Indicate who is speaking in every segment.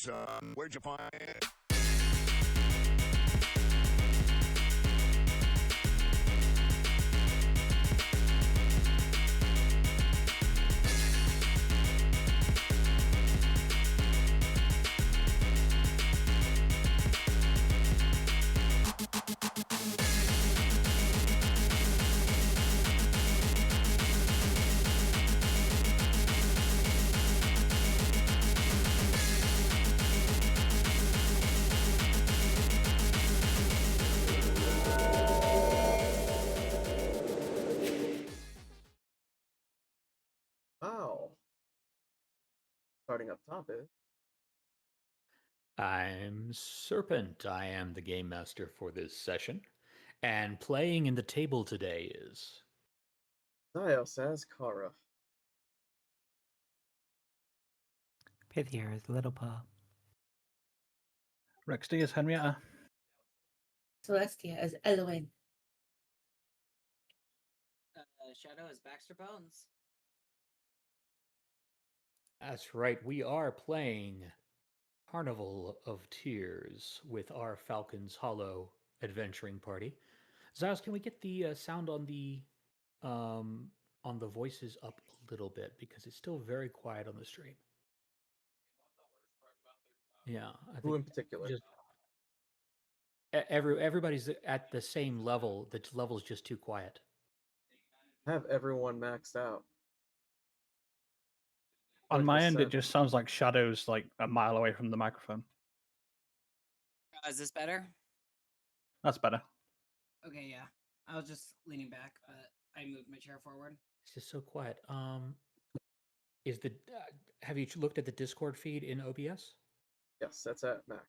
Speaker 1: son. Where'd you find it?
Speaker 2: Wow. Starting up top is.
Speaker 3: I'm Serpent. I am the game master for this session. And playing in the table today is.
Speaker 2: Zios as Kara.
Speaker 4: Pithier is Little Paw.
Speaker 5: Rexty is Henrietta.
Speaker 6: Celestia as Elowen.
Speaker 7: Shadow is Baxter Bones.
Speaker 3: That's right, we are playing Carnival of Tears with our Falcon's Hollow adventuring party. Zios, can we get the sound on the voices up a little bit because it's still very quiet on the stream. Yeah, I
Speaker 2: Who
Speaker 3: think
Speaker 2: in particular?
Speaker 3: just everybody's at the same level. The level's just too quiet.
Speaker 2: Have everyone maxed out.
Speaker 5: On
Speaker 2: Like
Speaker 5: my
Speaker 2: the
Speaker 5: end, it
Speaker 2: set.
Speaker 5: just sounds like Shadow's like a mile away from the microphone.
Speaker 7: Is this better?
Speaker 5: That's better.
Speaker 7: Okay, yeah. I was just leaning back, but I moved my chair forward.
Speaker 3: It's just so quiet. Is the have you looked at the Discord feed in OBS?
Speaker 2: Yes, that's at max.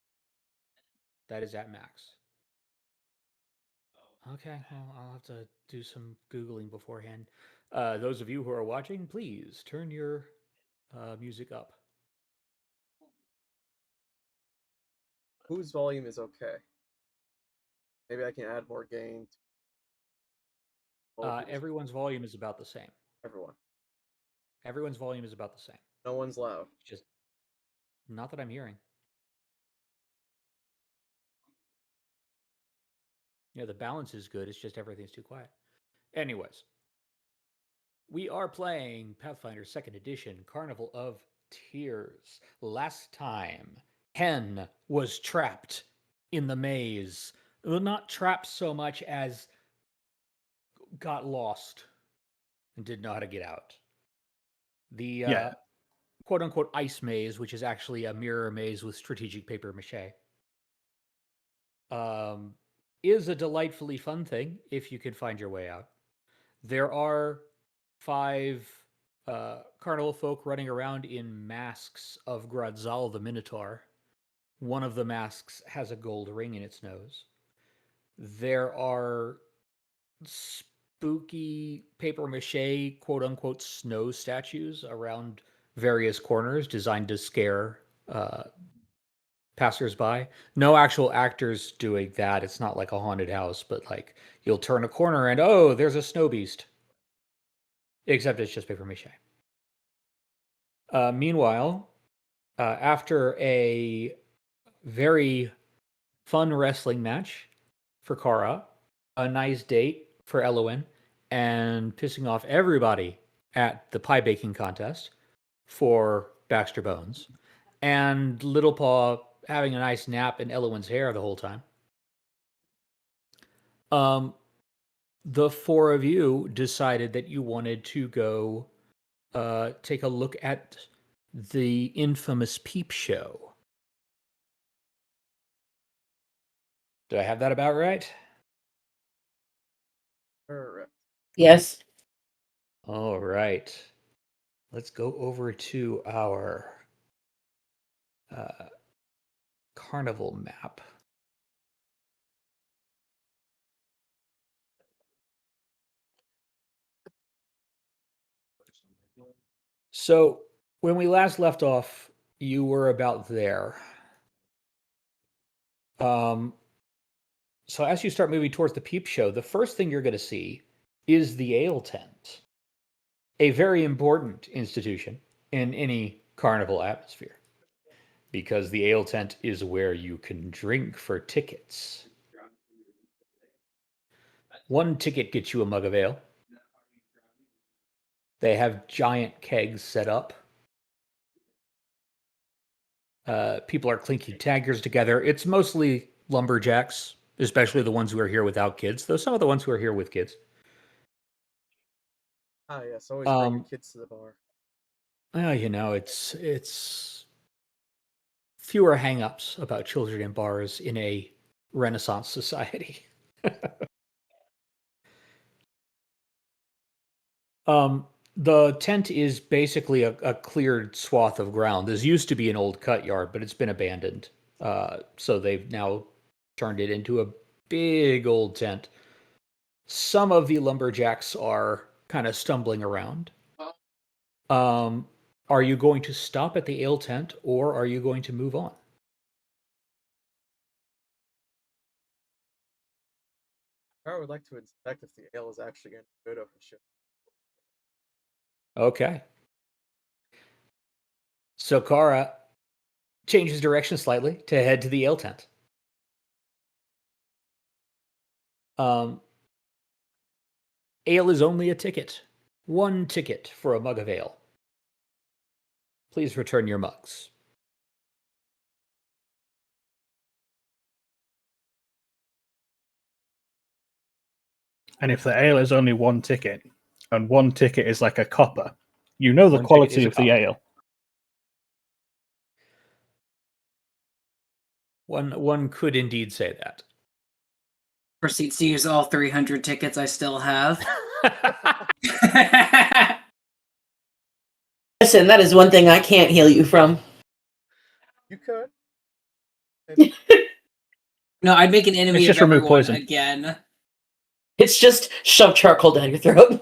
Speaker 3: That is at max. Okay, well, I'll have to do some Googling beforehand. Those of you who are watching, please turn your music up.
Speaker 2: Whose volume is okay? Maybe I can add more gain.
Speaker 3: Everyone's volume is about the same.
Speaker 2: Everyone.
Speaker 3: Everyone's volume is about the same.
Speaker 2: No one's loud.
Speaker 3: Just not that I'm hearing. Yeah, the balance is good. It's just everything's too quiet. Anyways, we are playing Pathfinder 2nd Edition, Carnival of Tears. Last time, Hen was trapped in the maze. Well, not trapped so much as got lost and did not know how to get out. The quote-unquote ice maze, which is actually a mirror maze with strategic paper mache, is a delightfully fun thing if you can find your way out. There are 5 carnival folk running around in masks of Gradzal the Minotaur. One of the masks has a gold ring in its nose. There are spooky paper mache, quote-unquote, snow statues around various corners designed to scare passersby. No actual actors doing that. It's not like a haunted house, but like you'll turn a corner and oh, there's a snow beast. Except it's just paper mache. Meanwhile, after a very fun wrestling match for Kara, a nice date for Elowen, and pissing off everybody at the pie baking contest for Baxter Bones, and Little Paw having a nice nap in Elowen's hair the whole time. The 4 of you decided that you wanted to go take a look at the infamous Peep Show. Do I have that about right?
Speaker 2: Correct.
Speaker 6: Yes.
Speaker 3: All right. Let's go over to our carnival map. So when we last left off, you were about there. So as you start moving towards the Peep Show, the first thing you're going to see is the ale tent, a very important institution in any carnival atmosphere, because the ale tent is where you can drink for tickets. 1 ticket gets you a mug of ale. They have giant kegs set up. People are clinking taggers together. It's mostly lumberjacks, especially the ones who are here without kids, though some of the ones who are here with kids.
Speaker 2: Ah, yes, always bring your
Speaker 3: Um,
Speaker 2: kids to the bar.
Speaker 3: Well, it's fewer hang-ups about children in bars in a Renaissance society. The tent is basically a cleared swath of ground. This used to be an old cut yard, but it's been abandoned. So they've now turned it into a big old tent. Some of the lumberjacks are kind of stumbling around. Are you going to stop at the ale tent, or are you going to move on?
Speaker 2: I would like to inspect if the ale is actually going to be good over ship.
Speaker 3: Okay. So Kara changes direction slightly to head to the ale tent. Ale is only a ticket. 1 ticket for a mug of ale. Please return your mugs.
Speaker 5: And if the ale is only 1 ticket, and 1 ticket is like a copper, you know the
Speaker 3: 1 ticket
Speaker 5: quality
Speaker 3: is a
Speaker 5: of the
Speaker 3: copper.
Speaker 5: ale.
Speaker 3: One could indeed say that.
Speaker 7: Proceeds to use all 300 tickets I still have.
Speaker 6: Listen, that is one thing I can't heal you from.
Speaker 2: You could.
Speaker 7: No, I'd make an enemy
Speaker 5: It's
Speaker 7: of
Speaker 5: just remove
Speaker 7: everyone
Speaker 5: poison.
Speaker 7: again.
Speaker 6: It's just shove charcoal down your throat.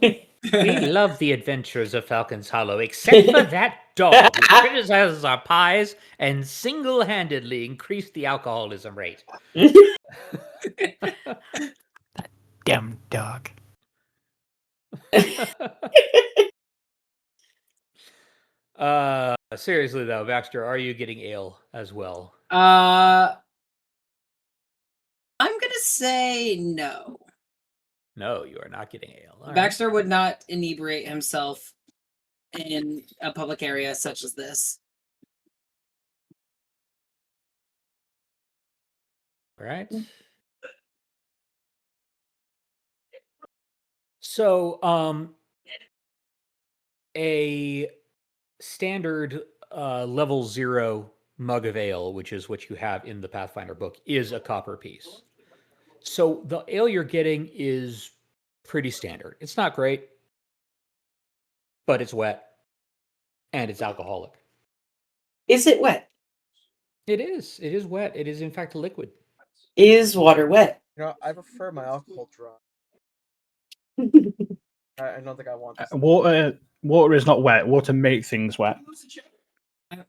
Speaker 3: We love the adventures of Falcon's Hollow, except for that dog who criticizes our pies and single-handedly increased the alcoholism rate.
Speaker 4: Damn dog.
Speaker 3: Seriously though, Baxter, are you getting ale as well?
Speaker 7: I'm gonna say no.
Speaker 3: No, you are not getting ale. All right.
Speaker 7: Baxter would not inebriate himself in a public area such as this.
Speaker 3: All right. So, a standard level 0 mug of ale, which is what you have in the Pathfinder book, is a copper piece. So the ale you're getting is pretty standard. It's not great, but it's wet and it's alcoholic.
Speaker 6: Is it wet?
Speaker 3: It is. It is wet. It is in fact a liquid.
Speaker 6: Is water wet?
Speaker 2: You know, I prefer my alcohol dry. I don't think I want this.
Speaker 5: Water is not wet. Water makes things wet.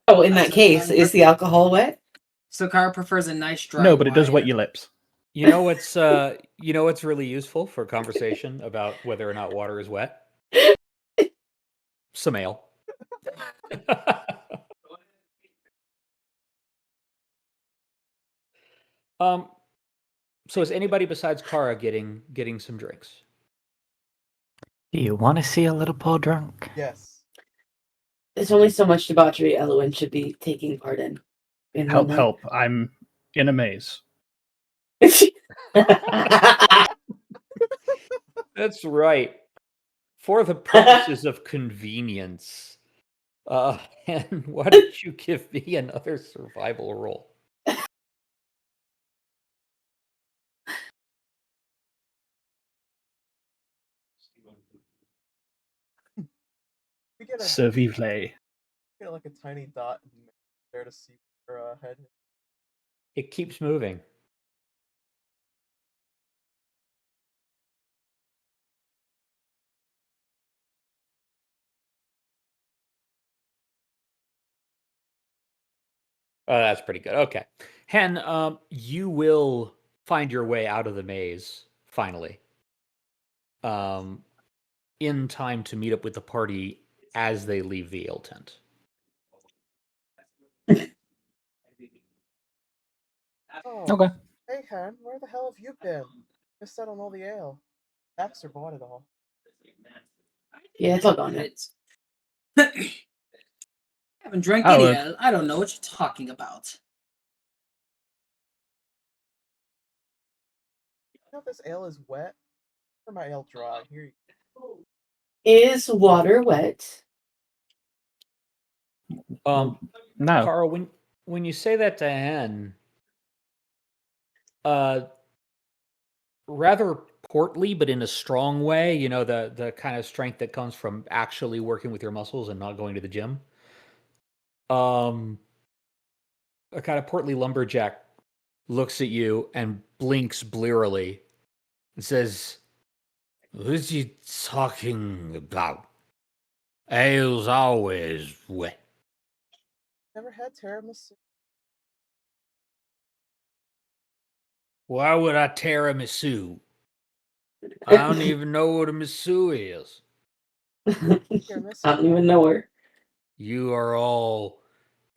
Speaker 6: Oh, in that case, is the alcohol wet?
Speaker 7: So Kara prefers a nice dry
Speaker 5: No, but it does wet
Speaker 7: wine.
Speaker 5: your lips.
Speaker 3: You know what's really useful for conversation about whether or not water is wet? Some ale. So is anybody besides Kara getting some drinks?
Speaker 4: Do you want to see a little Paul drunk?
Speaker 2: Yes.
Speaker 6: There's only so much debauchery Elowen should be taking part in.
Speaker 5: Help, help. I'm in a maze.
Speaker 3: That's right. For the purposes of convenience. And why don't you give me another survival roll?
Speaker 2: We get
Speaker 5: Survivre.
Speaker 2: like a tiny dot there to see her head.
Speaker 3: It keeps moving. Oh, that's pretty good. Okay. Hen, you will find your way out of the maze, finally. In time to meet up with the party as they leave the ale tent.
Speaker 2: Oh,
Speaker 5: Okay.
Speaker 2: hey, Hen, where the hell have you been? Missed out on all the ale. Baxter bought it all.
Speaker 6: Yeah, it's all gone.
Speaker 7: Haven't drank
Speaker 5: Oh,
Speaker 7: any ale. I don't know what you're talking about.
Speaker 2: You know this ale is wet? Or my ale dry? Here you
Speaker 6: Is water wet?
Speaker 3: Um,
Speaker 5: no.
Speaker 3: Carl, when you say that to Hen, rather portly, but in a strong way. You know, the kind of strength that comes from actually working with your muscles and not going to the gym. A kind of portly lumberjack looks at you and blinks blearily and says, "What's you talking about? Ale's always wet."
Speaker 2: never had tiramisu.
Speaker 3: Why would I tiramisu? I don't even know what a misu is.
Speaker 2: Tiramisu.
Speaker 6: I don't even know her.
Speaker 3: You are all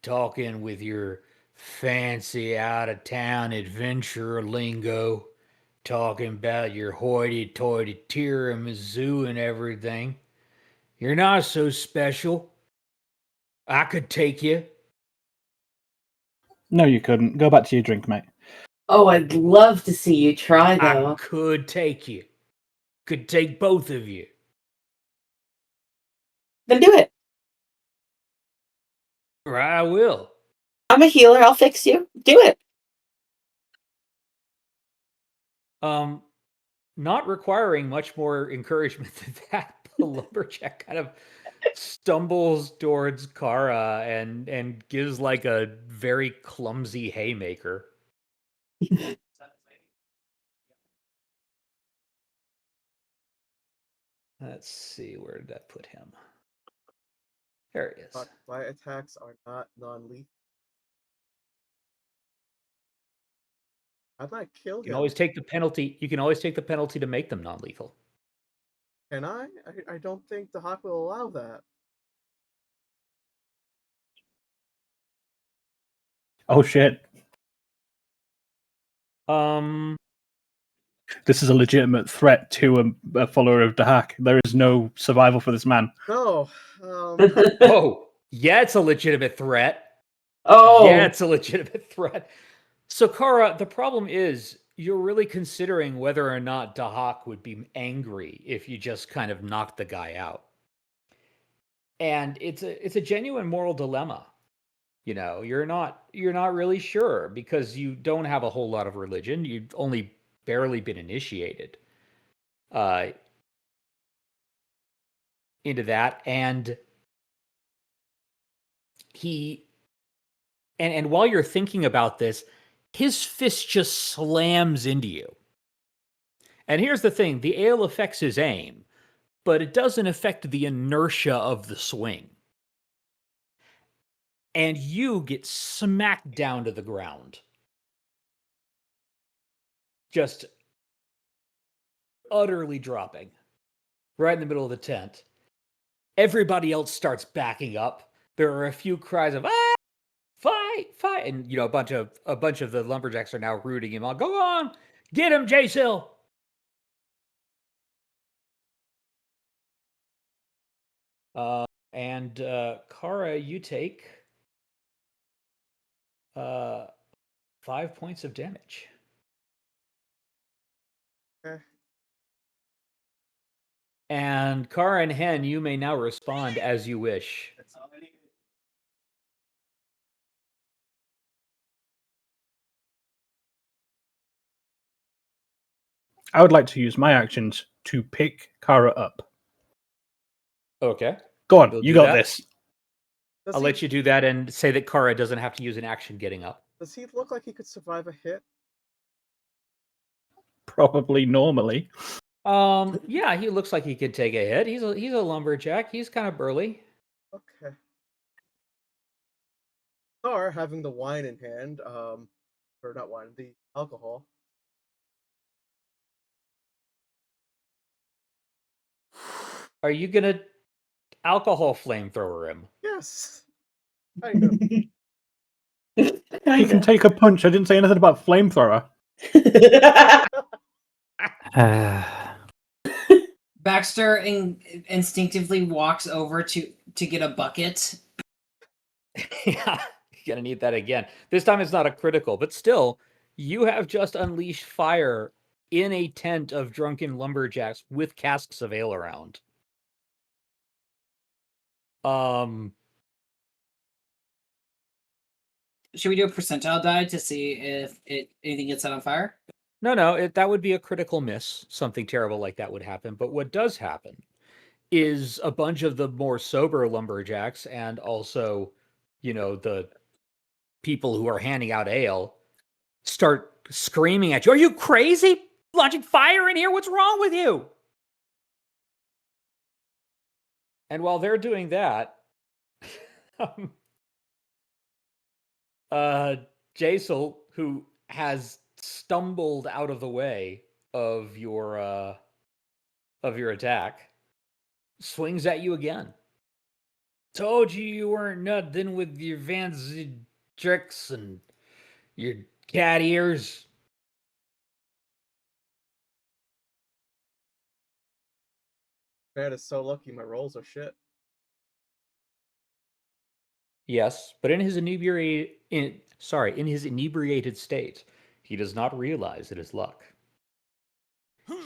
Speaker 3: talking with your fancy out of town adventure lingo, talking about your hoity toity tiramisu and everything. You're not so special. I could take you.
Speaker 5: No, you couldn't. Go back to your drink, mate.
Speaker 6: Oh, I'd love to see you try,
Speaker 3: I
Speaker 6: though.
Speaker 3: could take you. Could take both of you.
Speaker 6: Then do it.
Speaker 3: Right, I will.
Speaker 6: I'm a healer. I'll fix you. Do it.
Speaker 3: Not requiring much more encouragement than that, the lumberjack kind of stumbles towards Kara and gives like a very clumsy haymaker. Let's see, where did that put him? There he is.
Speaker 2: But my attacks are not non-lethal. I might kill
Speaker 3: You can
Speaker 2: him.
Speaker 3: always take the penalty. You can always take the penalty to make them non-lethal.
Speaker 2: Can I? I don't think the Hawk will allow that.
Speaker 5: Oh shit!
Speaker 3: Um.
Speaker 5: This is a legitimate threat to a follower of Dahak. There is no survival for this man.
Speaker 2: No.
Speaker 3: Oh, yeah, it's a legitimate threat.
Speaker 6: Oh.
Speaker 3: Yeah, it's a legitimate threat. So, Kara, the problem is you're really considering whether or not Dahak would be angry if you just kind of knocked the guy out. And it's a genuine moral dilemma. You know, you're not really sure because you don't have a whole lot of religion. You've only barely been initiated into that, and and while you're thinking about this, his fist just slams into you. And here's the thing: the ale affects his aim, but it doesn't affect the inertia of the swing. And you get smacked down to the ground. Just utterly dropping right in the middle of the tent. Everybody else starts backing up. There are a few cries of "ah, fight, fight," and you know a bunch of the lumberjacks are now rooting him on. Go on, get him, J-Sill. And Kara, you take 5 points of damage.
Speaker 2: Okay.
Speaker 3: And Kara and Hen, you may now respond as you wish.
Speaker 5: I would like to use my actions to pick Kara up.
Speaker 3: Okay.
Speaker 5: Go on,
Speaker 3: We'll
Speaker 5: you
Speaker 3: do
Speaker 5: got
Speaker 3: that.
Speaker 5: this.
Speaker 3: I'll let you do that and say that Kara doesn't have to use an action getting up.
Speaker 2: Does he look like he could survive a hit?
Speaker 5: Probably normally.
Speaker 3: Yeah, he looks like he could take a hit. He's a lumberjack. He's kind of burly.
Speaker 2: Okay. Or having the wine in hand, or not wine, the alcohol.
Speaker 3: Are you gonna alcohol flamethrower him?
Speaker 2: Yes. I know.
Speaker 5: Yeah, you can take a punch. I didn't say anything about flamethrower.
Speaker 4: Uh,
Speaker 7: Baxter instinctively walks over to get a bucket.
Speaker 3: Yeah, you're gonna need that again. This time it's not a critical, but still, you have just unleashed fire in a tent of drunken lumberjacks with casks of ale around.
Speaker 7: Should we do a percentile die to see if anything gets set on fire?
Speaker 3: No, that would be a critical miss. Something terrible like that would happen. But what does happen is a bunch of the more sober lumberjacks and also, the people who are handing out ale start screaming at you. Are you crazy? Launching fire in here? What's wrong with you? And while they're doing that, Jaisal, who has stumbled out of the way of your attack, swings at you again. Told you weren't nothing with your fancy tricks and your cat ears.
Speaker 2: Man is so lucky my rolls are shit.
Speaker 3: Yes, but in his inebriated state, he does not realize it is luck.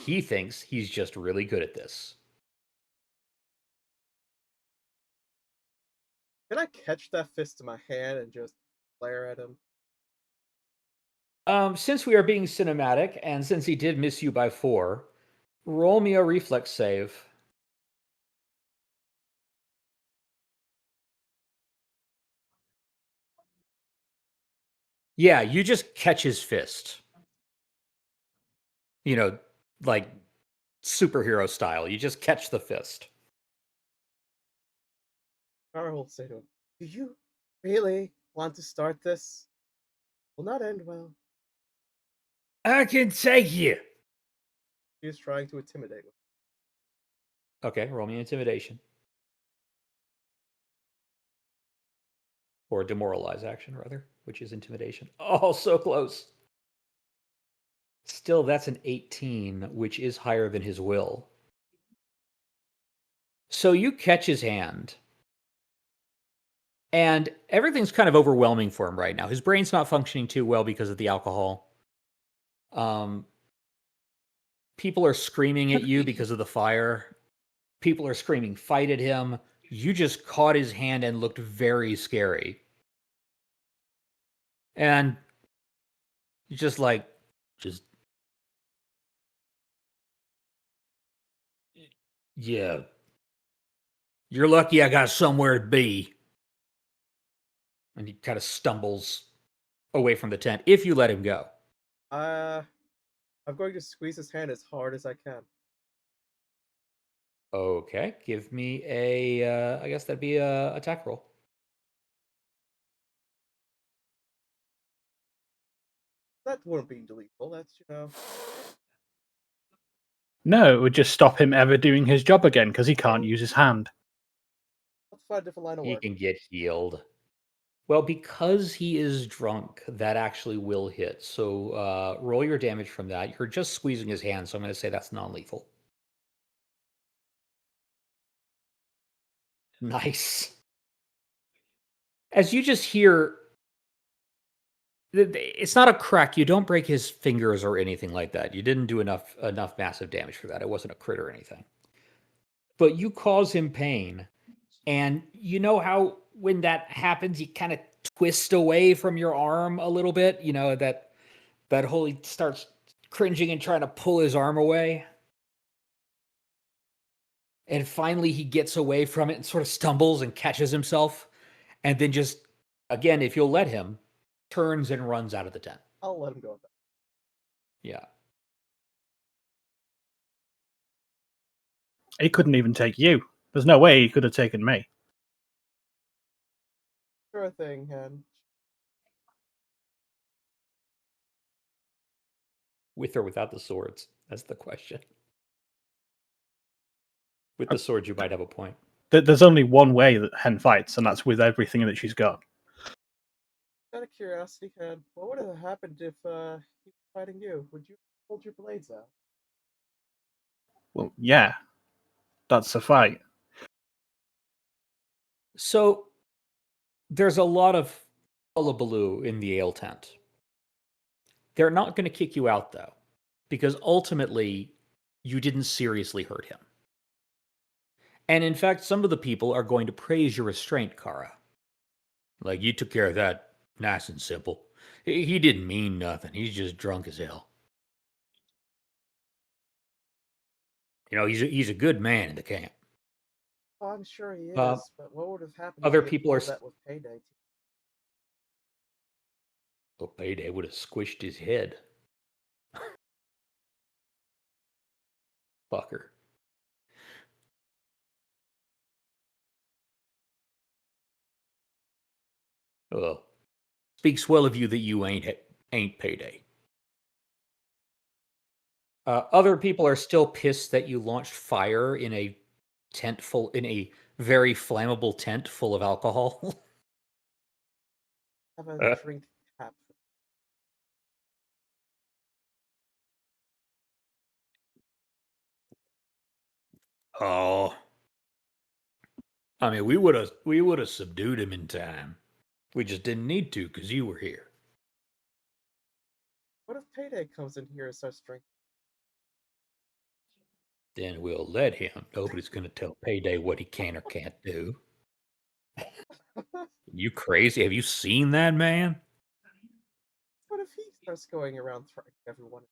Speaker 3: He thinks he's just really good at this.
Speaker 2: Can I catch that fist in my hand and just glare at him?
Speaker 3: Since we are being cinematic, and since he did miss you by 4, roll me a reflex save. Yeah, you just catch his fist. Like superhero style. You just catch the fist.
Speaker 2: I will say to him, do you really want to start this? Will not end well.
Speaker 3: I can take you.
Speaker 2: He is trying to intimidate me.
Speaker 3: Okay, roll me intimidation. Or demoralize action, rather, which is intimidation. Oh, so close. Still, that's an 18, which is higher than his will. So you catch his hand, and everything's kind of overwhelming for him right now. His brain's not functioning too well because of the alcohol. People are screaming at you because of the fire. People are screaming fight at him. You just caught his hand and looked very scary. And just yeah. You're lucky I got somewhere to be. And he kind of stumbles away from the tent, if you let him go.
Speaker 2: I'm going to squeeze his hand as hard as I can.
Speaker 3: Okay, give me I guess that'd be a attack roll.
Speaker 2: That wouldn't be lethal. That's,
Speaker 5: No, it would just stop him ever doing his job again because he can't use his hand.
Speaker 2: let's find a different line of
Speaker 3: He
Speaker 2: work.
Speaker 3: can get healed. Well, because he is drunk, that actually will hit. So roll your damage from that. You're just squeezing his hand, so I'm going to say that's non-lethal. Nice. As you just hear, it's not a crack. You don't break his fingers or anything like that. You didn't do enough massive damage for that. It wasn't a crit or anything. But you cause him pain. And you know how when that happens, you kind of twist away from your arm a little bit? You know, that whole, he starts cringing and trying to pull his arm away. And finally he gets away from it and sort of stumbles and catches himself. And then just, again, if you'll let him, turns and runs out of the tent.
Speaker 2: I'll let him go with that.
Speaker 3: Yeah.
Speaker 5: He couldn't even take you. There's no way he could have taken me.
Speaker 2: Sure thing, and
Speaker 3: With or without the swords? That's the question. With the swords, you might have a point.
Speaker 5: There's only one way that Hen fights, and that's with everything that she's got.
Speaker 2: Out of curiosity, Ken, what would have happened if he was fighting you? Would you hold your blades out?
Speaker 5: Well, yeah, that's a fight.
Speaker 3: So there's a lot of hullabaloo in the ale tent. They're not going to kick you out, though, because ultimately you didn't seriously hurt him. And in fact, some of the people are going to praise your restraint, Kara. Like, you took care of that nice and simple. He didn't mean nothing. He's just drunk as hell. You know, he's a good man in the camp.
Speaker 2: Oh, I'm sure he is,
Speaker 3: Uh,
Speaker 2: but what would have happened
Speaker 3: other
Speaker 2: if he had
Speaker 3: people are
Speaker 2: pulled that with Payday?
Speaker 3: Well, Payday would have squished his head. Fucker. Well, speaks well of you that you ain't Payday. Other people are still pissed that you launched fire in a very flammable tent full of alcohol.
Speaker 2: Have a drink tap.
Speaker 3: Oh, I mean, we would have subdued him in time. We just didn't need to because you were here.
Speaker 2: What if Payday comes in here and starts drinking?
Speaker 3: Then we'll let him. Nobody's going to tell Payday what he can or can't do. You crazy? Have you seen that man?
Speaker 2: What if he starts going around threatening everyone?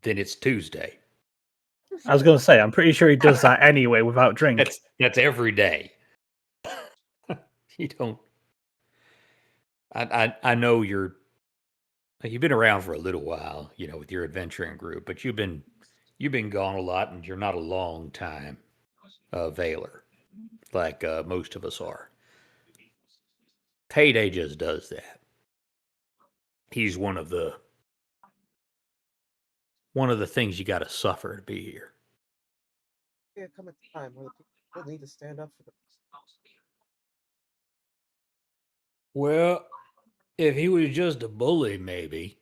Speaker 3: Then it's Tuesday.
Speaker 5: I was going to say, I'm pretty sure he does that anyway without drink.
Speaker 3: That's every day. You don't. I know you've been around for a little while, you know, with your adventuring group, but you've been gone a lot, and you're not a long time Veiler, like most of us are. Payday just does that. He's one of the things you got to suffer to be here.
Speaker 2: Yeah, come a time where the people need to stand up for them.
Speaker 3: Well, if he was just a bully, maybe.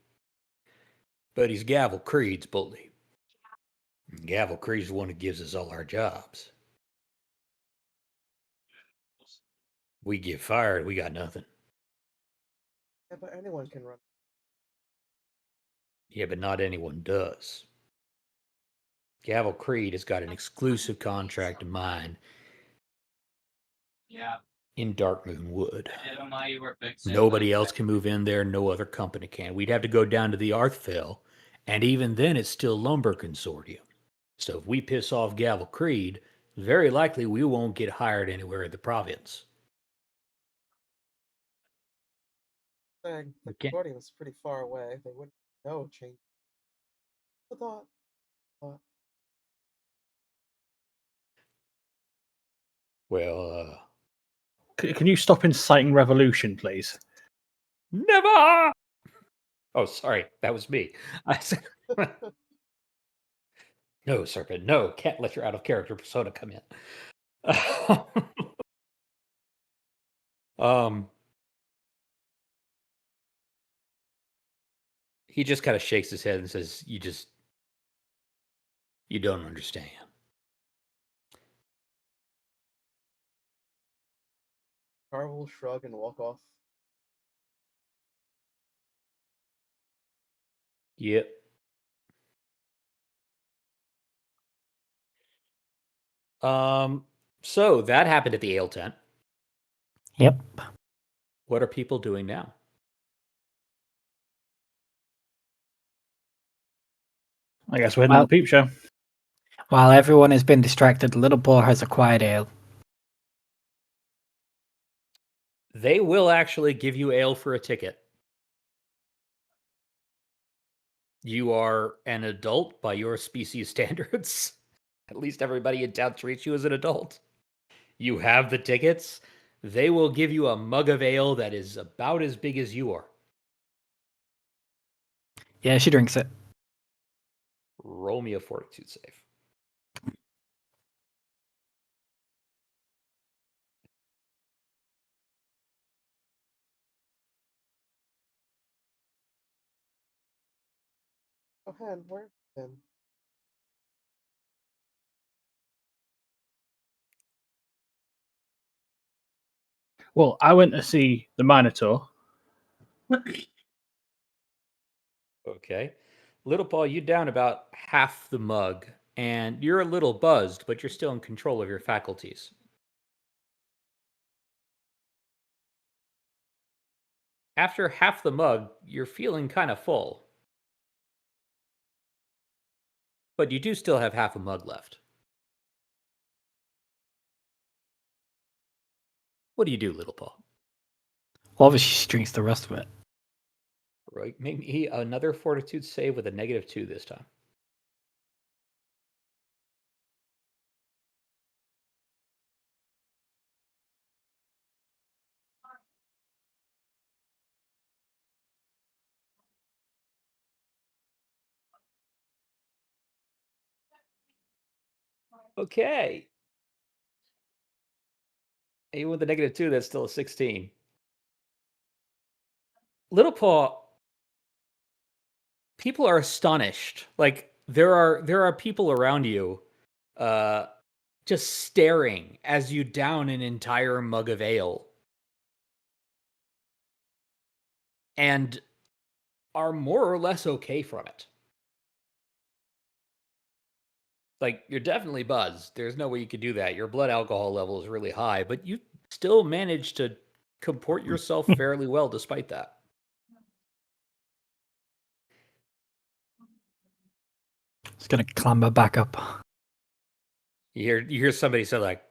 Speaker 3: But he's Gavel Creed's bully. Gavel Creed's the one who gives us all our jobs. We get fired, we got nothing.
Speaker 2: Yeah, but anyone can run.
Speaker 3: Yeah, but not anyone does. Gavel Creed has got an exclusive contract of mine in Darkmoon Wood. Nobody else can move in there, no other company can. We'd have to go down to the Arthville, and even then it's still Lumber Consortium. So if we piss off Gavel Creed, very likely we won't get hired anywhere in the province.
Speaker 2: Saying the
Speaker 3: Okay.
Speaker 2: consortium was pretty far away. They wouldn't know change. I thought.
Speaker 3: Well,
Speaker 5: Can you stop inciting revolution, please?
Speaker 3: never! Oh, sorry, that was me. I said, no, Serpent, no, can't let your out of character persona come in. He just kind of shakes his head and says, you don't understand.
Speaker 2: Carl will shrug and walk off.
Speaker 3: Yep. So that happened at the ale tent.
Speaker 4: Yep.
Speaker 3: What are people doing now?
Speaker 5: I guess we're heading to the peep show.
Speaker 4: While everyone has been distracted, Little Paul has a quiet ale.
Speaker 3: They will actually give you ale for a ticket. You are an adult by your species standards. At least everybody in town treats you as an adult. You have the tickets. They will give you a mug of ale that is about as big as you are.
Speaker 4: Yeah, she drinks it.
Speaker 3: Roll me a fortitude save.
Speaker 2: Oh, Hen, where have you been?
Speaker 5: Well, I went to see the Minotaur.
Speaker 3: Okay. Little Paul, you down about half the mug, and you're a little buzzed, but you're still in control of your faculties. After half the mug, you're feeling kind of full. But you do still have half a mug left. What do you do, Little Paul?
Speaker 4: Well, obviously, she drinks the rest of it.
Speaker 3: Right, make me another fortitude save with a -2 this time. Okay. Even with the -2, that's still a 16. Little Paul, people are astonished. Like there are people around you, just staring as you down an entire mug of ale, and are more or less okay from it. Like you're definitely buzzed. There's no way you could do that. Your blood alcohol level is really high, but you still managed to comport yourself fairly well despite that.
Speaker 4: It's gonna clamber back up.
Speaker 3: You hear somebody say like,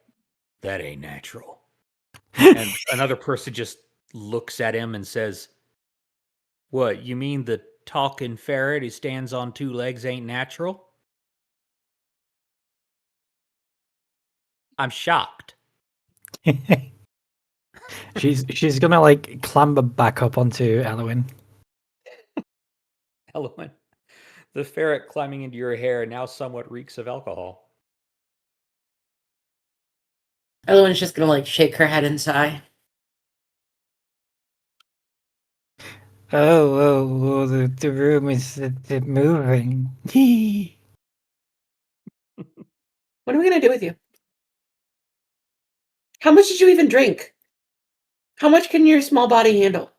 Speaker 3: "That ain't natural," and another person just looks at him and says, "What, you mean the talking ferret who stands on 2 legs ain't natural?" I'm shocked.
Speaker 4: she's gonna like clamber back up onto Elwyn.
Speaker 3: Elowen, the ferret climbing into your hair now somewhat reeks of alcohol.
Speaker 6: Everyone's just gonna like shake her head and sigh.
Speaker 4: Oh, the room is moving.
Speaker 6: What are we gonna do with you? How much did you even drink? How much can your small body handle?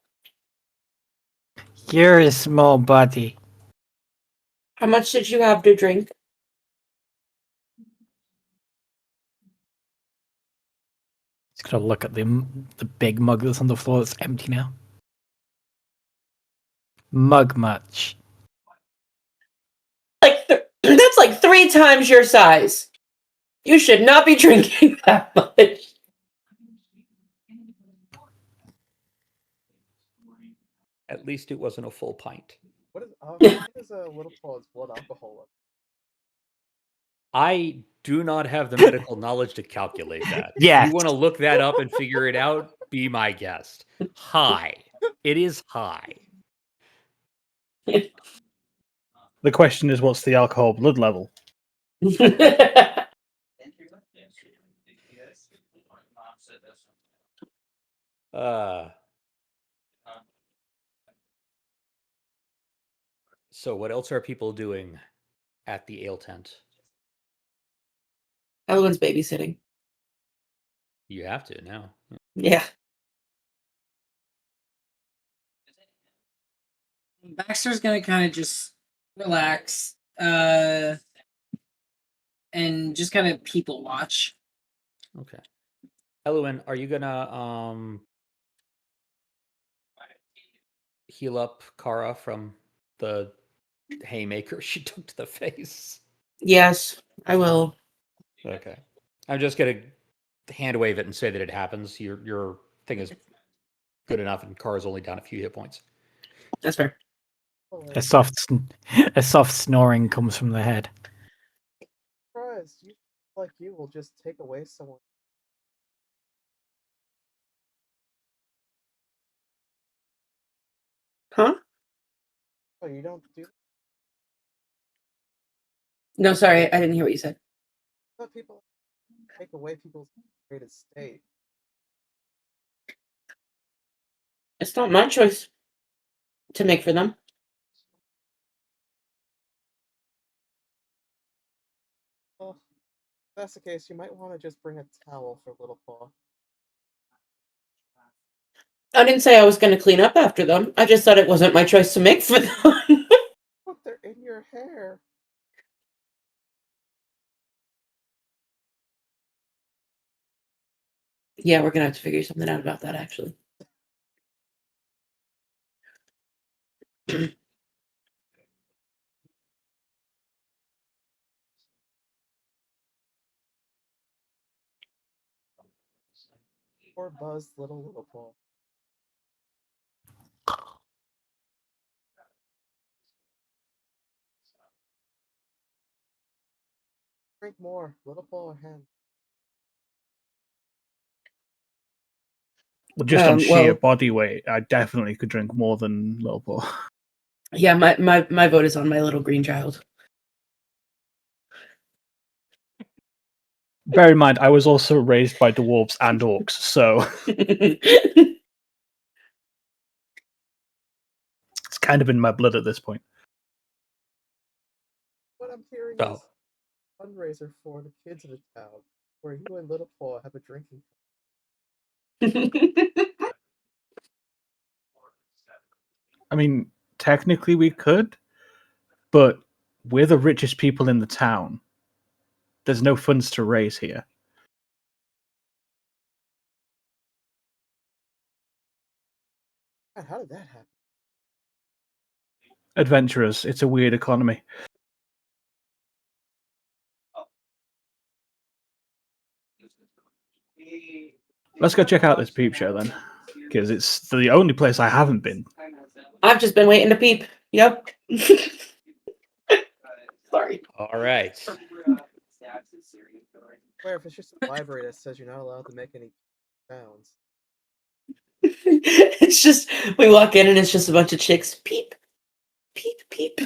Speaker 4: You're a small body.
Speaker 6: How much did you have to drink?
Speaker 4: Just gonna look at the big mug that's on the floor that's empty now. Mug much.
Speaker 6: Like that's like 3 times your size. You should not be drinking that much.
Speaker 3: At least it wasn't a full pint.
Speaker 2: What is a Little Paul's blood alcohol level?
Speaker 3: I do not have the medical knowledge to calculate that.
Speaker 4: Yes.
Speaker 3: You want to look that up and figure it out? Be my guest. High. It is high.
Speaker 5: The question is, what's the alcohol blood level?
Speaker 3: So what else are people doing at the ale tent?
Speaker 6: Everyone's babysitting.
Speaker 3: You have to now.
Speaker 6: Yeah.
Speaker 7: Baxter's gonna kind of just relax, and just kind of people watch.
Speaker 3: Okay. Elowen, are you gonna heal up Kara from the haymaker she took to the face?
Speaker 6: Yes, I will.
Speaker 3: Okay. I'm just gonna hand wave it and say that it happens. Your thing is good enough, and Kara's only down a few hit points.
Speaker 6: That's fair.
Speaker 4: A soft snoring comes from the head.
Speaker 2: Surprised you like you will just take away someone.
Speaker 6: Huh?
Speaker 2: Oh, you don't do
Speaker 6: No, sorry, I didn't hear what you said.
Speaker 2: that. People take away people's created state.
Speaker 6: It's not my choice to make for them.
Speaker 2: that's the case, you might want to just bring a towel for Little Paw.
Speaker 6: I didn't say I was going to clean up after them. I just thought it wasn't my choice to make for them.
Speaker 2: But they're in your hair.
Speaker 6: Yeah, we're going to have to figure something out about that, actually.
Speaker 2: Poor Buzz, Little Paw. Drink more, Little Paw or Hen.
Speaker 5: Well, just on sheer
Speaker 6: well-
Speaker 5: body weight, I definitely could drink more than Little Paw.
Speaker 6: Yeah, my vote is on my little green child.
Speaker 5: Bear in mind, I was also raised by dwarves and orcs, so it's kind of in my blood at this point.
Speaker 2: What I'm hearing
Speaker 3: Oh.
Speaker 2: is a fundraiser for the kids of the town, where you and Little Paw have a drinking.
Speaker 5: I mean, technically we could, but we're the richest people in the town. There's no funds to raise here.
Speaker 2: God, how did that happen?
Speaker 5: Adventurers, it's a weird economy. Let's go check out this peep show then, because it's the only place I haven't been.
Speaker 6: I've just been waiting to peep. Yep. Sorry.
Speaker 3: All right.
Speaker 2: Where if it's just a library that says you're not allowed to make any sounds.
Speaker 6: It's just, we walk in and it's just a bunch of chicks. Peep, peep, peep.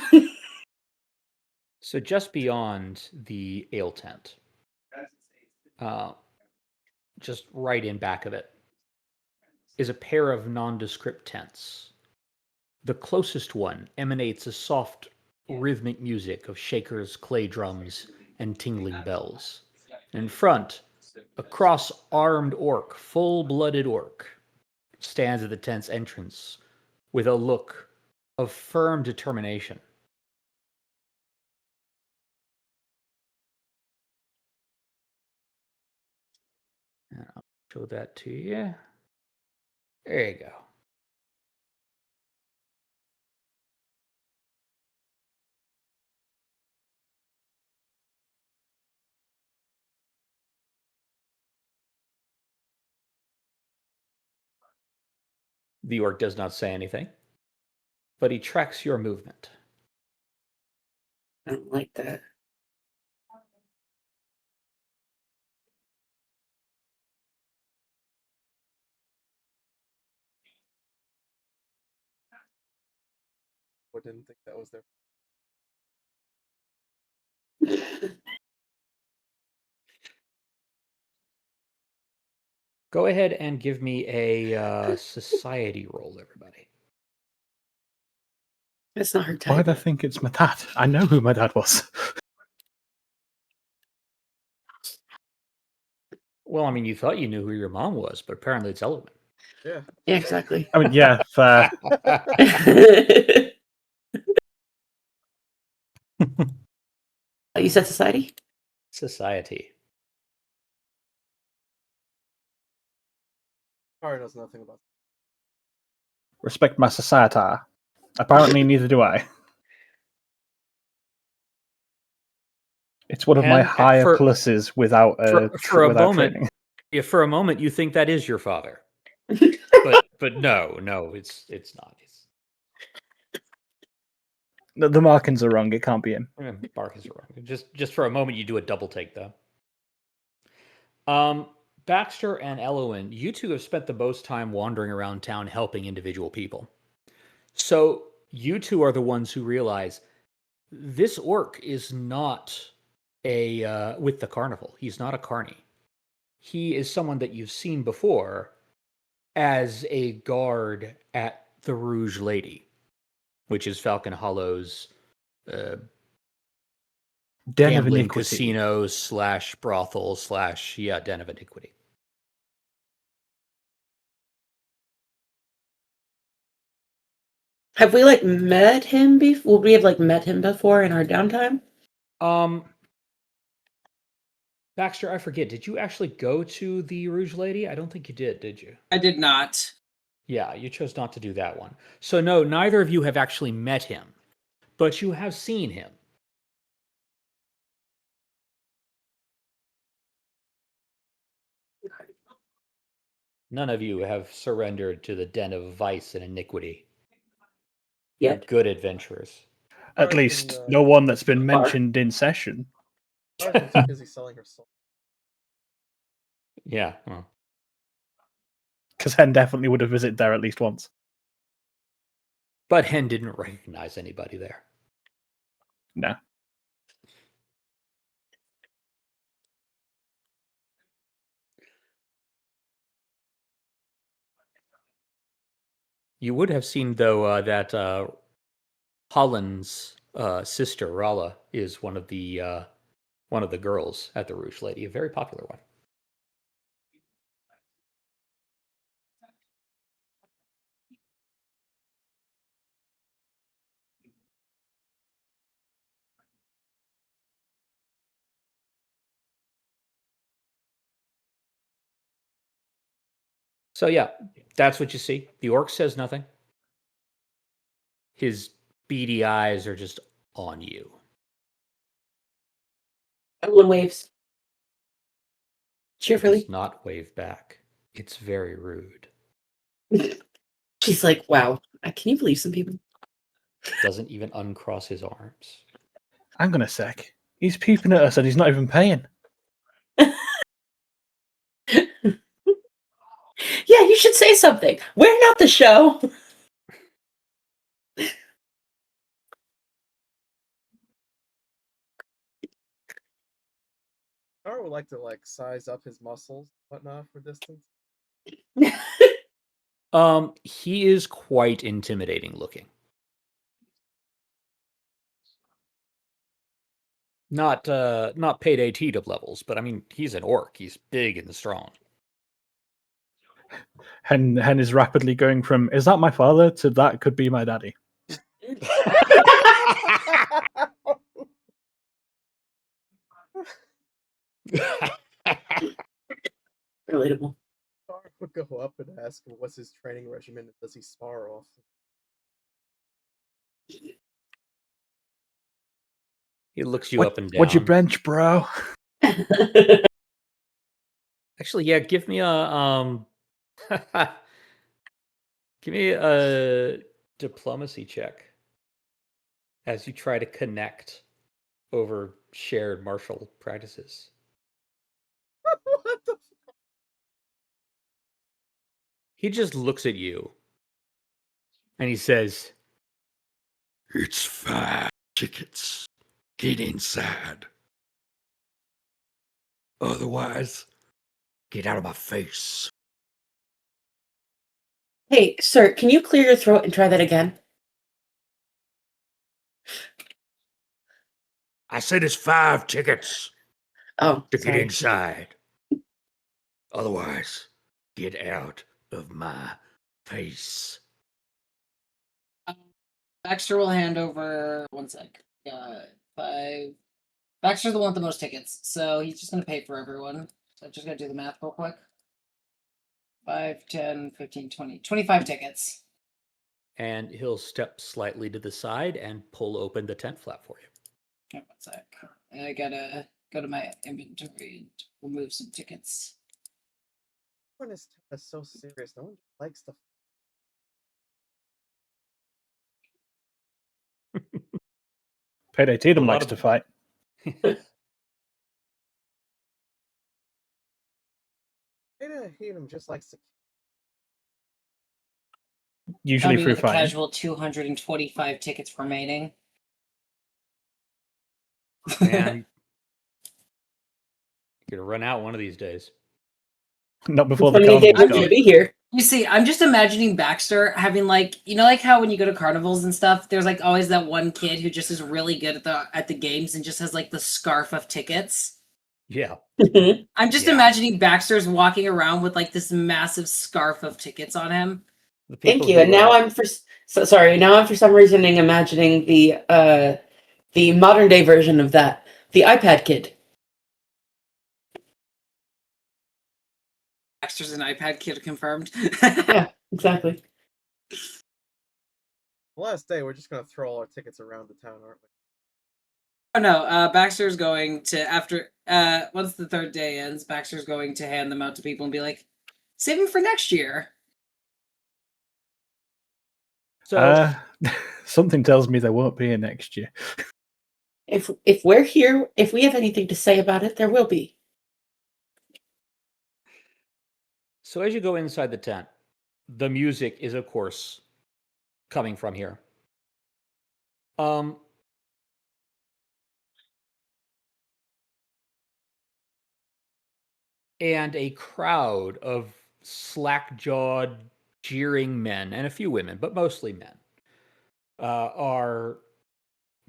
Speaker 3: So just beyond the ale tent, just right in back of it, is a pair of nondescript tents. The closest one emanates a soft, rhythmic music of shakers, clay drums, and tingling bells. In front, a cross-armed orc, full-blooded orc, stands at the tent's entrance with a look of firm determination. And I'll show that to you. There you go. The orc does not say anything, but he tracks your movement.
Speaker 6: I don't like that.
Speaker 2: I didn't think that was their.
Speaker 3: Go ahead and give me a society roll, everybody.
Speaker 6: That's not her type.
Speaker 5: Why do I think it's my dad? I know who my dad was.
Speaker 3: Well, I mean, you thought you knew who your mom was, but apparently it's Elowen.
Speaker 2: Yeah.
Speaker 6: Yeah, exactly.
Speaker 5: I mean, yeah, fair.
Speaker 6: You said society?
Speaker 3: Society.
Speaker 2: Kara knows nothing about.
Speaker 5: Respect my society. Apparently, neither do I. It's one of my
Speaker 3: And
Speaker 5: higher
Speaker 3: for-
Speaker 5: pluses without
Speaker 3: for a
Speaker 5: without
Speaker 3: moment,
Speaker 5: training.
Speaker 3: Yeah, for a moment, you think that is your father, but no, it's not. It's
Speaker 5: The markings are wrong. It can't be him.
Speaker 3: Bark is wrong. Just for a moment, you do a double take though. Baxter and Elowen, you two have spent the most time wandering around town helping individual people. So you two are the ones who realize this orc is not a with the carnival. He's not a carny. He is someone that you've seen before as a guard at the Rouge Lady, which is Falcon Hollow's
Speaker 5: Den of
Speaker 3: Gambling
Speaker 5: iniquity.
Speaker 3: casinos / brothels / den of iniquity.
Speaker 6: Have we met him before? Would we have met him before in our downtime?
Speaker 3: Baxter, I forget. Did you actually go to the Rouge Lady? I don't think you did you?
Speaker 7: I did not.
Speaker 3: Yeah, you chose not to do that one. So no, neither of you have actually met him, but you have seen him. None of you have surrendered to the den of vice and iniquity. You're
Speaker 6: Yet.
Speaker 3: good adventurers.
Speaker 5: At least no one that's been mentioned in session.
Speaker 2: Marvin's too busy selling her soul.
Speaker 3: Yeah.
Speaker 5: Because Hen definitely would have visited there at least once.
Speaker 3: But Hen didn't recognize anybody there.
Speaker 5: No.
Speaker 3: You would have seen, though, that Holland's sister, Rala, is one of the girls at the Rouge Lady, a very popular one. So yeah, that's what you see. The orc says nothing. His beady eyes are just on you.
Speaker 6: Everyone waves.
Speaker 3: He
Speaker 6: Cheerfully.
Speaker 3: does not wave back. It's very rude.
Speaker 6: She's like, wow, can you believe some people?
Speaker 3: Doesn't even uncross his arms.
Speaker 5: Hang on a sec. He's peeping at us and he's not even paying.
Speaker 6: Yeah, you should say something. We're not the show.
Speaker 2: Tara would like to size up his muscles, whatnot, for distance.
Speaker 3: He is quite intimidating looking. Not payday T-dub levels, but I mean, he's an orc. He's big and strong.
Speaker 5: Hen is rapidly going from, is that my father, to that could be my daddy.
Speaker 6: Relatable.
Speaker 2: Tara would go up and ask him what's his training regimen and does he spar often.
Speaker 3: He looks you up and down.
Speaker 5: What'd you bench, bro?
Speaker 3: Actually, yeah, give me a diplomacy check as you try to connect over shared martial practices.
Speaker 2: What the
Speaker 3: He just looks at you and he says,
Speaker 1: It's 5 tickets. Get inside. Otherwise, get out of my face.
Speaker 6: Hey, sir, can you clear your throat and try that again?
Speaker 1: I said it's 5 tickets
Speaker 6: Oh,
Speaker 1: to get
Speaker 6: sorry.
Speaker 1: inside. Otherwise, get out of my face.
Speaker 7: Baxter will hand over 1 sec. 5. Baxter's the one with the most tickets, so he's just gonna pay for everyone. So I'm just gonna do the math real quick. 5, 10, 15, 20. 25 tickets.
Speaker 3: and he'll step slightly to the side and pull open the tent flap for you.
Speaker 7: Okay, 1 sec. I gotta go to my inventory and remove some tickets.
Speaker 2: one is so serious? No one likes the.
Speaker 5: Payday Tatum
Speaker 3: A lot
Speaker 5: likes
Speaker 3: of-
Speaker 5: to fight.
Speaker 2: Tatum just likes to.
Speaker 5: Usually
Speaker 7: Tell me
Speaker 5: through
Speaker 7: with a
Speaker 5: fighting.
Speaker 7: casual 225 tickets remaining.
Speaker 3: Man, you're gonna run out one of these days.
Speaker 5: Not before the
Speaker 6: 28 days
Speaker 5: carnival's
Speaker 6: I'm
Speaker 5: gone.
Speaker 6: gonna be here.
Speaker 7: You see, I'm just imagining Baxter having like, you know, like how when you go to carnivals and stuff, there's like always that one kid who just is really good at the games and just has like the scarf of tickets.
Speaker 3: Yeah.
Speaker 7: I'm just
Speaker 3: Yeah.
Speaker 7: imagining Baxter's walking around with like this massive scarf of tickets on him.
Speaker 3: The
Speaker 6: Thank
Speaker 3: people
Speaker 6: you.
Speaker 3: who,
Speaker 6: And now I'm sorry. Now I'm for some reason imagining the modern day version of that, the iPad kid.
Speaker 7: Baxter's an iPad kid confirmed.
Speaker 6: Yeah, exactly.
Speaker 2: The last day, we're just gonna throw all our tickets around the town, aren't we?
Speaker 7: Oh no, Baxter's going to after once the third day ends, Baxter's going to hand them out to people and be like, save them for next year.
Speaker 3: so
Speaker 5: Something tells me they won't be here next year.
Speaker 6: If we're here, if we have anything to say about it, there will be.
Speaker 3: so as you go inside the tent, the music is of course coming from here. And a crowd of slack-jawed, jeering men, and a few women, but mostly men, are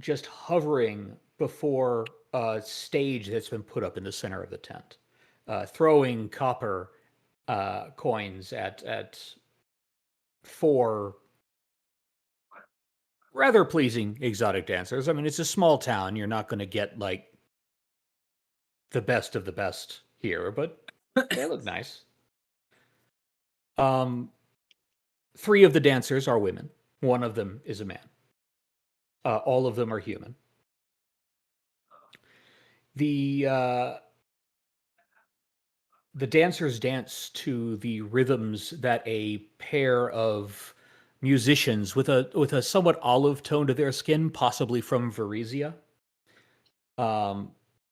Speaker 3: just hovering before a stage that's been put up in the center of the tent, throwing copper coins at four rather pleasing exotic dancers. I mean, it's a small town. You're not going to get like the best of the best here, but they look nice. Three of the dancers are women. One of them is a man. All of them are human. The dancers dance to the rhythms that a pair of musicians with a somewhat olive tone to their skin, possibly from Varizia,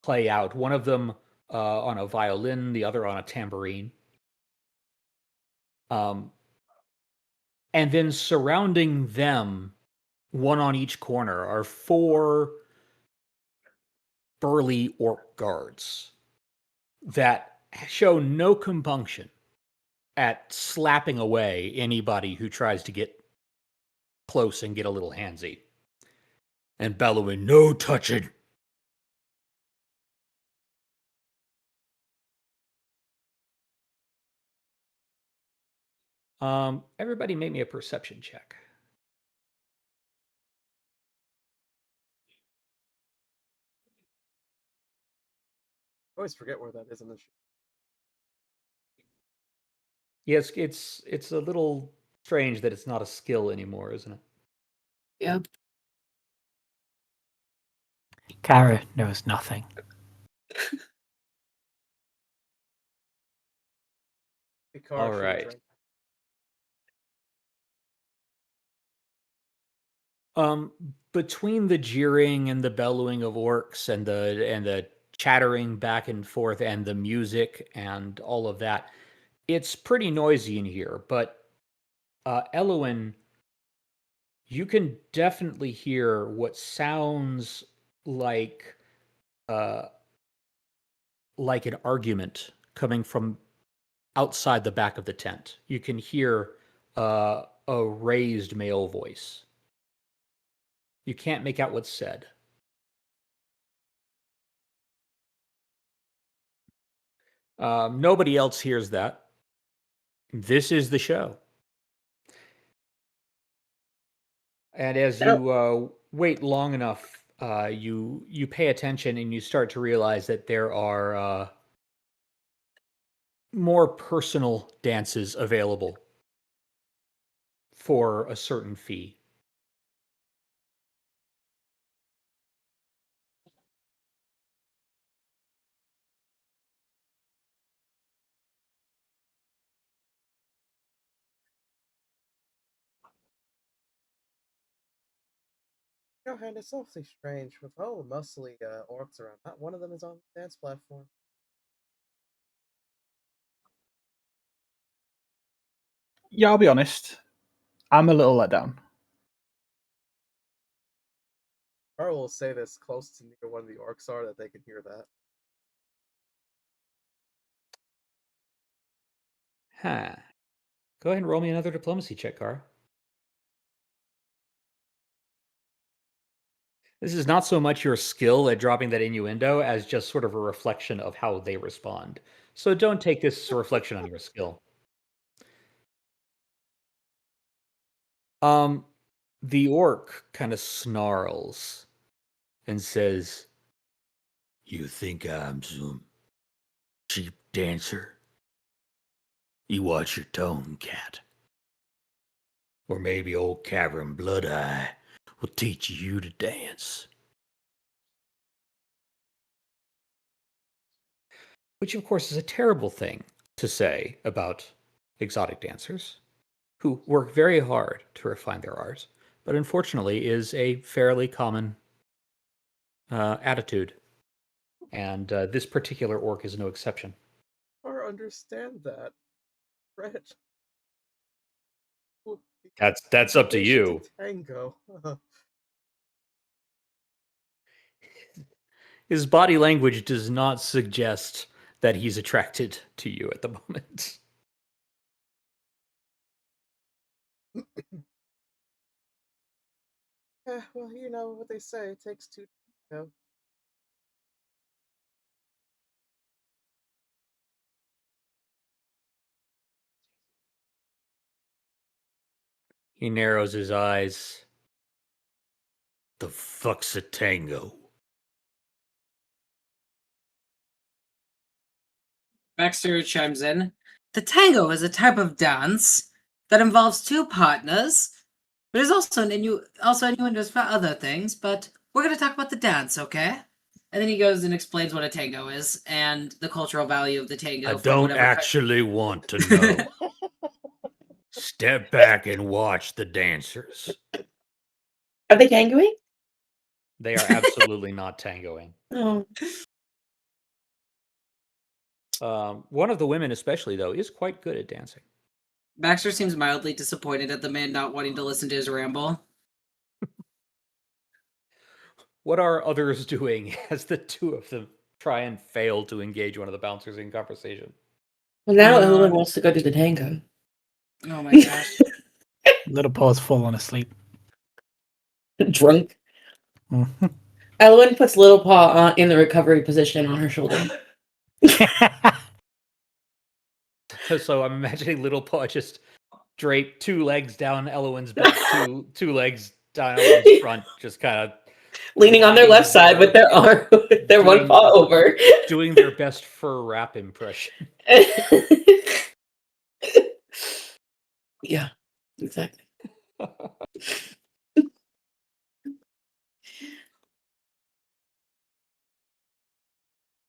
Speaker 3: play out. One of them on a violin, the other on a tambourine. And then surrounding them, one on each corner, are four burly orc guards that show no compunction at slapping away anybody who tries to get close and get a little handsy. And bellowing, "No touching!" Everybody make me a perception check.
Speaker 2: I always forget where that is in the show.
Speaker 3: Yes, it's a little strange that it's not a skill anymore, isn't it?
Speaker 6: Yeah.
Speaker 4: Kara knows nothing.
Speaker 3: All right. Between the jeering and the bellowing of orcs and the chattering back and forth and the music and all of that, it's pretty noisy in here. But Elowin, you can definitely hear what sounds like an argument coming from outside the back of the tent. You can hear a raised male voice. You can't make out what's said. Nobody else hears that. This is the show. And as you wait long enough, you pay attention and you start to realize that there are more personal dances available for a certain fee.
Speaker 2: You know, and it's awfully strange with all the muscly orcs around. Not one of them is on the dance platform.
Speaker 5: Yeah, I'll be honest. I'm a little let down.
Speaker 2: Carl will say this close to near one of the orcs are that they can hear that.
Speaker 3: Huh. Go ahead and roll me another diplomacy check, Kara. This is not so much your skill at dropping that innuendo as just sort of a reflection of how they respond. So don't take this as a reflection on your skill. The orc kind of snarls and says,
Speaker 1: You think I'm some cheap dancer? You watch your tone, cat. Or maybe old Cavern Blood Eye will teach you to dance.
Speaker 3: which of course is a terrible thing to say about exotic dancers who work very hard to refine their art, but unfortunately is a fairly common attitude. And this particular orc is no exception.
Speaker 2: Or understand that, Fred.
Speaker 3: That's up to
Speaker 2: Invitation
Speaker 3: you.
Speaker 2: Tango.
Speaker 3: His body language does not suggest that he's attracted to you at the moment.
Speaker 2: Well, you know what they say. It takes two to tango.
Speaker 3: He narrows his eyes.
Speaker 1: The fuck's a tango?
Speaker 7: Baxter chimes in. The tango is a type of dance that involves two partners, but there's also innuendos for other things, but we're going to talk about the dance, okay? And then he goes and explains what a tango is and the cultural value of the tango.
Speaker 1: I
Speaker 7: from
Speaker 1: don't
Speaker 7: whatever
Speaker 1: actually want to know. Step back and watch the dancers.
Speaker 6: Are they tangoing?
Speaker 3: They are absolutely not tangoing.
Speaker 6: Oh.
Speaker 3: One of the women, especially, though, is quite good at dancing.
Speaker 7: Baxter seems mildly disappointed at the man not wanting to listen to his ramble.
Speaker 3: What are others doing as the two of them try and fail to engage one of the bouncers in conversation?
Speaker 6: Well, now everyone wants to go to the tango.
Speaker 7: Oh my gosh.
Speaker 4: Little Paul's fallen asleep.
Speaker 6: Drunk.
Speaker 4: Mhm.
Speaker 6: Ellen puts Little Paw in the recovery position on her shoulder.
Speaker 3: So I'm imagining Little Paw just drape two legs down Elowen's back, two legs down Elowen's front, just kind of
Speaker 6: Leaning on their left side with their arm, with their one paw over.
Speaker 3: doing their best fur wrap impression.
Speaker 6: Yeah, exactly.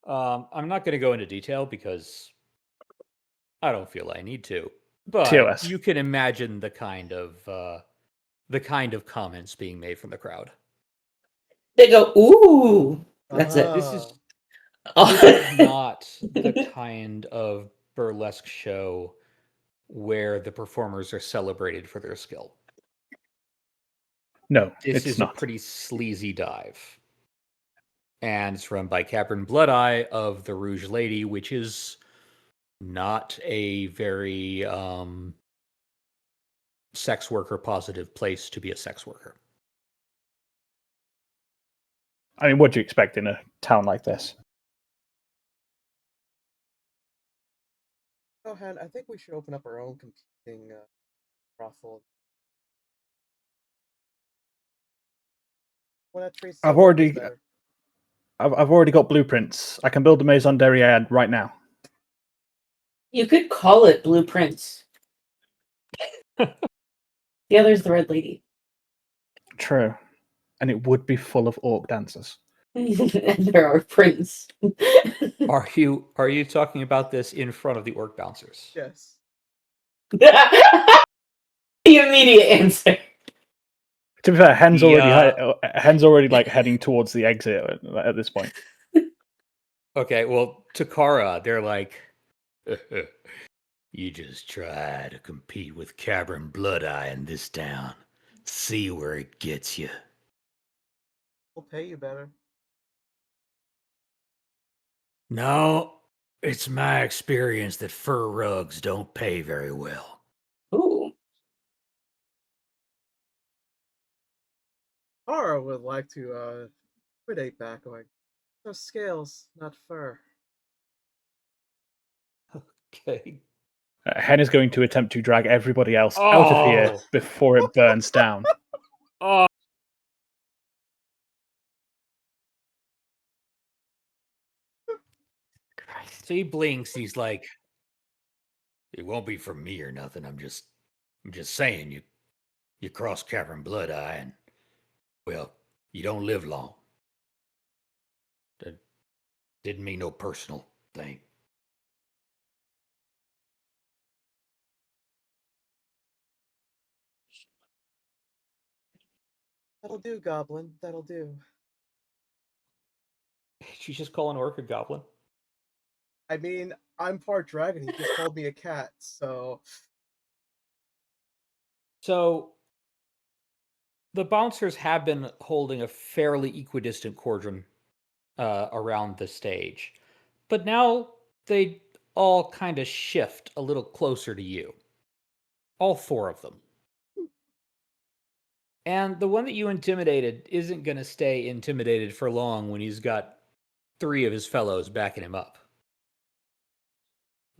Speaker 3: I'm not going to go into detail because I don't feel I need to. But
Speaker 5: TOS.
Speaker 3: you can imagine the kind of comments being made from the crowd.
Speaker 6: They go, ooh. That's it.
Speaker 3: This is
Speaker 6: Oh.
Speaker 3: not the kind of burlesque show where the performers are celebrated for their skill.
Speaker 5: No,
Speaker 3: This
Speaker 5: it's
Speaker 3: is
Speaker 5: not.
Speaker 3: a pretty sleazy dive. And it's run by Cavern Blood Eye of the Rouge Lady, which is not a very sex worker positive place to be a sex worker.
Speaker 5: I mean, what do you expect in a town like this?
Speaker 2: Oh, Han, I think we should open up our own competing brothel. One that treats
Speaker 5: I've
Speaker 2: the workers
Speaker 5: already-
Speaker 2: better.
Speaker 5: I've already got blueprints. I can build a maison derrière right now.
Speaker 6: You could call it Blueprints. The other's the Red Lady.
Speaker 5: True. And it would be full of orc dancers.
Speaker 6: And there are prints.
Speaker 3: Are you talking about this in front of the orc bouncers?
Speaker 2: Yes.
Speaker 6: The immediate answer.
Speaker 5: To be fair, Hen's
Speaker 3: Yeah.
Speaker 5: already like heading towards the exit at this point.
Speaker 3: Okay, well, Takara, they're like,
Speaker 1: You just try to compete with Cavern Blood Eye in this town. See where it gets you.
Speaker 2: We'll pay you better.
Speaker 1: No, it's my experience that fur rugs don't pay very well.
Speaker 2: Ara would like to liquidate back going. No scales, not fur.
Speaker 3: Okay.
Speaker 5: Hen is going to attempt to drag everybody else out of here
Speaker 3: Oh.
Speaker 5: before it burns down.
Speaker 3: Oh. So he blinks. He's like,
Speaker 1: It won't be from me or nothing. I'm just saying you cross Cavern Blood Eye and, well, you don't live long. That didn't mean no personal thing.
Speaker 2: That'll do, Goblin. That'll do.
Speaker 3: she's just calling Orc a goblin.
Speaker 2: I mean, I'm part dragon. He just called me a cat, so
Speaker 3: So the bouncers have been holding a fairly equidistant cordon around the stage, but now they all kind of shift a little closer to you. All four of them. And the one that you intimidated isn't going to stay intimidated for long when he's got three of his fellows backing him up.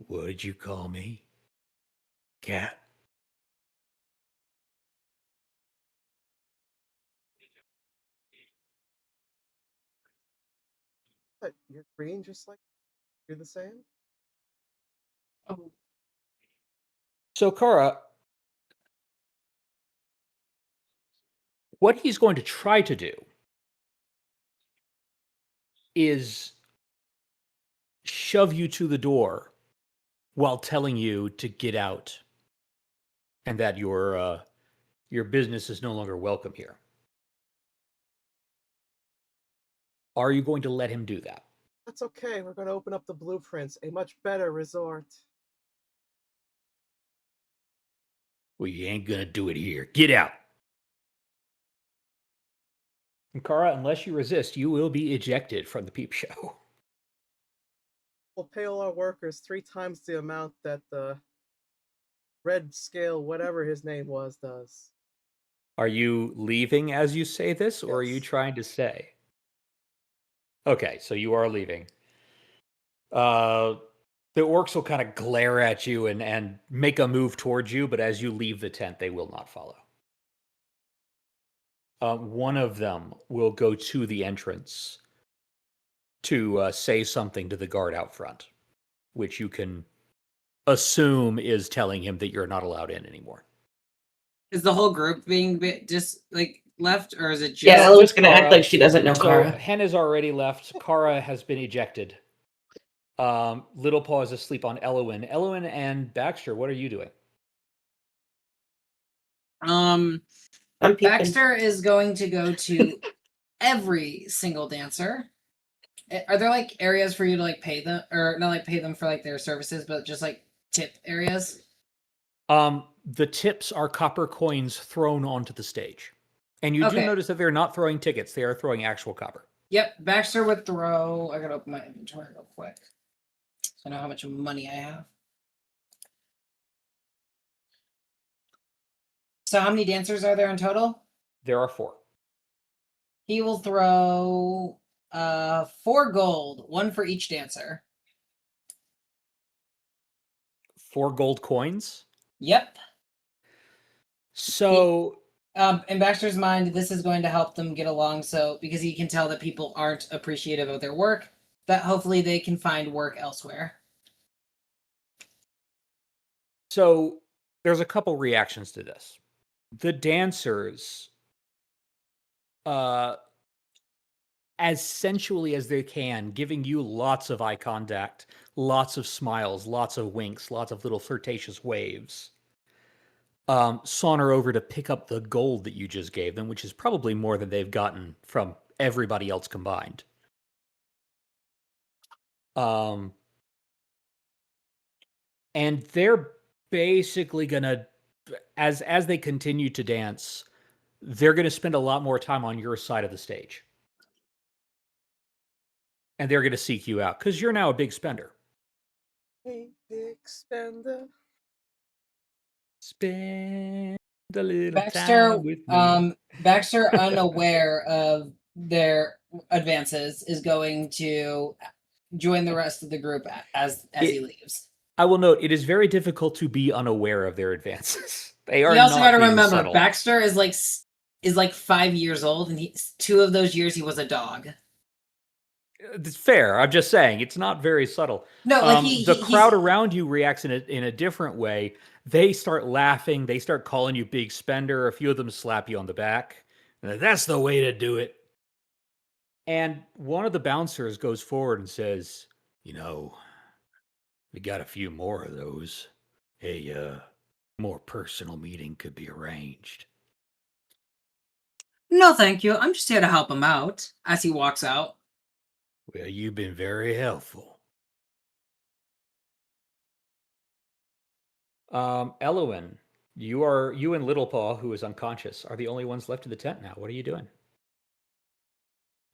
Speaker 1: What did you call me? Cat?
Speaker 2: but you're green just like you're the same?
Speaker 6: Oh.
Speaker 3: So, Kara, what he's going to try to do is shove you to the door while telling you to get out and that your business is no longer welcome here. Are you going to let him do that?
Speaker 2: That's okay. We're going to open up the blueprints, a much better resort.
Speaker 1: Well, you ain't gonna do it here. Get out.
Speaker 3: And Kara, unless you resist, you will be ejected from the peep show.
Speaker 2: We'll pay all our workers 3 times the amount that the red scale, whatever his name was, does.
Speaker 3: Are you leaving as you say this, or are you
Speaker 2: Yes.
Speaker 3: trying to stay? Okay, so you are leaving. The orcs will kind of glare at you and make a move towards you, but as you leave the tent, they will not follow. One of them will go to the entrance to say something to the guard out front, which you can assume is telling him that you're not allowed in anymore.
Speaker 7: Is the whole group being just like left, or is it just?
Speaker 6: Yeah,
Speaker 3: Just
Speaker 6: Ella's gonna
Speaker 3: Kara.
Speaker 6: act like she doesn't know
Speaker 3: So
Speaker 6: Kara.
Speaker 3: Hen has already left. Kara has been ejected. Little Paw is asleep on Elowin. Elowin and Baxter, what are you doing?
Speaker 6: I'm peeping.
Speaker 7: Baxter is going to go to every single dancer. Are there like areas for you to like pay them, or not like pay them for like their services, but just like tip areas?
Speaker 3: The tips are copper coins thrown onto the stage. And you do
Speaker 7: Okay.
Speaker 3: notice that they're not throwing tickets, they are throwing actual copper.
Speaker 7: Yep, Baxter would throw. I gotta open my inventory real quick, so I know how much money I have. So how many dancers are there in total?
Speaker 3: There are 4.
Speaker 7: He will throw 4 gold, 1 for each dancer.
Speaker 3: 4 gold coins.
Speaker 7: Yep.
Speaker 3: So
Speaker 7: In Baxter's mind, this is going to help them get along. So because he can tell that people aren't appreciative of their work, that hopefully they can find work elsewhere.
Speaker 3: So there's a couple reactions to this. The dancers, as sensually as they can, giving you lots of eye contact, lots of smiles, lots of winks, lots of little flirtatious waves, saunter over to pick up the gold that you just gave them, which is probably more than they've gotten from everybody else combined. And they're basically gonna, as they continue to dance, they're gonna spend a lot more time on your side of the stage. And they're gonna seek you out, because you're now a big spender.
Speaker 2: Hey, big spender.
Speaker 3: Spend The little
Speaker 7: Baxter,
Speaker 3: time with me.
Speaker 7: Baxter, unaware of their advances, is going to join the rest of the group as he leaves.
Speaker 3: I will note, it is very difficult to be unaware of their advances. They are
Speaker 7: You also got
Speaker 3: not
Speaker 7: to
Speaker 3: being
Speaker 7: remember,
Speaker 3: subtle.
Speaker 7: Baxter is like 5 years old, and 2 of those years he was a dog.
Speaker 3: It's fair. I'm just saying, it's not very subtle.
Speaker 7: No, like
Speaker 3: the crowd around you reacts in a different way. They start laughing. They start calling you big spender. A few of them slap you on the back. That's the way to do it. And one of the bouncers goes forward and says, "You know, we got a few more of those. A more personal meeting could be arranged."
Speaker 7: No, thank you. I'm just here to help him out. As he walks out.
Speaker 1: Well, you've been very helpful.
Speaker 3: Elowen, you and Little Paw, who is unconscious, are the only ones left in the tent now. What are you doing?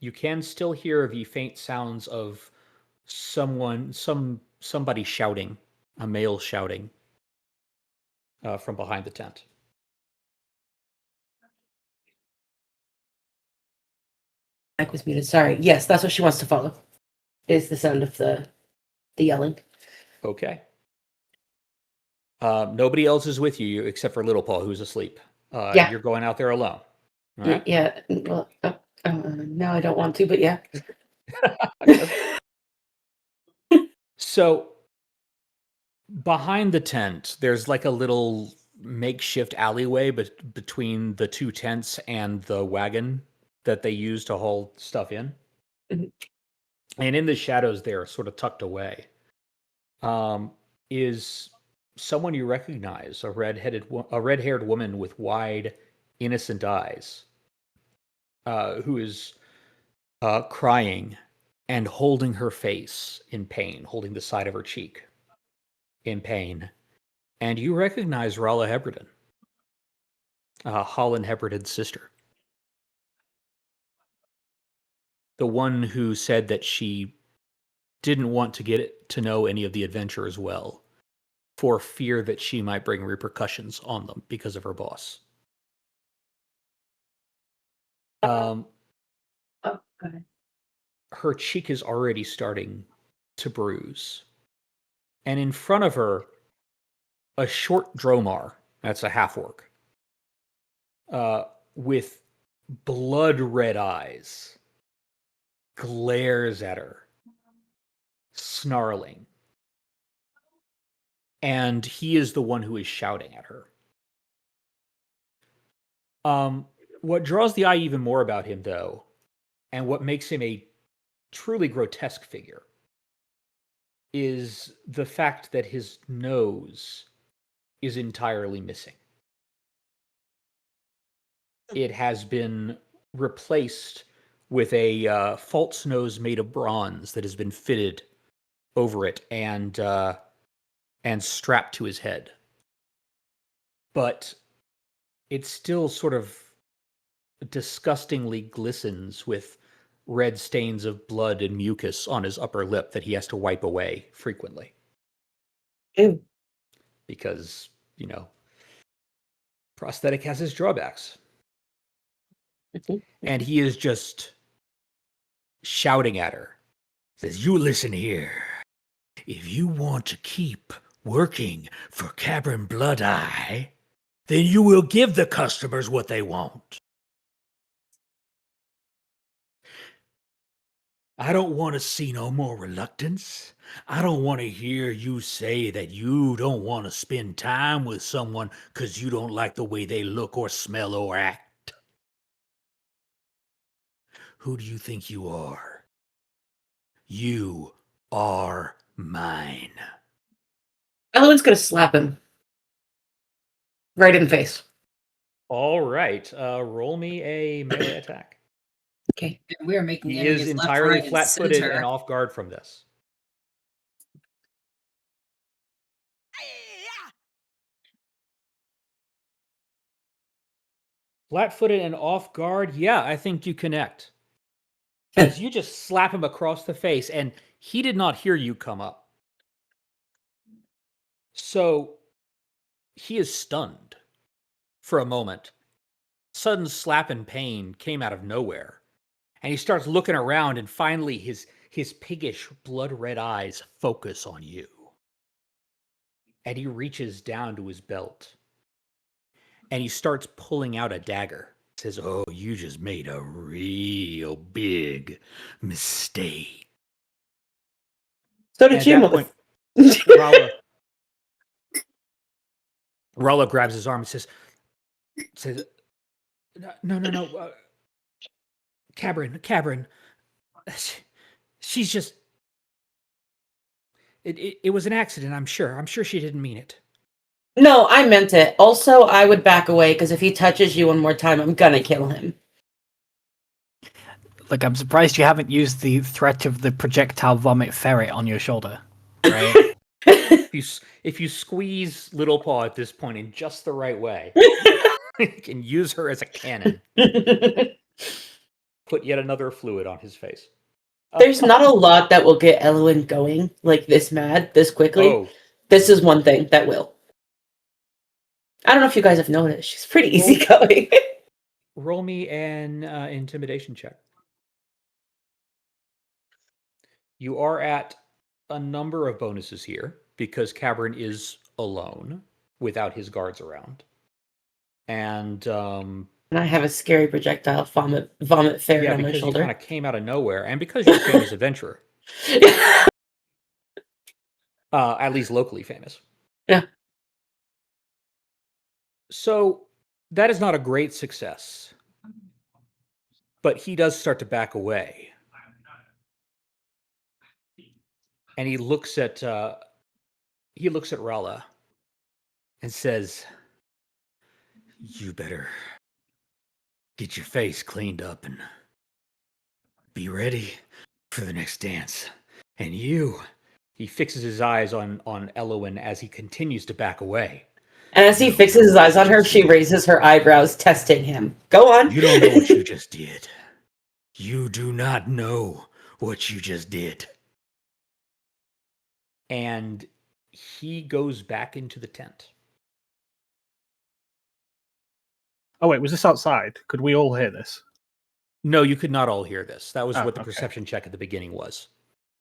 Speaker 3: You can still hear the faint sounds of somebody shouting, a male shouting from behind the tent.
Speaker 6: Mic was muted. Sorry. Yes, that's what she wants to follow. Is the sound of the yelling.
Speaker 3: Okay. Nobody else is with you except for Little Paul, who's asleep.
Speaker 6: Yeah.
Speaker 3: You're going out there alone. All right?
Speaker 6: Yeah. Well, no, I don't want to, but yeah.
Speaker 3: So behind the tent, there's like a little makeshift alleyway between the two tents and the wagon that they use to haul stuff in.
Speaker 6: Mhm.
Speaker 3: And in the shadows there, sort of tucked away, is someone you recognize, a red-haired woman with wide, innocent eyes, who is crying and holding her face in pain, holding the side of her cheek in pain. And you recognize Rala Hebriden, Holland Hebriden's sister. The one who said that she didn't want to get to know any of the adventurers well, for fear that she might bring repercussions on them because of her boss.
Speaker 6: Oh, okay.
Speaker 3: Her cheek is already starting to bruise. And in front of her, a short Dromar, that's a half-orc, with blood-red eyes, glares at her, snarling. And he is the one who is shouting at her. What draws the eye even more about him, though, and what makes him a truly grotesque figure, is the fact that his nose is entirely missing. It has been replaced with a false nose made of bronze that has been fitted over it and strapped to his head. But it still sort of disgustingly glistens with red stains of blood and mucus on his upper lip that he has to wipe away frequently.
Speaker 6: Ew.
Speaker 3: Because, prosthetic has its drawbacks. And he is just shouting at her.
Speaker 1: Says, you listen here. If you want to keep working for Cavern Blood Eye, then you will give the customers what they want. I don't want to see no more reluctance. I don't want to hear you say that you don't want to spend time with someone because you don't like the way they look or smell or act. Who do you think you are? You are mine.
Speaker 6: Elowen's gonna slap him. Right in the face.
Speaker 3: All right. Roll me a melee attack.
Speaker 6: Okay.
Speaker 7: And we are making
Speaker 3: He
Speaker 7: enemies
Speaker 3: is
Speaker 7: left,
Speaker 3: entirely
Speaker 7: right, and
Speaker 3: flat-footed
Speaker 7: center.
Speaker 3: and off guard from this. Flat-footed and off guard? Yeah, I think you connect. As you just slap him across the face, and he did not hear you come up. So he is stunned for a moment. Sudden slap and pain came out of nowhere, and he starts looking around, and finally his piggish, blood-red eyes focus on you. And he reaches down to his belt, and he starts pulling out a dagger.
Speaker 1: Says, "Oh, you just made a real big mistake."
Speaker 6: So
Speaker 3: And
Speaker 6: did
Speaker 3: at
Speaker 6: you,
Speaker 3: that
Speaker 6: mother.
Speaker 3: point, Rala grabs his arm and says, no. Cabrin, she's just. It was an accident, I'm sure. I'm sure she didn't mean it.
Speaker 6: No, I meant it. Also, I would back away because if he touches you one more time, I'm gonna kill him.
Speaker 4: Like, I'm surprised you haven't used the threat of the projectile vomit ferret on your shoulder, right?
Speaker 3: If you squeeze Little Paw at this point in just the right way, you can use her as a cannon. Put yet another fluid on his face.
Speaker 6: There's not a lot that will get Elowen going like this mad this quickly.
Speaker 3: Oh,
Speaker 6: This is one thing that will. I don't know if you guys have noticed. She's pretty easygoing.
Speaker 3: roll me an intimidation check. You are at a number of bonuses here because Cabrin is alone without his guards around. And
Speaker 6: And I have a scary projectile vomit ferret
Speaker 3: yeah,
Speaker 6: on my
Speaker 3: because you
Speaker 6: shoulder.
Speaker 3: kind of came out of nowhere, and because you're a famous adventurer, at least locally famous.
Speaker 6: Yeah.
Speaker 3: So that is not a great success, but he does start to back away, and he looks at Rala and says,
Speaker 1: You better get your face cleaned up and be ready for the next dance. And you,
Speaker 3: he fixes his eyes on Elowen as he continues to back away.
Speaker 6: And as he fixes his eyes on her, she raises her eyebrows, testing him. Go on.
Speaker 1: You don't know what you just did. You do not know what you just did.
Speaker 3: And he goes back into the tent.
Speaker 5: Oh wait, was this outside? Could we all hear this?
Speaker 3: No, you could not all hear this. That was
Speaker 5: Oh,
Speaker 3: what the
Speaker 5: okay.
Speaker 3: perception check at the beginning was.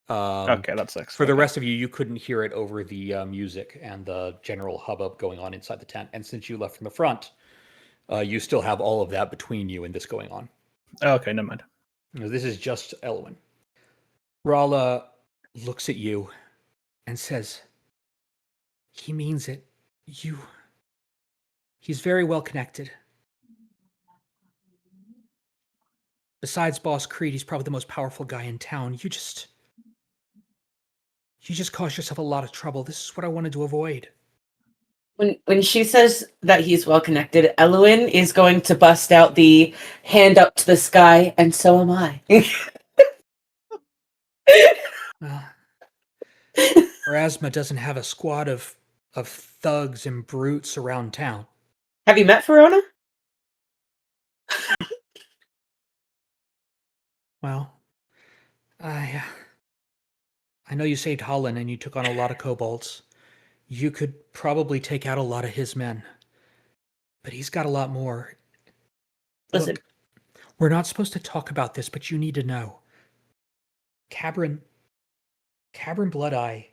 Speaker 5: Okay, that's excellent.
Speaker 3: For the rest of you, you couldn't hear it over the music and the general hubbub going on inside the tent. And since you left from the front, you still have all of that between you and this going on.
Speaker 5: Okay, never mind.
Speaker 3: This is just Elwyn. Rala looks at you and says, he means it. He's very well connected. Besides Boss Creed, he's probably the most powerful guy in town. You just caused yourself a lot of trouble. This is what I wanted to avoid.
Speaker 6: When she says that he's well connected, Elowen is going to bust out the hand up to the sky, and so am I.
Speaker 3: Erasma doesn't have a squad of thugs and brutes around town.
Speaker 6: Have you met Verona?
Speaker 3: Well, I know you saved Holland and you took on a lot of kobolds. You could probably take out a lot of his men. But he's got a lot more.
Speaker 6: Listen.
Speaker 3: Look, we're not supposed to talk about this, but you need to know. Cabrin Bloodeye,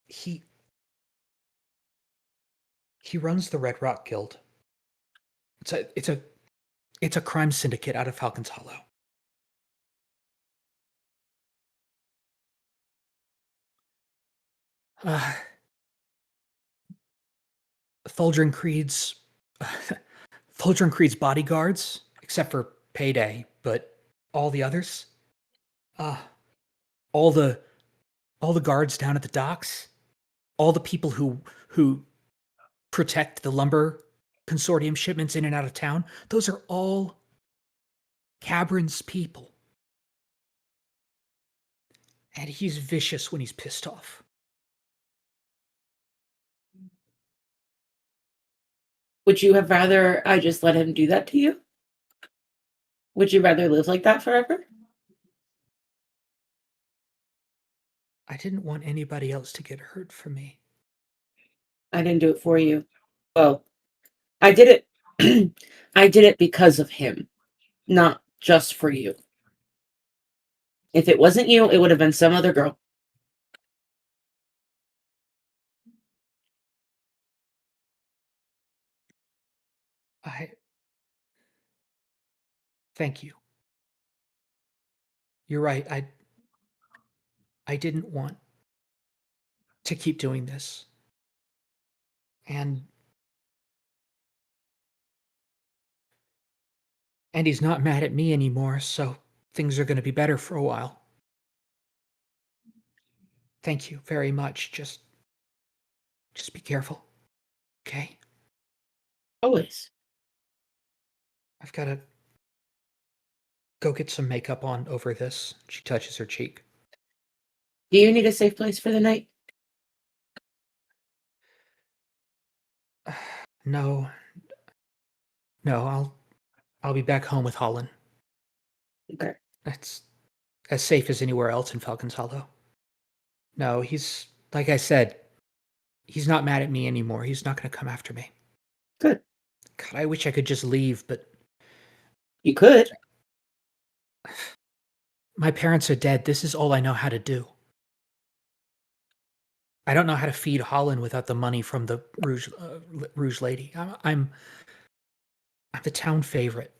Speaker 3: he runs the Red Rock Guild. It's a crime syndicate out of Falcon's Hollow. Fulgrim Creed's bodyguards, except for Payday, but all the others, all the guards down at the docks, all the people who protect the lumber consortium shipments in and out of town, those are all Cabrin's people. And he's vicious when he's pissed off.
Speaker 6: Would you have rather I just let him do that to you? Would you rather live like that forever?
Speaker 3: I didn't want anybody else to get hurt for me.
Speaker 6: I didn't do it for you. Well, I did it. I did it because of him, not just for you. If it wasn't you, it would have been some other girl.
Speaker 3: Thank you. You're right. I didn't want to keep doing this. And he's not mad at me anymore, so things are going to be better for a while. Thank you very much. Just be careful. Okay?
Speaker 6: Always.
Speaker 3: I've got to go get some makeup on over this. She touches her cheek.
Speaker 6: Do you need a safe place for the night?
Speaker 3: No. No, I'll be back home with Holland.
Speaker 6: Okay.
Speaker 3: That's as safe as anywhere else in Falcon's Hollow. No, he's like I said, he's not mad at me anymore. He's not going to come after me.
Speaker 6: Good.
Speaker 3: God, I wish I could just leave, but
Speaker 6: You could.
Speaker 3: my parents are dead. This is all I know how to do. I don't know how to feed Holland without the money from the Rouge lady. I'm the town favorite.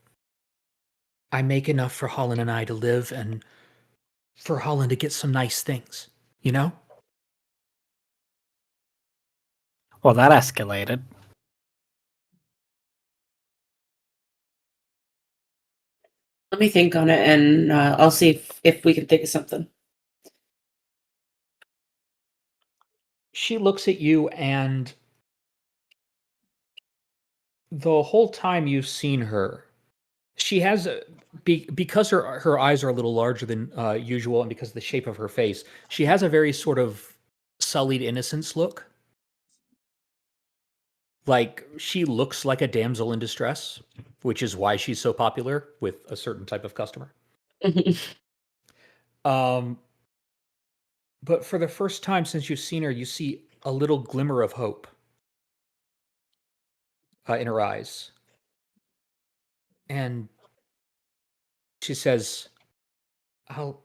Speaker 3: I make enough for Holland and I to live and for Holland to get some nice things, you know?
Speaker 4: Well, that escalated.
Speaker 6: Let me think on it, and I'll see if we can think of something.
Speaker 3: She looks at you, and the whole time you've seen her, she has because her eyes are a little larger than usual, and because of the shape of her face, she has a very sort of sullied innocence look. Like she looks like a damsel in distress, which is why she's so popular with a certain type of customer. Um, but for the first time since you've seen her, you see a little glimmer of hope in her eyes. And she says, I'll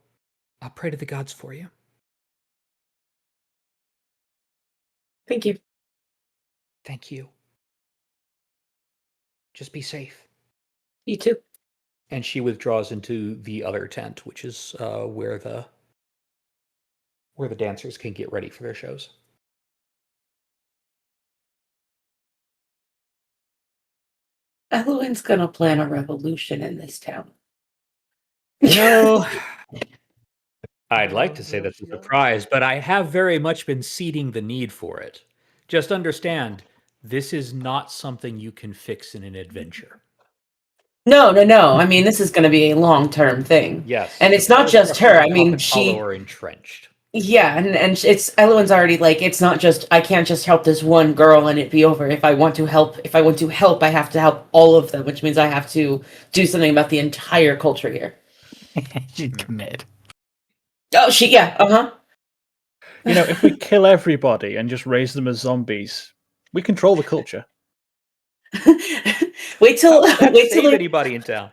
Speaker 3: pray to the gods for you.
Speaker 6: Thank you.
Speaker 3: Thank you. Just be safe.
Speaker 6: You too.
Speaker 3: And she withdraws into the other tent, which is where the dancers can get ready for their shows.
Speaker 6: Eloin's gonna plan a revolution in this town.
Speaker 3: You know, I'd like to
Speaker 2: Oh,
Speaker 3: say
Speaker 2: no,
Speaker 3: that's a
Speaker 2: she doesn't.
Speaker 3: surprise, but I have very much been seeding the need for it. Just understand, this is not something you can fix in an adventure.
Speaker 6: No. I mean, this is gonna be a long-term thing.
Speaker 3: Yes.
Speaker 6: And it's
Speaker 3: the
Speaker 6: not
Speaker 3: power
Speaker 6: just
Speaker 3: structures
Speaker 6: her.
Speaker 3: of
Speaker 6: I mean,
Speaker 3: Falcon's Hollow are entrenched.
Speaker 6: yeah, and it's Eloin's already like, it's not just, I can't just help this one girl and it be over. If I want to help, I have to help all of them, which means I have to do something about the entire culture here.
Speaker 4: She's committed.
Speaker 6: Oh, yeah, uh-huh.
Speaker 5: You know, if we kill everybody and just raise them as zombies, we control the culture.
Speaker 6: Wait till
Speaker 3: Save anybody in town.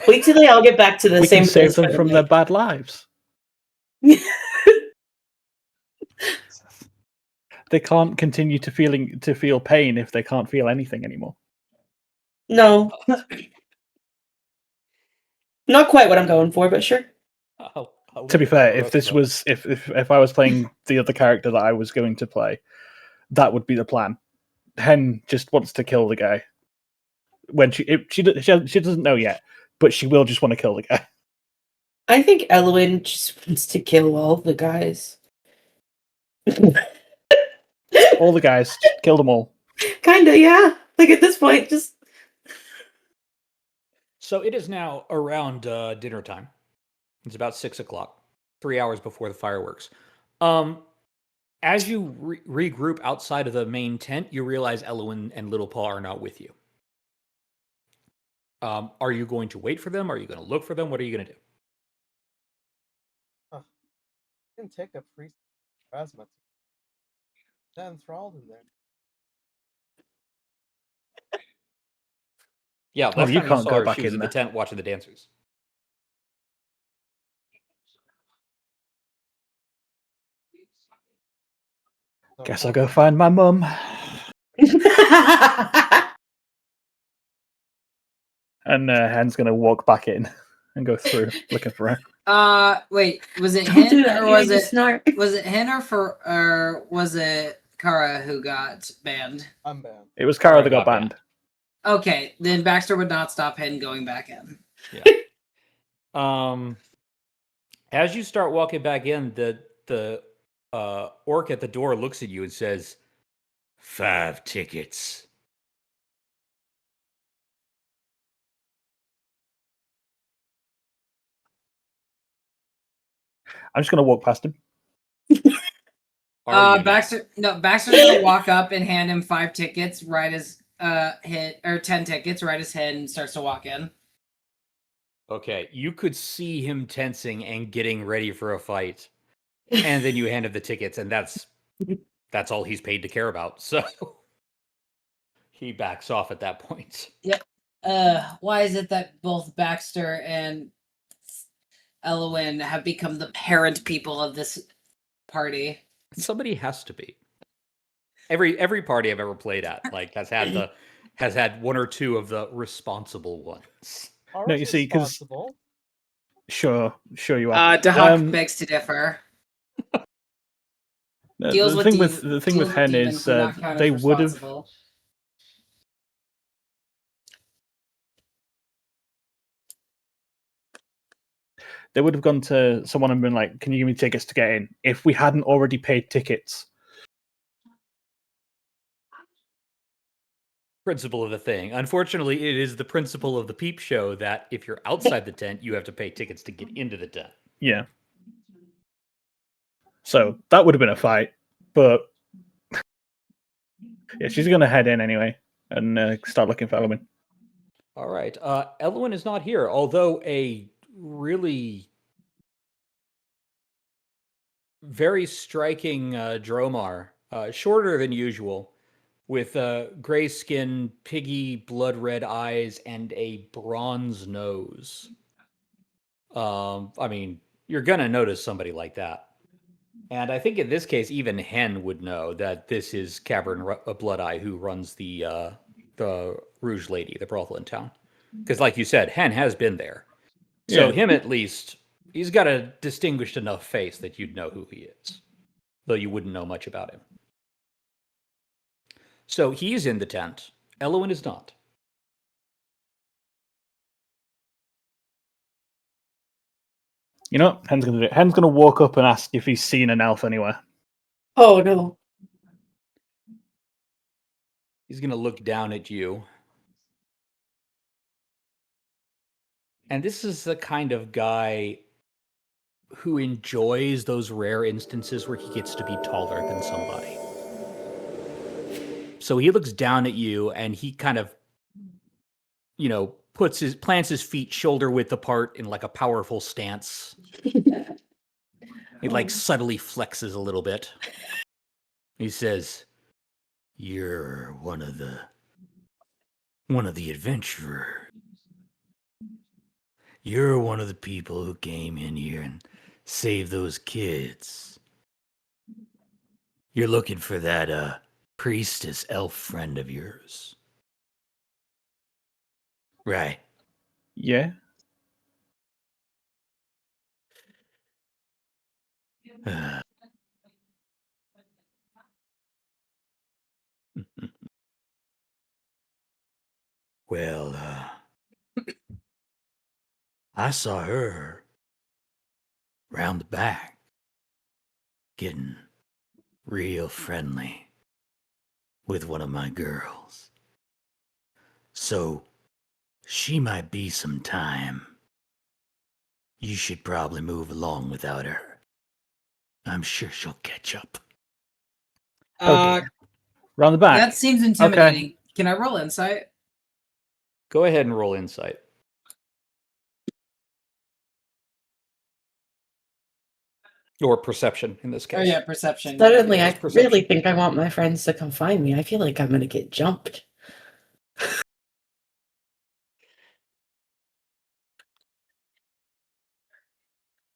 Speaker 6: wait till they all get back to the
Speaker 5: We
Speaker 6: same
Speaker 5: can save
Speaker 6: place
Speaker 5: them
Speaker 6: for the
Speaker 5: from
Speaker 6: night.
Speaker 5: their bad lives. They can't continue to feel pain if they can't feel anything anymore.
Speaker 6: No. Not quite what I'm going for, but sure.
Speaker 5: To be fair, if this was if I was playing the other character that I was going to play, that would be the plan. Hen just wants to kill the guy. When she doesn't know yet, but she will just want to kill the guy.
Speaker 6: I think Eloin just wants to kill all the guys.
Speaker 5: All the guys, just kill them all.
Speaker 6: Kinda, yeah. Like at this point, just
Speaker 3: So it is now around dinner time. It's about 6:00, 3 hours before the fireworks. As you regroup outside of the main tent, you realize Eloin and Little Paw are not with you. Are you going to wait for them? Are you going to look for them? What are you going to do?
Speaker 2: You can take a priest plasma. That enthralled in there.
Speaker 3: Yeah,
Speaker 5: Oh,
Speaker 3: last
Speaker 5: you
Speaker 3: time you
Speaker 5: can't
Speaker 3: saw
Speaker 5: go
Speaker 3: her,
Speaker 5: back
Speaker 3: she was
Speaker 5: in
Speaker 3: in the
Speaker 5: there.
Speaker 3: tent watching the dancers.
Speaker 5: Guess I'll go find my mum. And Hen's gonna walk back in and go through looking for her.
Speaker 7: Wait, was it
Speaker 6: Don't do
Speaker 7: Hen
Speaker 6: that,
Speaker 7: or
Speaker 6: you
Speaker 7: was
Speaker 6: make me
Speaker 7: it
Speaker 6: snort.
Speaker 7: was it Hen or was it Kara who got banned?
Speaker 2: I'm banned.
Speaker 5: It was Kara that
Speaker 3: Kara
Speaker 5: got
Speaker 3: got
Speaker 5: banned.
Speaker 7: Okay, then Baxter would not stop Hen going back in.
Speaker 3: As you start walking back in, the orc at the door looks at you and says,
Speaker 1: 5 tickets.
Speaker 5: I'm just gonna walk past him.
Speaker 3: "Are you now?"
Speaker 7: Baxter's gonna walk up and hand him 5 tickets right as 10 tickets right as Hen starts to walk in.
Speaker 3: Okay, you could see him tensing and getting ready for a fight, and then you hand him the tickets, and that's all he's paid to care about. So he backs off at that point.
Speaker 7: Yep. Why is it that both Baxter and Elwyn have become the parent people of this party?
Speaker 3: Somebody has to be. Every party I've ever played at has had one or two of the responsible ones.
Speaker 5: No, you see, 'cause-
Speaker 2: responsible.
Speaker 5: Sure you are.
Speaker 7: Dahak begs to differ. Deals
Speaker 5: The thing with Hen is they would have. They would have gone to someone and been like, "Can you give me tickets to get in?" If we hadn't already paid tickets.
Speaker 3: Principle of the thing. Unfortunately, it is the principle of the peep show that if you're outside the tent, you have to pay tickets to get into the tent.
Speaker 5: Yeah. So that would have been a fight, but yeah, she's gonna head in anyway and start looking for Elwyn.
Speaker 3: All right. Elwyn is not here, although a really very striking Dromar, shorter than usual, with gray skin, piggy, blood red eyes, and a bronze nose. I mean, you're gonna notice somebody like that. And I think in this case, even Hen would know that this is Cavern Bloodeye who runs the Rouge Lady, the brothel in town. Because, like you said, Hen has been there. So
Speaker 5: Yeah.
Speaker 3: him, at least, he's got a distinguished enough face that you'd know who he is, though you wouldn't know much about him. So he's in the tent. Elwyn is not.
Speaker 5: You know what Hen's gonna do? Hen's gonna walk up and ask if he's seen an elf anywhere.
Speaker 6: Oh no.
Speaker 3: He's going to look down at you. And this is the kind of guy who enjoys those rare instances where he gets to be taller than somebody. So he looks down at you and he kind of, plants his feet shoulder width apart in like a powerful stance. He subtly flexes a little bit. He says,
Speaker 1: "You're one of the adventurers. You're one of the people who came in here and saved those kids. You're looking for that priestess elf friend of yours. Right."
Speaker 5: Yeah.
Speaker 1: Well, I saw her round the back, getting real friendly with one of my girls. So, she might be some time. You should probably move along without her. I'm sure she'll catch up.
Speaker 5: Okay. Round the back.
Speaker 7: That seems intimidating. Can I roll insight?
Speaker 3: go ahead and roll insight. Or perception in this case.
Speaker 7: Oh yeah, perception.
Speaker 6: Suddenly,
Speaker 3: Yeah,
Speaker 6: I
Speaker 3: it's perception.
Speaker 6: really think I want my friends to come find me. I feel like I'm gonna get jumped.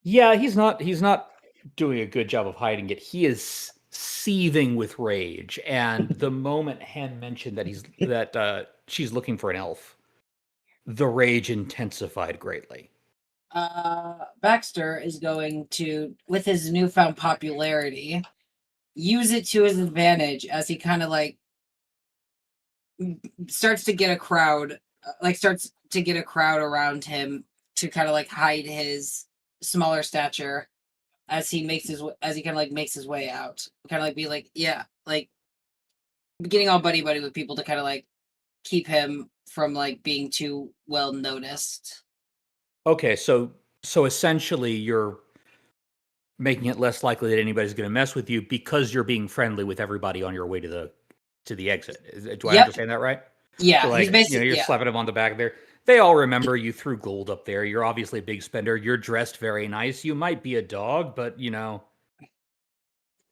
Speaker 3: Yeah, he's not doing a good job of hiding it. He is seething with rage, and the moment Hen mentioned that she's looking for an elf, the rage intensified greatly.
Speaker 7: Baxter is going to, with his newfound popularity, use it to his advantage as he kind of like starts to get a crowd, around him to kind of like hide his smaller stature as he kind of like makes his way out, kind of like be like, yeah, like getting all buddy with people to kind of like keep him from like being too well noticed.
Speaker 3: Okay, so essentially you're making it less likely that anybody's going to mess with you because you're being friendly with everybody on your way to the exit. Do I
Speaker 7: Yep.
Speaker 3: understand that right?
Speaker 7: Yeah,
Speaker 3: So
Speaker 7: he's
Speaker 3: like,
Speaker 7: basically
Speaker 3: you're slapping them on the back there. They all remember you threw gold up there. You're obviously a big spender. You're dressed very nice. You might be a dog, but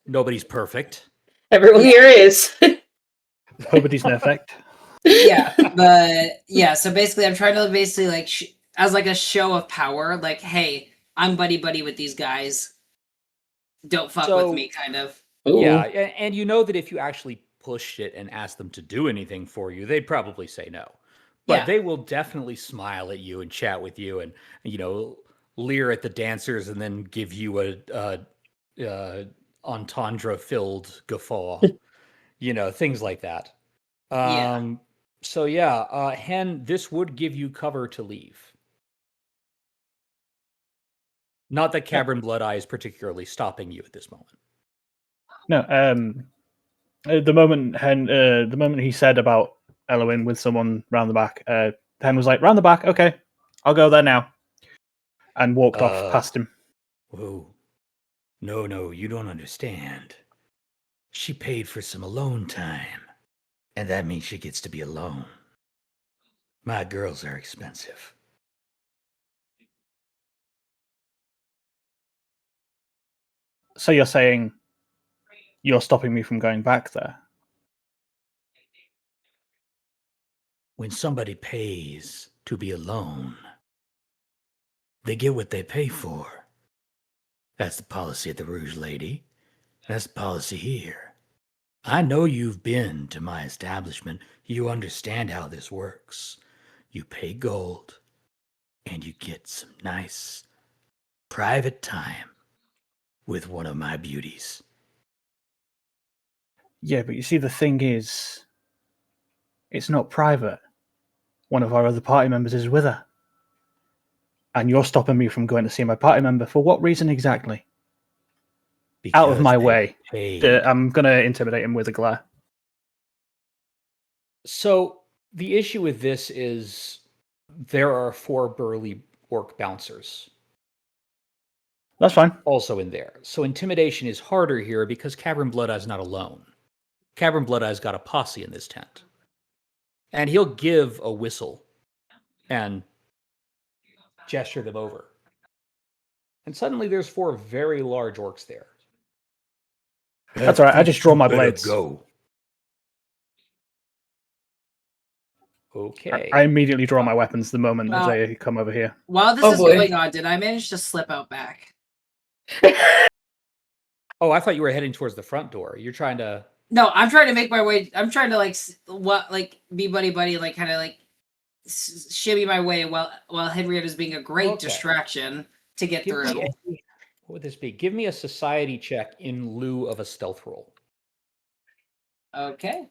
Speaker 3: nobody's perfect.
Speaker 6: Everyone here is.
Speaker 5: Nobody's an effect.
Speaker 7: Yeah, but yeah, so basically I'm trying to basically like as like a show of power, like, hey, I'm buddy with these guys, don't fuck with me, kind of.
Speaker 3: Yeah,
Speaker 6: Ooh.
Speaker 3: and you know that if you actually pushed it and asked them to do anything for you, they'd probably say no. But
Speaker 7: Yeah.
Speaker 3: they will definitely smile at you and chat with you and leer at the dancers and then give you a entendre-filled guffaw. Things like that.
Speaker 7: Yeah.
Speaker 3: So yeah, Hen, this would give you cover to leave. Not that Cavern Blood Eye is particularly stopping you at this moment.
Speaker 5: No, the moment he said about Elowin with someone round the back, Hen was like, "Round the back, okay, I'll go there now," and walked off past him.
Speaker 1: Whoa. No, you don't understand. She paid for some alone time, and that means she gets to be alone. My girls are expensive.
Speaker 5: So you're saying you're stopping me from going back there?
Speaker 1: When somebody pays to be alone, they get what they pay for. That's the policy of the Rouge Lady. That's the policy here. I know you've been to my establishment. You understand how this works. You pay gold, and you get some nice, private time with one of my beauties.
Speaker 5: Yeah, but you see, the thing is, it's not private. One of our other party members is with her. And you're stopping me from going to see my party member. For what reason exactly? Out of my way. I'm going to intimidate him with a glare.
Speaker 3: So the issue with this is there are 4 burly orc bouncers.
Speaker 5: That's fine.
Speaker 3: Also in there. So intimidation is harder here because Cavern Blood Eye's not alone. Cavern Blood Eye's got a posse in this tent. And he'll give a whistle and gesture them over. And suddenly there's 4 very large orcs there.
Speaker 5: That's all right. I just draw my blades.
Speaker 1: Go.
Speaker 3: Okay.
Speaker 5: I immediately draw my weapons the moment that they come over here.
Speaker 7: While this is going on, did I manage to slip out back?
Speaker 3: Oh, I thought you were heading towards the front door. You're trying to...
Speaker 7: No, I'm trying to make my way. I'm trying to be buddy, like kind of like shimmy my way while Henrietta's being a great distraction to get through.
Speaker 3: What would this be? Give me a society check in lieu of a stealth roll.
Speaker 7: Okay.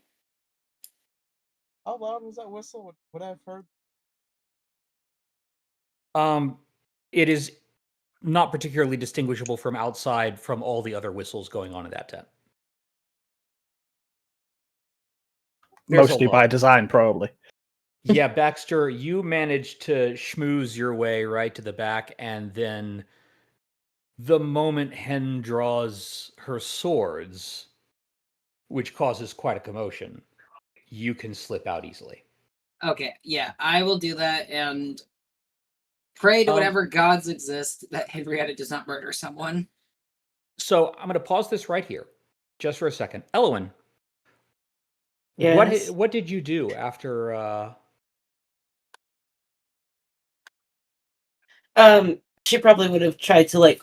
Speaker 2: How loud was that whistle? Would I have heard?
Speaker 3: It is not particularly distinguishable from outside from all the other whistles going on in that tent.
Speaker 5: Mostly by design, probably.
Speaker 3: Yeah, Baxter, you managed to schmooze your way right to the back, and then the moment Hen draws her swords, which causes quite a commotion, you can slip out easily.
Speaker 7: Okay, yeah, I will do that and pray to whatever gods exist that Henrietta does not murder someone.
Speaker 3: So I'm going to pause this right here, just for a second. Elowin,
Speaker 6: yes.
Speaker 3: What did you do after
Speaker 6: She probably would have tried to like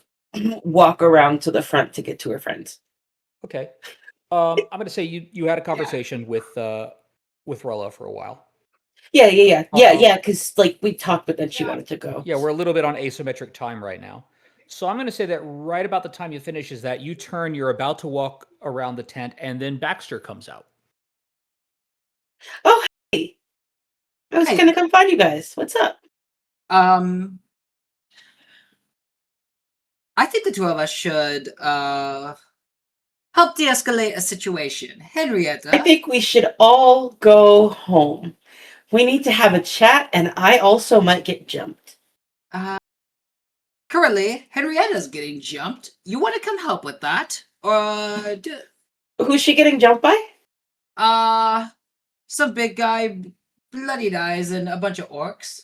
Speaker 6: walk around to the front to get to her friends.
Speaker 3: Okay. I'm gonna say you had a conversation with Rella for a while.
Speaker 6: Yeah.
Speaker 3: Um,
Speaker 6: Because like we talked, but then she
Speaker 7: Yeah.
Speaker 6: wanted to go.
Speaker 3: Yeah, we're a little bit on asymmetric time right now. So I'm going to say that right about the time you finish is that you turn, you're about to walk around the tent, and then Baxter comes out.
Speaker 6: Oh, hey! I was
Speaker 7: Hey.
Speaker 6: gonna come find you guys. What's up?
Speaker 7: I think the two of us should help de-escalate a situation. Henrietta.
Speaker 6: I think we should all go home. We need to have a chat, and I also might get jumped.
Speaker 7: Currently, Henrietta's getting jumped. You want to come help with that?
Speaker 6: Who's she getting jumped by?
Speaker 7: Some big guy, bloodied eyes, and a bunch of orcs.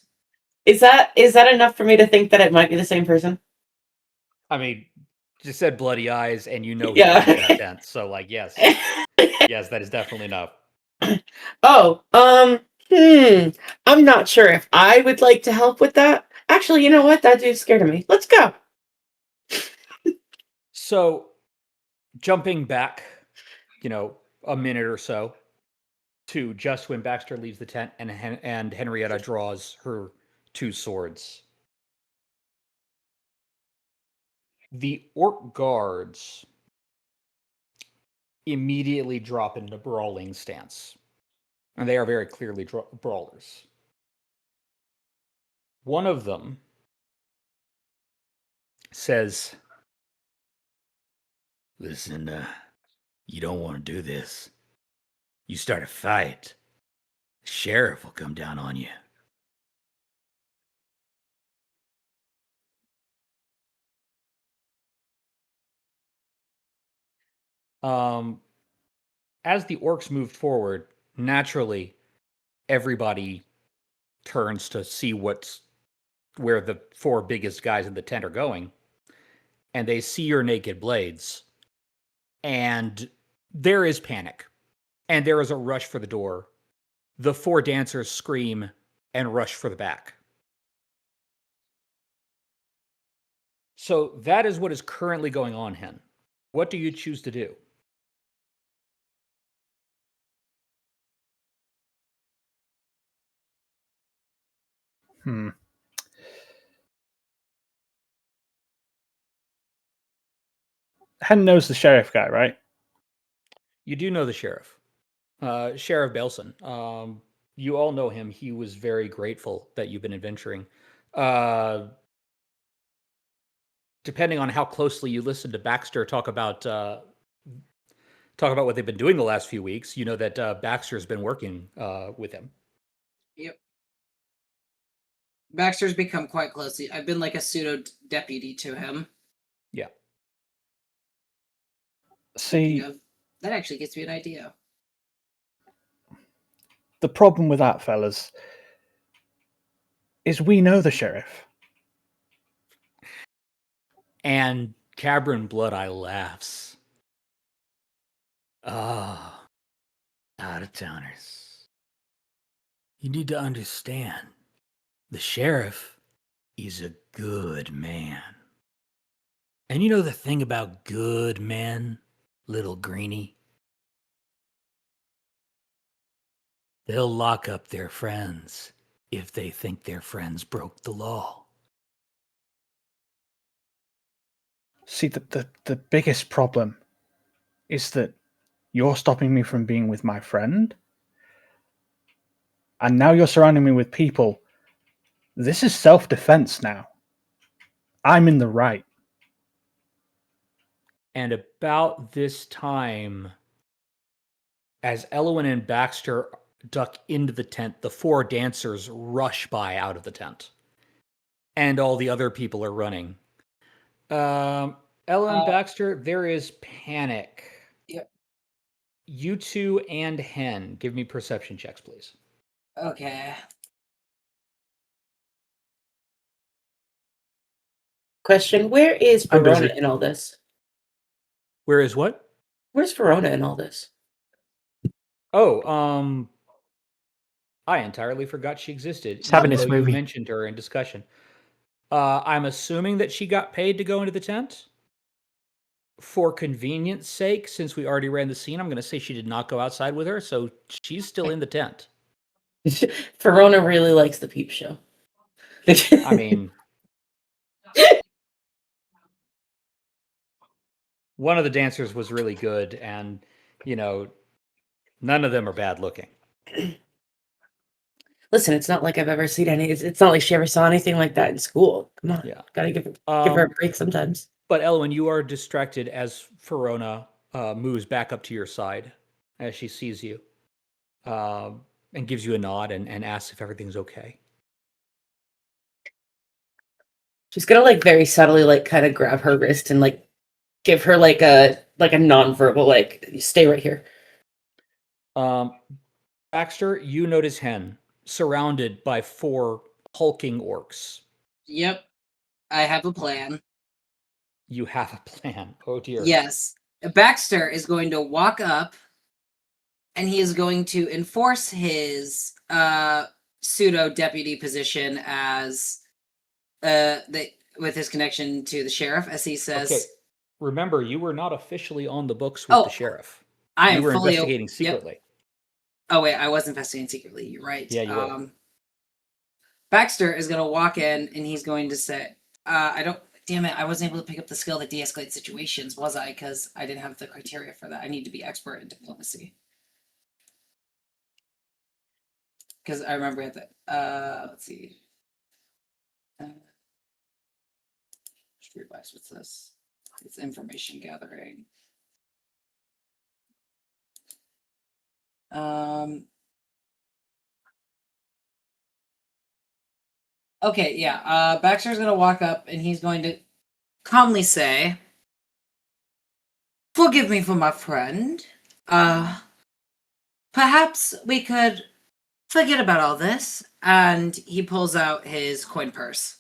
Speaker 6: Is that enough for me to think that it might be the same person?
Speaker 3: I mean, just said bloody eyes, and you know he
Speaker 6: Yeah.
Speaker 3: lives in that tent. So, like, yes. Yes, that is definitely enough.
Speaker 6: Oh, I'm not sure if I would like to help with that. Actually, you know what? That dude's scared of me. Let's go.
Speaker 3: So, jumping back, a minute or so to just when Baxter leaves the tent and Henrietta draws her 2 swords. The orc guards immediately drop into brawling stance. And they are very clearly brawlers. One of them says,
Speaker 1: Listen, you don't want to do this. You start a fight, the sheriff will come down on you.
Speaker 3: as the orcs moved forward, naturally, everybody turns to see where the 4 biggest guys in the tent are going, and they see your naked blades, and there is panic, and there is a rush for the door. The 4 dancers scream and rush for the back. So that is what is currently going on, Hen. What do you choose to do?
Speaker 5: Hen knows the sheriff guy, right?
Speaker 3: You do know the sheriff, Sheriff Belson. You all know him. He was very grateful that you've been adventuring. Depending on how closely you listen to Baxter talk about what they've been doing the last few weeks, you know that Baxter's been working with him.
Speaker 7: Yep. Baxter's become quite close. I've been like a pseudo deputy to him.
Speaker 3: Yeah.
Speaker 5: See,
Speaker 7: That actually gives me an idea.
Speaker 5: the problem with that, fellas, is we know the sheriff.
Speaker 3: And Cabron Blood-Eye laughs.
Speaker 1: Ah, out-of-towners. You need to understand, the sheriff is a good man. And you know the thing about good men, little greenie? They'll lock up their friends if they think their friends broke the law.
Speaker 5: See, the biggest problem is that you're stopping me from being with my friend, and now you're surrounding me with people. This is self-defense now. I'm in the right.
Speaker 3: And about this time, as Elwyn and Baxter duck into the tent, the 4 dancers rush by out of the tent. And all the other people are running. Elwyn, Baxter, there is panic.
Speaker 7: Yep.
Speaker 3: You 2 and Hen, give me perception checks, please.
Speaker 7: Okay.
Speaker 6: Question: where is
Speaker 5: I'm
Speaker 6: Verona
Speaker 5: busy.
Speaker 6: in all this?
Speaker 3: Where is what?
Speaker 6: Where's Verona in all this?
Speaker 3: Oh, I entirely forgot she existed.
Speaker 4: She's having
Speaker 3: even
Speaker 4: this
Speaker 3: though you
Speaker 4: movie.
Speaker 3: mentioned her in discussion. I'm assuming that she got paid to go into the tent. For convenience sake, since we already ran the scene, I'm going to say she did not go outside with her, so she's still in the tent.
Speaker 6: Verona really likes the peep show.
Speaker 3: I mean, one of the dancers was really good, and, you know, none of them are bad looking.
Speaker 6: Listen, it's not like I've ever seen any. It's not like she ever saw anything like that in school. Come on,
Speaker 3: Yeah.
Speaker 6: gotta give her a break sometimes.
Speaker 3: But Elwyn, you are distracted as Verona moves back up to your side as she sees you, and gives you a nod and asks if everything's okay.
Speaker 6: She's gonna like very subtly like kind of grab her wrist and like give her like a non-verbal like stay right here.
Speaker 3: Baxter, you notice Hen surrounded by 4 hulking orcs.
Speaker 7: Yep. I have a plan.
Speaker 3: You have a plan. Oh dear.
Speaker 7: Yes. Baxter is going to walk up and he is going to enforce his pseudo deputy position as with his connection to the sheriff, as he says.
Speaker 3: Okay. Remember, you were not officially on the books with the sheriff.
Speaker 7: I
Speaker 3: you were
Speaker 7: fully
Speaker 3: investigating secretly.
Speaker 7: Yep. Oh wait, I was investigating secretly. You're right.
Speaker 3: Yeah, you were.
Speaker 7: Baxter is going to walk in and he's going to say, damn it, I wasn't able to pick up the skill that de-escalates situations, was I? Because I didn't have the criteria for that. I need to be expert in diplomacy. Because I remember at the, let's see. Streetwise, what's this? It's information gathering. Okay, yeah. Baxter's gonna walk up and he's going to calmly say, "Forgive me for my friend. Perhaps we could forget about all this." And he pulls out his coin purse.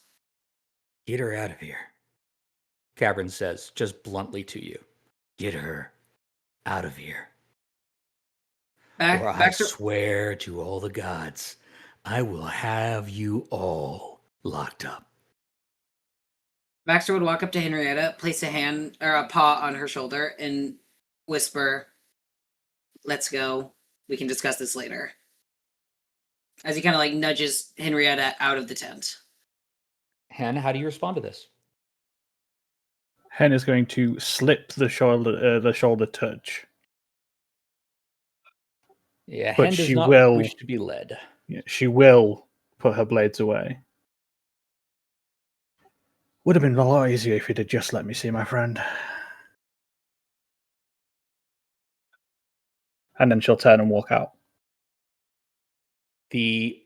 Speaker 1: Get her out of here.
Speaker 3: Cabron says, just bluntly to you.
Speaker 1: Get her out of here.
Speaker 7: Or
Speaker 1: I swear to all the gods, I will have you all locked up.
Speaker 7: Baxter would walk up to Henrietta, place a hand or a paw on her shoulder, and whisper, "Let's go. We can discuss this later." As he kind of like nudges Henrietta out of the tent.
Speaker 3: Hen, how do you respond to this?
Speaker 5: Hen is going to slip the shoulder touch.
Speaker 3: Yeah,
Speaker 5: but
Speaker 3: Hen does
Speaker 5: she
Speaker 3: not
Speaker 5: will
Speaker 3: wish to be led.
Speaker 5: Yeah, she will put her blades away. Would have been a lot easier if you'd have just let me see my friend. And then she'll turn and walk out.
Speaker 3: The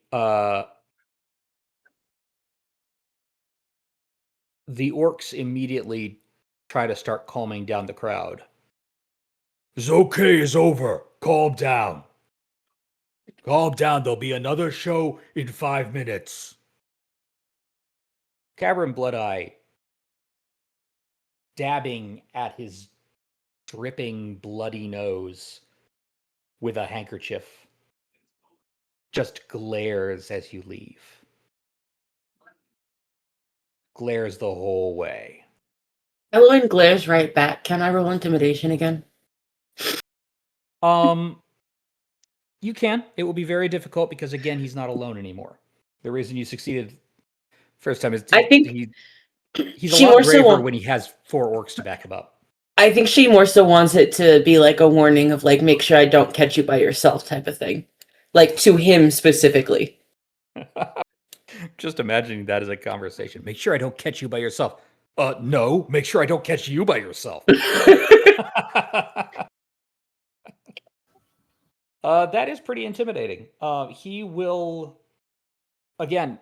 Speaker 3: orcs immediately try to start calming down the crowd.
Speaker 1: It's okay, it's over. Calm down. Calm down, there'll be another show in 5 minutes.
Speaker 3: Cabron Bloodeye, dabbing at his dripping bloody nose with a handkerchief, just glares as you leave. Glares the whole way.
Speaker 6: Eloine glares right back. Can I roll intimidation again?
Speaker 3: You can. It will be very difficult because, again, he's not alone anymore. The reason you succeeded first time is
Speaker 6: I think
Speaker 3: he's a lot braver when he has 4 orcs to back him up.
Speaker 6: I think she more so wants it to be like a warning of like, make sure I don't catch you by yourself type of thing. Like to him specifically.
Speaker 3: Just imagining that as a conversation. Make sure I don't catch you by yourself. No, make sure I don't catch you by yourself. That is pretty intimidating. He will, again,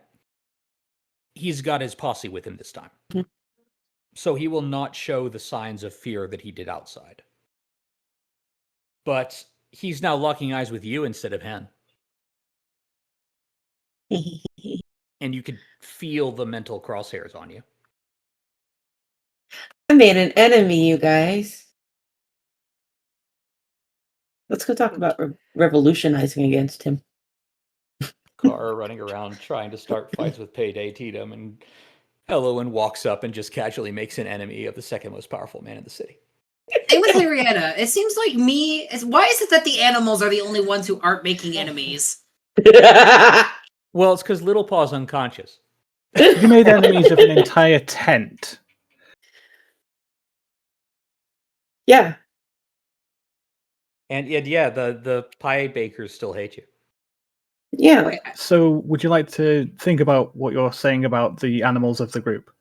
Speaker 3: he's got his posse with him this time.
Speaker 6: Mm-hmm.
Speaker 3: So he will not show the signs of fear that he did outside. But he's now locking eyes with you instead of Hen. And you can feel the mental crosshairs on you.
Speaker 6: I made an enemy, you guys. Let's go talk about revolutionizing against him.
Speaker 3: Kara running around trying to start fights with Payday Tatum and Elowen walks up and just casually makes an enemy of the second most powerful man in the city.
Speaker 7: Same with Henrietta. It seems like why is it that the animals are the only ones who aren't making enemies?
Speaker 3: Well, it's because Little Paw's unconscious.
Speaker 5: You made enemies of an entire tent.
Speaker 6: Yeah.
Speaker 3: And yeah, the pie bakers still hate you.
Speaker 6: Yeah.
Speaker 7: Okay,
Speaker 5: So, would you like to think about what you're saying about the animals of the group?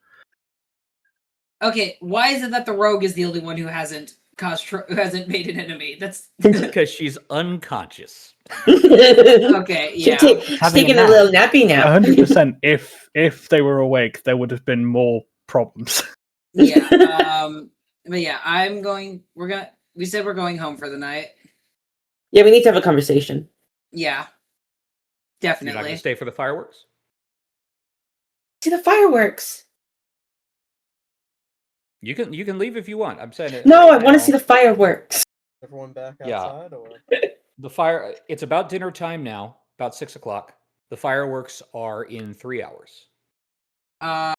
Speaker 7: okay, why is it that the rogue is the only one who hasn't who hasn't made an enemy? That's
Speaker 3: Because she's unconscious.
Speaker 7: okay. Yeah.
Speaker 6: She's
Speaker 4: Having a
Speaker 6: taking a
Speaker 4: nap.
Speaker 6: little nappy nap.
Speaker 5: 100%. If they were awake, there would have been more problems.
Speaker 7: Yeah. But yeah, I'm going. We said we're going home for the night.
Speaker 6: Yeah, we need to have a conversation.
Speaker 7: Yeah.
Speaker 3: You're not going
Speaker 7: Definitely.
Speaker 3: to stay for the fireworks?
Speaker 6: See the fireworks.
Speaker 3: You can leave if you want. I'm saying it.
Speaker 6: No, I
Speaker 3: right
Speaker 6: want to
Speaker 3: now.
Speaker 6: see the fireworks.
Speaker 2: Everyone back
Speaker 3: Yeah.
Speaker 2: outside, or
Speaker 3: The fire. It's about dinner time now. About 6 o'clock. The fireworks are in 3 hours.
Speaker 7: How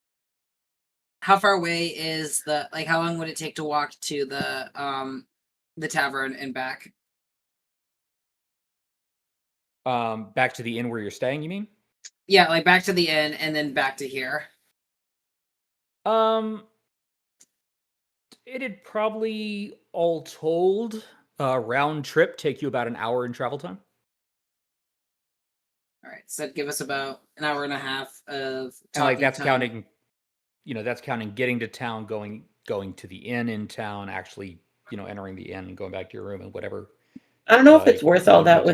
Speaker 7: far away is how long would it take to walk to the tavern and back?
Speaker 3: Back to the inn where you're staying, you mean?
Speaker 7: Yeah, like back to the inn and then back to here.
Speaker 3: It'd probably, all told, round trip take you about an hour in travel time.
Speaker 7: All right, so that'd give us about an hour and a half of
Speaker 3: And like
Speaker 7: talking
Speaker 3: that's
Speaker 7: time.
Speaker 3: counting, that's counting getting to town, going to the inn in town, actually, entering the inn and going back to your room and whatever.
Speaker 6: I don't know if it's
Speaker 3: you
Speaker 6: worth all
Speaker 3: need
Speaker 6: that
Speaker 3: to-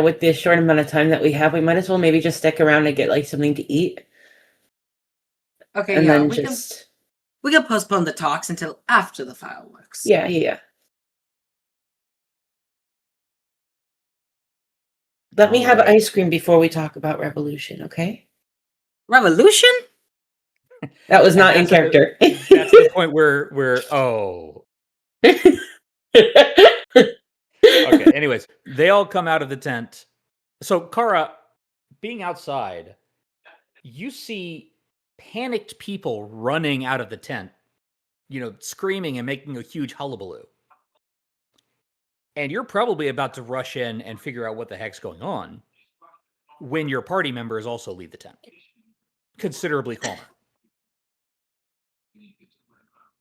Speaker 6: with the short amount of time that we have. We might as well maybe just stick around and get like something to eat,
Speaker 7: Okay,
Speaker 6: and
Speaker 7: yeah,
Speaker 6: then
Speaker 7: we
Speaker 6: just
Speaker 7: can postpone the talks until after the fireworks.
Speaker 6: yeah. Let me have
Speaker 3: Alright.
Speaker 6: ice cream before we talk about Revolution, okay?
Speaker 7: Revolution?
Speaker 6: That was
Speaker 3: And
Speaker 6: not in
Speaker 3: that's at
Speaker 6: character.
Speaker 3: That's the point where okay. Anyways, they all come out of the tent. So Kara, being outside, you see panicked people running out of the tent, screaming and making a huge hullabaloo. And you're probably about to rush in and figure out what the heck's going on when your party members also leave the tent. Considerably calmer.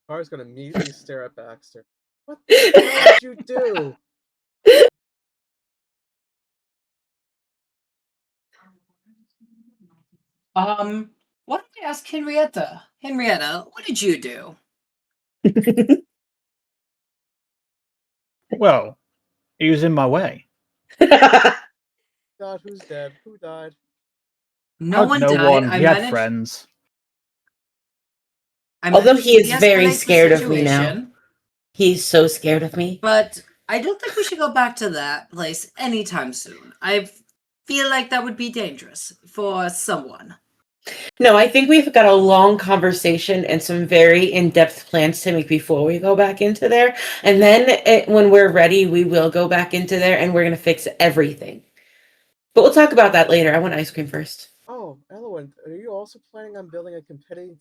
Speaker 2: Kara's gonna immediately stare at Baxter. What the hell did you do?
Speaker 7: Why don't I ask Henrietta? Henrietta, what did you do?
Speaker 5: Well, he was in my way.
Speaker 2: God, who's dead? Who died?
Speaker 7: No one
Speaker 5: no
Speaker 7: died.
Speaker 5: one.
Speaker 7: I
Speaker 5: He had
Speaker 7: managed,
Speaker 5: friends.
Speaker 7: I
Speaker 6: Although
Speaker 7: managed
Speaker 6: he
Speaker 7: to
Speaker 6: is very
Speaker 7: de-escalate the
Speaker 6: scared of me now.
Speaker 7: situation,
Speaker 6: He's so scared of me.
Speaker 7: But I don't think we should go back to that place anytime soon. I feel like that would be dangerous for someone.
Speaker 6: No, I think we've got a long conversation and some very in-depth plans to make before we go back into there. And then when we're ready, we will go back into there and we're going to fix everything. But we'll talk about that later. I want ice cream first.
Speaker 2: Oh, Elowen, are you also planning on building a competing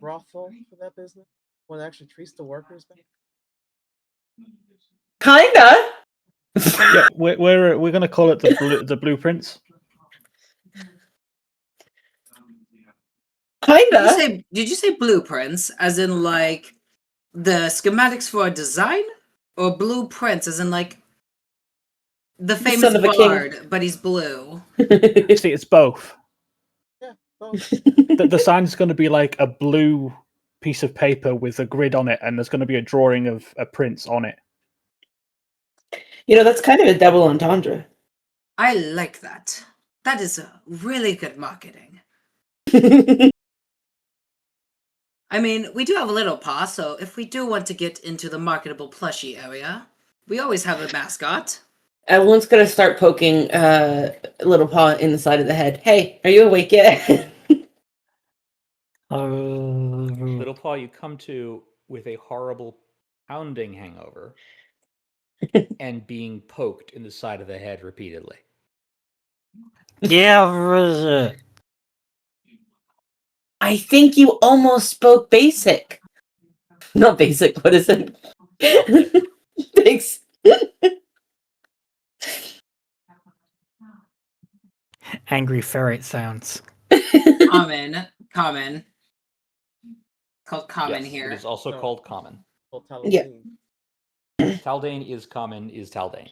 Speaker 2: brothel for that business? One that actually treats the workers better?
Speaker 6: Kinda.
Speaker 5: Yeah, we're going to call it the blueprints.
Speaker 6: Kinda.
Speaker 7: Did you say blueprints as in like the schematics for a design? Or blueprints as in like the famous
Speaker 6: son of a king.
Speaker 7: bard, but he's blue?
Speaker 5: See, it's both.
Speaker 2: Yeah, both.
Speaker 5: The sign's going to be like a blue piece of paper with a grid on it, and there's going to be a drawing of a prince on it.
Speaker 6: That's kind of a double entendre.
Speaker 7: I like that. That is really good marketing. I mean, we do have a little paw, so if we do want to get into the marketable plushie area, we always have a mascot.
Speaker 6: Everyone's going to start poking Little Paw in the side of the head. Hey, are you awake yet?
Speaker 3: Little Paw, you come to with a horrible pounding hangover and being poked in the side of the head repeatedly.
Speaker 4: Yeah.
Speaker 6: I think you almost spoke basic. Not basic. What is it? Thanks.
Speaker 4: Angry ferret sounds.
Speaker 7: Common. Called common
Speaker 3: Yes,
Speaker 7: here.
Speaker 3: it is also
Speaker 2: No.
Speaker 3: called common.
Speaker 2: Well,
Speaker 6: Yeah.
Speaker 2: Taladine.
Speaker 3: Taldane is common, is Taldane.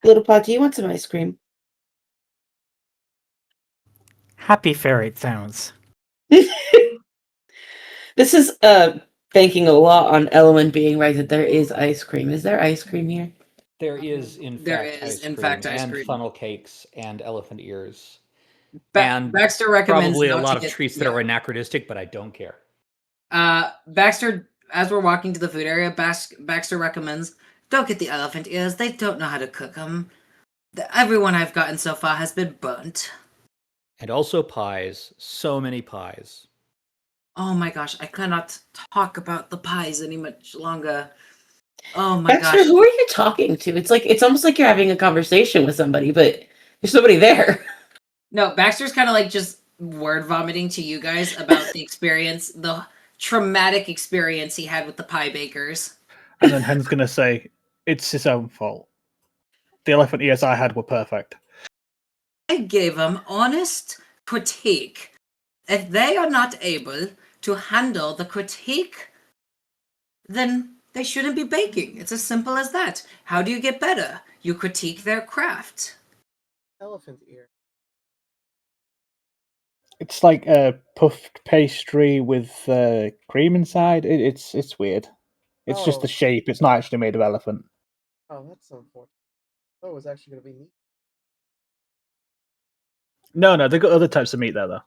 Speaker 6: Little Pod, do you want some ice cream?
Speaker 4: Happy ferret sounds.
Speaker 6: This is banking a lot on Element being right that there is ice cream. Is there ice cream here?
Speaker 3: There is, in
Speaker 7: There
Speaker 3: fact,
Speaker 7: is,
Speaker 3: ice
Speaker 7: in
Speaker 3: cream
Speaker 7: fact, ice
Speaker 3: and
Speaker 7: cream.
Speaker 3: funnel cakes and elephant ears. And
Speaker 7: Baxter recommends
Speaker 3: probably a
Speaker 7: not
Speaker 3: lot
Speaker 7: to
Speaker 3: of
Speaker 7: get,
Speaker 3: treats that are anachronistic, but I don't care.
Speaker 7: Baxter, as we're walking to the food area, Baxter recommends don't get the elephant ears. They don't know how to cook them. Everyone I've gotten so far has been burnt.
Speaker 3: And also pies. So many pies.
Speaker 7: Oh my gosh, I cannot talk about the pies any much longer. Oh my
Speaker 6: Baxter,
Speaker 7: gosh.
Speaker 6: who are you talking to? It's almost like you're having a conversation with somebody, but there's nobody there.
Speaker 7: No, Baxter's kind of like just word vomiting to you guys about the experience, the traumatic experience he had with the pie bakers.
Speaker 5: And then Hen's going to say, it's his own fault. The elephant ears I had were perfect.
Speaker 7: I gave them honest critique. If they are not able to handle the critique, then they shouldn't be baking. It's as simple as that. How do you get better? You critique their craft.
Speaker 2: Elephant ear.
Speaker 5: It's like a puffed pastry with cream inside. It's weird. It's just the
Speaker 2: Oh.
Speaker 5: shape. It's not actually made of elephant.
Speaker 2: Oh, that's unfortunate. Oh, it was actually going to be meat.
Speaker 5: No, they've got other types of meat there, though.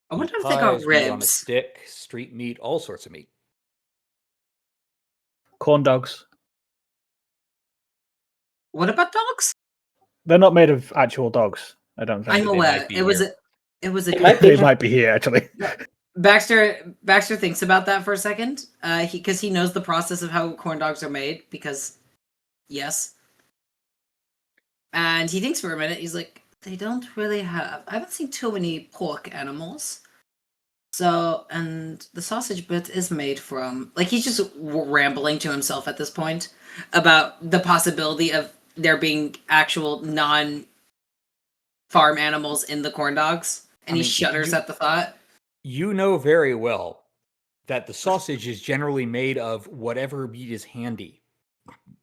Speaker 7: I wonder if
Speaker 3: Pies,
Speaker 7: they got
Speaker 3: meat on a
Speaker 7: ribs.
Speaker 3: stick, street meat, all sorts of meat.
Speaker 5: Corn dogs.
Speaker 7: What about dogs?
Speaker 5: They're not made of actual dogs, I don't think.
Speaker 7: I'm
Speaker 3: They
Speaker 7: aware.
Speaker 3: might be
Speaker 7: It was
Speaker 3: here.
Speaker 7: it was a
Speaker 6: It might be.
Speaker 5: They might be here, actually.
Speaker 7: Baxter thinks about that for a second. Because he knows the process of how corn dogs are made. Because yes, and he thinks for a minute. He's like, they don't really have. I haven't seen too many pork animals. So, and the sausage bit is made from like he's just rambling to himself at this point about the possibility of there being actual non farm animals in the corn dogs, and he shudders at the thought.
Speaker 3: You know very well that the sausage is generally made of whatever meat is handy.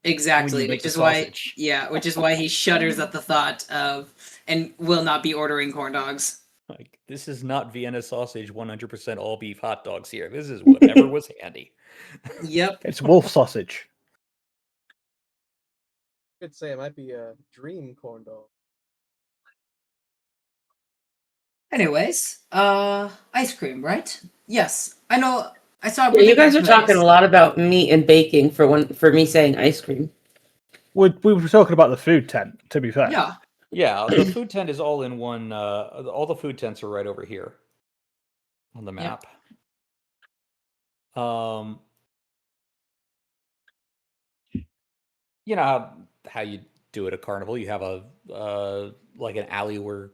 Speaker 7: Exactly,
Speaker 3: make
Speaker 7: which
Speaker 3: the
Speaker 7: is why,
Speaker 3: sausage.
Speaker 7: which is why he shudders at the thought of and will not be ordering corn dogs.
Speaker 3: Like, this is not Vienna sausage 100% all beef hot dogs here. This is whatever was handy.
Speaker 7: Yep.
Speaker 5: It's wolf sausage.
Speaker 2: Could say it might be a dream corn dog.
Speaker 7: Anyways, ice cream, right? Yes, I know. I saw.
Speaker 6: Yeah, you guys are talking a lot about meat and baking for me saying ice cream.
Speaker 5: We were talking about the food tent, to be fair.
Speaker 7: Yeah.
Speaker 3: Yeah, the food tent is all in one. All the food tents are right over here on the map. You know how you do at a carnival. You have a like an alley or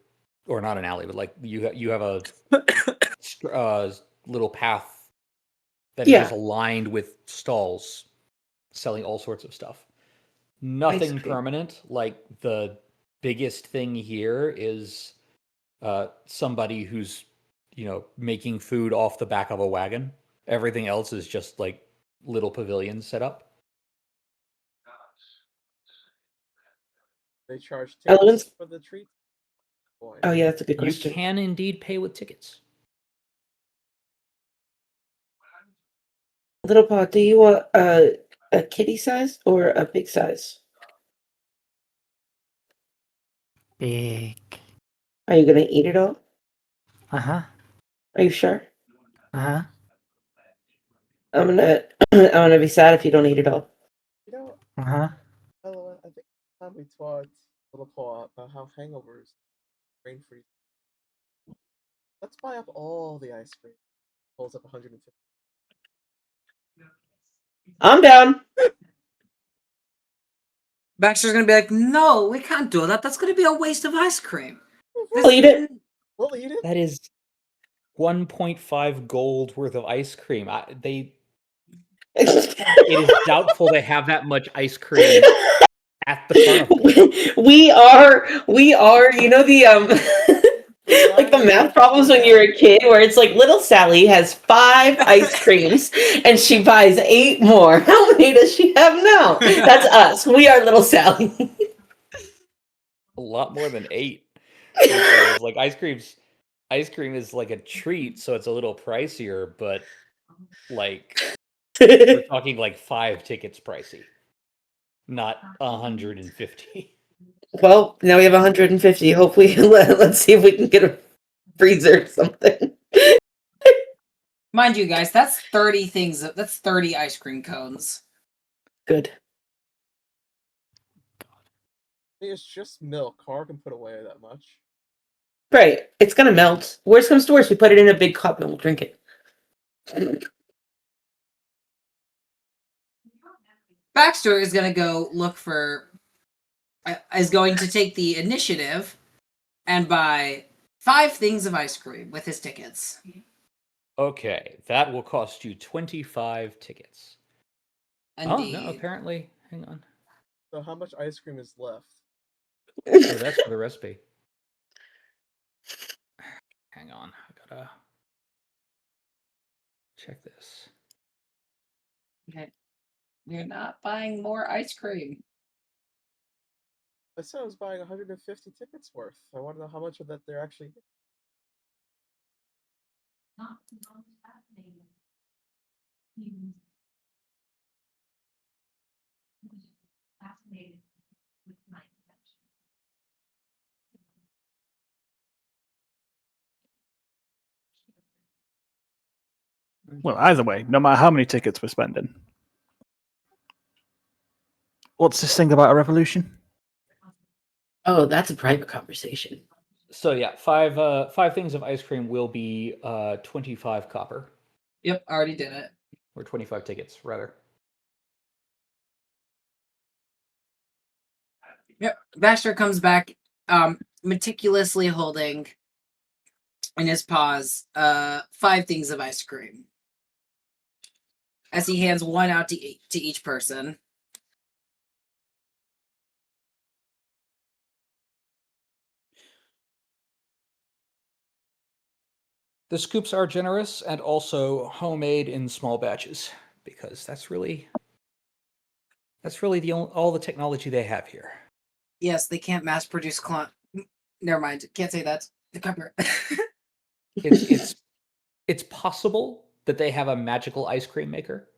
Speaker 3: not an alley, but like you have a little path that is just lined with stalls selling all sorts of stuff. Nothing permanent. Like the biggest thing here is somebody who's making food off the back of a wagon. Everything else is just like little pavilions set up.
Speaker 2: They charge tickets for the treat.
Speaker 6: Oh yeah, that's a good question.
Speaker 3: You can indeed pay with tickets.
Speaker 6: Little Pod, do you want a kitty size or a big size?
Speaker 4: Big.
Speaker 6: Are you gonna eat it all?
Speaker 4: Uh-huh.
Speaker 6: Are you sure?
Speaker 4: Uh-huh.
Speaker 6: I'm gonna be sad if you don't eat it all.
Speaker 2: You know,
Speaker 4: Uh-huh.
Speaker 2: I think time we taught Little Paw about how hangovers brain freeze. Let's buy up all the ice cream. Pulls up 150.
Speaker 6: I'm down.
Speaker 7: Baxter's gonna be like, no, we can't do that. That's gonna be a waste of ice cream.
Speaker 6: I'll eat it.
Speaker 2: We'll eat it.
Speaker 3: That is 1.5 gold worth of ice cream. It is doubtful they have that much ice cream at the carnival.
Speaker 6: We are, you know like the math problems when you're a kid where it's like little Sally has 5 ice creams and she buys 8 more. How many does she have now? That's us. We are little Sally.
Speaker 3: A lot more than 8. Because, like ice cream is like a treat, so it's a little pricier, but like we're talking like 5 tickets pricey, not 150.
Speaker 6: Well, now we have 150. Hopefully, let's see if we can get a freezer or something.
Speaker 7: Mind you, guys, that's 30 things. That's 30 ice cream cones.
Speaker 6: Good.
Speaker 2: It's just milk. Car can put away that much.
Speaker 6: Right. It's gonna melt. Worst comes to worst, we put it in a big cup and we'll drink it.
Speaker 7: Baxter is gonna go look for. Is going to take the initiative and buy 5 things of ice cream with his tickets.
Speaker 3: Okay, that will cost you 25 tickets.
Speaker 7: Indeed.
Speaker 3: Oh no, apparently, hang on.
Speaker 2: So how much ice cream is left?
Speaker 3: Oh, that's for the recipe. Hang on, I gotta check this.
Speaker 7: Okay. You're not buying more ice cream.
Speaker 2: I said I was buying 150 tickets worth. I want to know how much of that they're actually.
Speaker 5: Well, either way, no matter how many tickets we're spending. What's this thing about a revolution?
Speaker 6: Oh, that's a private conversation.
Speaker 3: So yeah, 5 things of ice cream will be 25 copper.
Speaker 7: Yep, I already did it.
Speaker 3: Or 25 tickets, rather.
Speaker 7: Yep. Baxter comes back, meticulously holding in his paws 5 things of ice cream. As he hands one out to each person.
Speaker 3: The scoops are generous and also homemade in small batches, because that's really all the technology they have here.
Speaker 7: Yes, they can't mass produce Never mind. Can't say that. The cover.
Speaker 3: It's possible that they have a magical ice cream maker,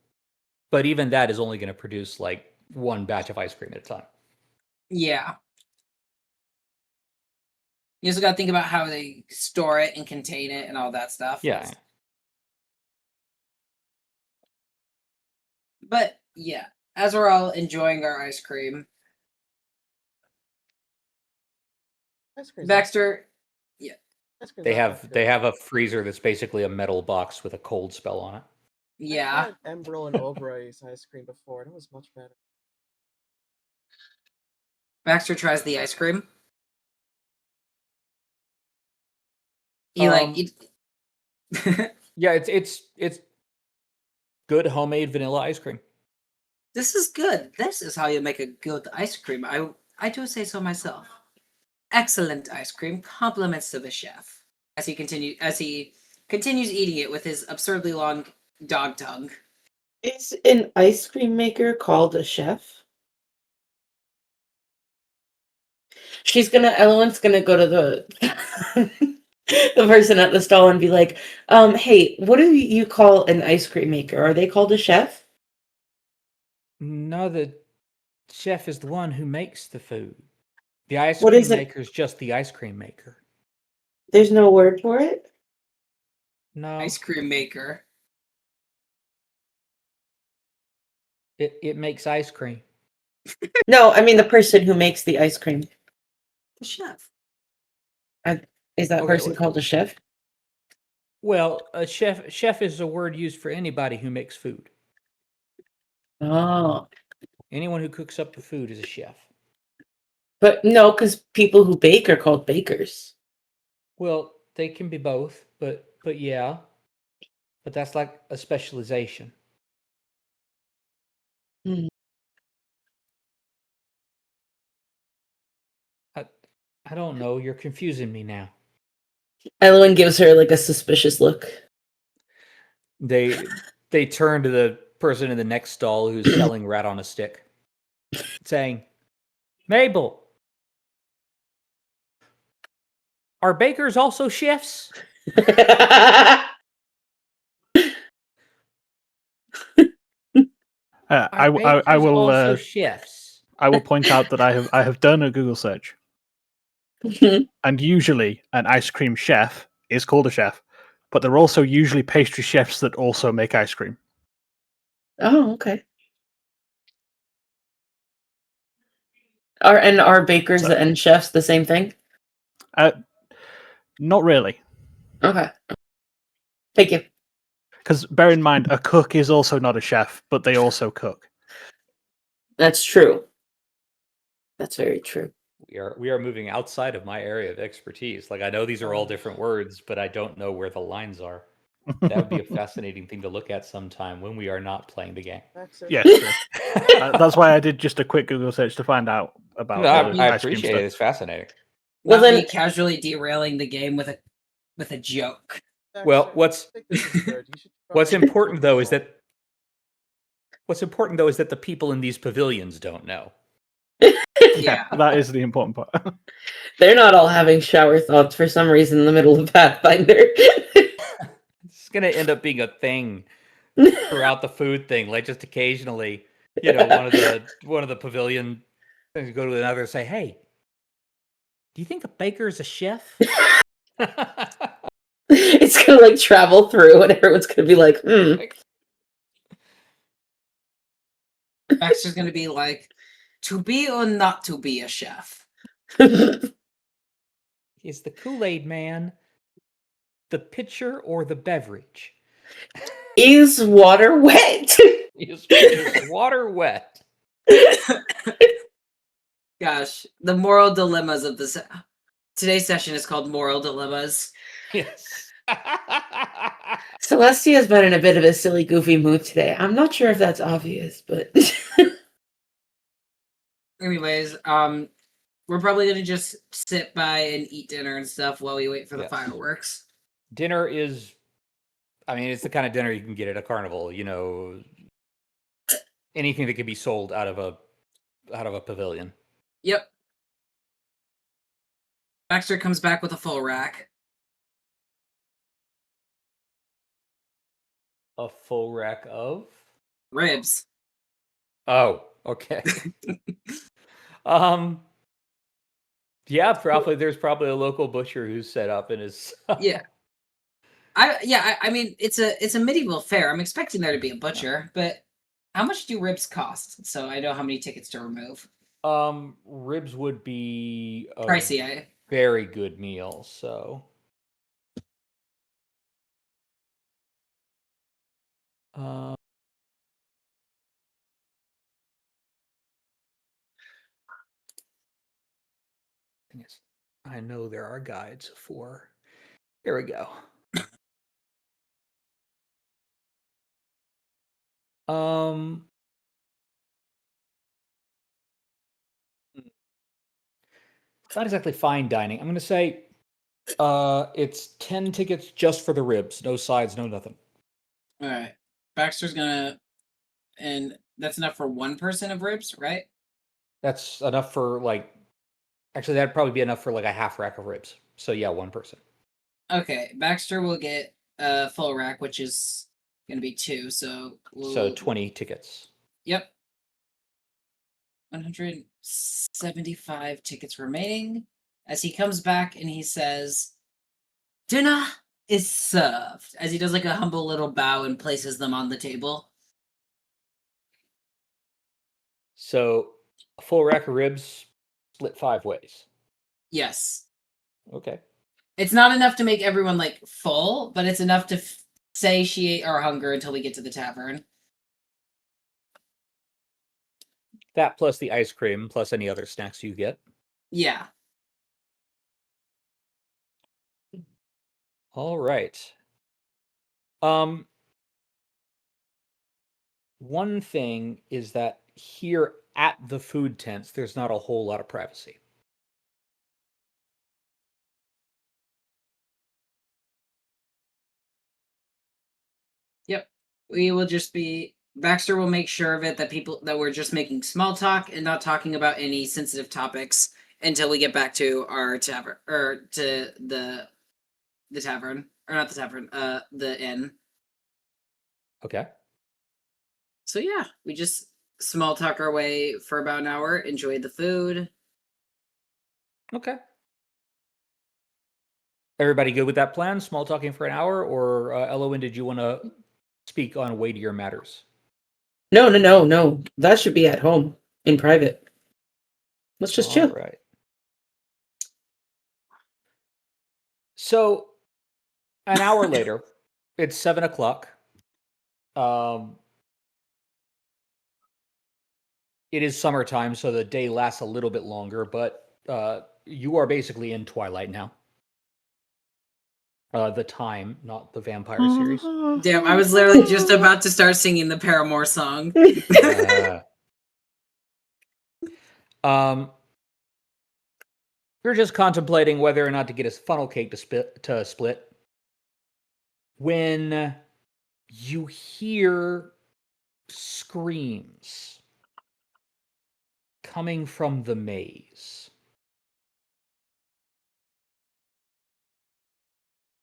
Speaker 3: but even that is only going to produce like 1 batch of ice cream at a time.
Speaker 7: Yeah. You also got to think about how they store it and contain it and all that stuff.
Speaker 3: Yeah.
Speaker 7: But yeah, as we're all enjoying our ice cream,
Speaker 2: Ice cream's
Speaker 7: Baxter,
Speaker 2: ice cream's
Speaker 3: They
Speaker 2: not that
Speaker 3: have
Speaker 2: good.
Speaker 3: a freezer that's basically a metal box with a cold spell on it.
Speaker 7: yeah.
Speaker 2: I've had Embryl and Oberey's ice cream before, and it was much better.
Speaker 7: Baxter tries the ice cream. He
Speaker 3: Yeah, it's good homemade vanilla ice cream.
Speaker 7: This is good. This is how you make a good ice cream. I do say so myself. Excellent ice cream. Compliments to the chef. As he continues eating it with his absurdly long dog tongue.
Speaker 6: Is an ice cream maker called a chef? Ellen's gonna go to the the person at the stall and be like, hey, what do you call an ice cream maker? Are they called a chef?
Speaker 3: No, the chef is the one who makes the food. The ice
Speaker 6: What
Speaker 3: cream
Speaker 6: is it?
Speaker 3: maker is just the ice cream maker.
Speaker 6: There's no word for it?
Speaker 3: No,
Speaker 7: Ice cream maker.
Speaker 3: it makes ice cream.
Speaker 6: No, I mean the person who makes the ice cream.
Speaker 7: The chef.
Speaker 6: Is that
Speaker 3: Okay,
Speaker 6: person
Speaker 3: wait.
Speaker 6: called a chef?
Speaker 3: Well, a chef is a word used for anybody who makes food.
Speaker 6: Oh,
Speaker 3: Anyone who cooks up the food is a chef.
Speaker 6: but no, because people who bake are called bakers.
Speaker 3: Well, they can be both, but yeah. But that's like a specialization.
Speaker 6: Hmm.
Speaker 3: I don't know. You're confusing me now.
Speaker 6: Elowen gives her like a suspicious look.
Speaker 3: They turn to the person in the next stall who's selling rat on a stick, saying, "Mabel, are bakers also chefs?"
Speaker 5: I
Speaker 3: Bakers
Speaker 5: will
Speaker 3: also chefs.
Speaker 5: I will point out that I have done a Google search, and usually an ice cream chef is called a chef, but there are also usually pastry chefs that also make ice cream.
Speaker 6: Oh, okay. Are bakers
Speaker 5: So-
Speaker 6: and chefs the same thing?
Speaker 5: Not really,
Speaker 6: Okay. Thank you.
Speaker 5: because bear in mind, a cook is also not a chef, but they also cook.
Speaker 6: That's true. That's very true.
Speaker 3: We are moving outside of my area of expertise. Like I know these are all different words, but I don't know where the lines are. That would be a fascinating thing to look at sometime when we are not playing the game.
Speaker 2: Baxter,
Speaker 5: Yes, true. That's why I did just a quick Google search to find out about
Speaker 3: No,
Speaker 5: all the
Speaker 3: I
Speaker 5: ice cream
Speaker 3: appreciate it.
Speaker 5: stuff.
Speaker 3: It's fascinating.
Speaker 6: Well,
Speaker 7: Not
Speaker 6: then-
Speaker 7: me casually derailing the game with a joke.
Speaker 2: Baxter,
Speaker 3: Well, what's
Speaker 2: I think this is weird. You should
Speaker 3: what's
Speaker 2: probably
Speaker 3: important though is
Speaker 2: consult.
Speaker 3: that the people in these pavilions don't know.
Speaker 7: Yeah.
Speaker 5: That is the important part.
Speaker 6: They're not all having shower thoughts for some reason in the middle of Pathfinder.
Speaker 3: It's gonna end up being a thing throughout the food thing. Like just occasionally, one of the pavilion things go to another and say, "Hey, do you think a baker is a chef?"
Speaker 6: It's gonna like travel through, and everyone's gonna be like,
Speaker 7: Baxter's gonna be like, to be or not to be a chef.
Speaker 3: Is the Kool-Aid man the pitcher or the beverage?
Speaker 6: Is water wet?
Speaker 3: Is water wet?
Speaker 7: Gosh, the moral dilemmas of this. Today's session is called Moral Dilemmas.
Speaker 3: Yes.
Speaker 6: Celestia's been in a bit of a silly, goofy mood today. I'm not sure if that's obvious, but
Speaker 7: Anyways, we're probably gonna just sit by and eat dinner and stuff while we wait for the
Speaker 3: Yes.
Speaker 7: fireworks.
Speaker 3: Dinner is, I mean, it's the kind of dinner you can get at a carnival. You know, anything that can be sold out of a pavilion.
Speaker 7: Yep. Baxter comes back with a full rack.
Speaker 3: A full rack of.
Speaker 7: Ribs.
Speaker 3: Oh, okay. Yeah, probably there's probably a local butcher who's set up and is.
Speaker 7: Yeah. I mean it's a medieval fair. I'm expecting there to be a butcher, but how much do ribs cost? So I know how many tickets to remove.
Speaker 3: Ribs would be a
Speaker 7: Pricey, eh?
Speaker 3: very good meal. So. Thing is, I know there are guides for. Here we go. It's not exactly fine dining. I'm going to say it's 10 tickets just for the ribs. No sides, no nothing.
Speaker 7: All right. Baxter's gonna, and that's enough for one person of ribs, right?
Speaker 3: That's enough for like, actually, that'd probably be enough for like a half rack of ribs. So yeah, one person.
Speaker 7: Okay. Baxter will get a full rack, which is gonna be 2. So
Speaker 3: So 20 tickets.
Speaker 7: Yep. 175 tickets remaining. As he comes back and he says, "Dinner is served." As he does like a humble little bow and places them on the table.
Speaker 3: So a full rack of ribs split 5 ways.
Speaker 7: Yes.
Speaker 3: Okay.
Speaker 7: It's not enough to make everyone like full, but it's enough to satiate our hunger until we get to the tavern.
Speaker 3: That plus the ice cream, plus any other snacks you get.
Speaker 7: Yeah.
Speaker 3: All right. One thing is that here at the food tents, there's not a whole lot of privacy.
Speaker 7: Yep. We will just be Baxter will make sure of it that we're just making small talk and not talking about any sensitive topics until we get back to our tavern or to the tavern. Or not the tavern, the inn.
Speaker 3: Okay.
Speaker 7: So yeah, we just small talk our way for about an hour, enjoy the food.
Speaker 3: Okay. Everybody good with that plan? Small talking for an hour? Or, Elowen, did you want to speak on weightier matters?
Speaker 6: No. That should be at home in private. Let's just chill.
Speaker 3: All right. So, an hour later, it's 7 o'clock. It is summertime, so the day lasts a little bit longer, but you are basically in Twilight now. The time, not the vampire series.
Speaker 7: Damn, I was literally just about to start singing the Paramore song.
Speaker 3: You're just contemplating whether or not to get a funnel cake to split when you hear screams coming from the maze.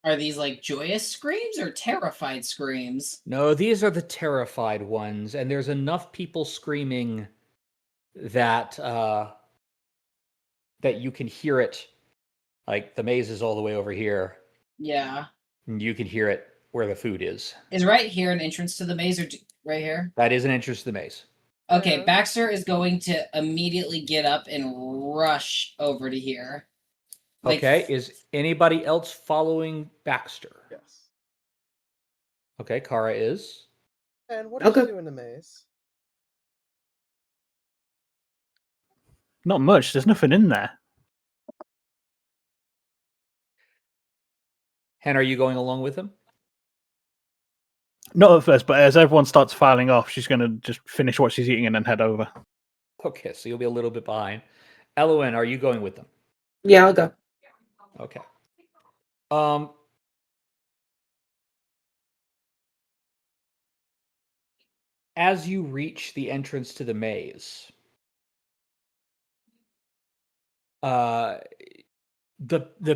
Speaker 7: Are these like joyous screams or terrified screams?
Speaker 3: No, these are the terrified ones, and there's enough people screaming that that you can hear it. Like the maze is all the way over here.
Speaker 7: Yeah.
Speaker 3: And you can hear it where the food is.
Speaker 7: Is right here an entrance to the maze or right here?
Speaker 3: That is an entrance to the maze.
Speaker 7: Okay,
Speaker 2: Yeah.
Speaker 7: Baxter is going to immediately get up and rush over to here.
Speaker 3: Okay, is anybody else following Baxter?
Speaker 2: Yes.
Speaker 3: Okay, Kara is.
Speaker 2: And what did
Speaker 6: Okay.
Speaker 2: you do in the maze?
Speaker 5: Not much. There's nothing in there.
Speaker 3: Hen, are you going along with him?
Speaker 5: Not at first, but as everyone starts filing off, she's going to just finish what she's eating and then head over.
Speaker 3: Okay, so you'll be a little bit behind. Elowen, are you going with them?
Speaker 6: Yeah, I'll go.
Speaker 3: Okay. As you reach the entrance to the maze, the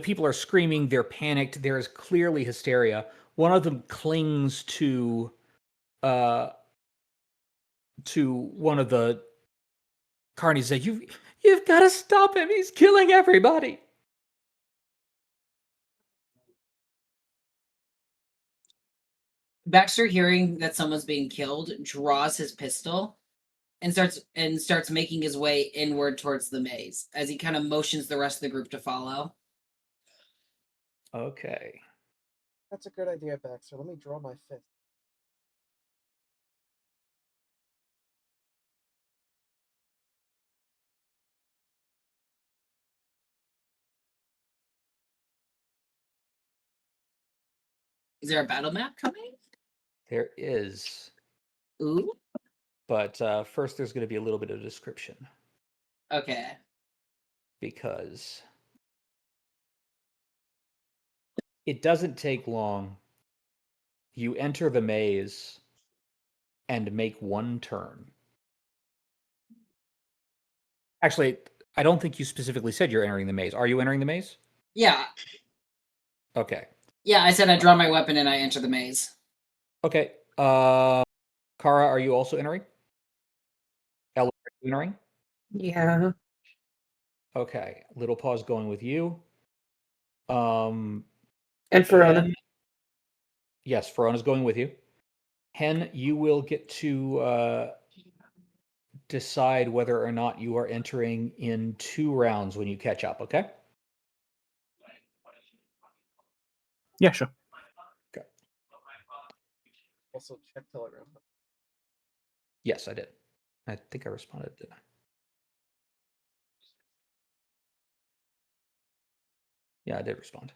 Speaker 3: people are screaming, they're panicked, there is clearly hysteria. One of them clings to one of the carnies, said, You've got to stop him, he's killing everybody.
Speaker 7: Baxter, hearing that someone's being killed, draws his pistol and starts making his way inward towards the maze as he kind of motions the rest of the group to follow.
Speaker 3: Okay.
Speaker 2: That's a good idea, Baxter. Let me draw my fist.
Speaker 7: Is there a battle map coming?
Speaker 3: There is.
Speaker 7: Ooh.
Speaker 3: But first there's going to be a little bit of description.
Speaker 7: Okay.
Speaker 3: Because it doesn't take long. You enter the maze and make one turn. Actually, I don't think you specifically said you're entering the maze. Are you entering the maze?
Speaker 7: Yeah.
Speaker 3: Okay.
Speaker 7: Yeah, I said I draw my weapon and I enter the maze.
Speaker 3: Okay. Kara, are you also entering? Ella, are you entering?
Speaker 6: Yeah.
Speaker 3: Okay. Little pause going with you.
Speaker 6: And Verona.
Speaker 3: Hen, yes, Verona's going with you. Hen, you will get to decide whether or not you are entering in 2 rounds when you catch up, okay?
Speaker 5: Yeah, sure.
Speaker 3: Okay.
Speaker 2: Also, check Telegram.
Speaker 3: Yes, I did. I think I responded, didn't I? Yeah, I did respond.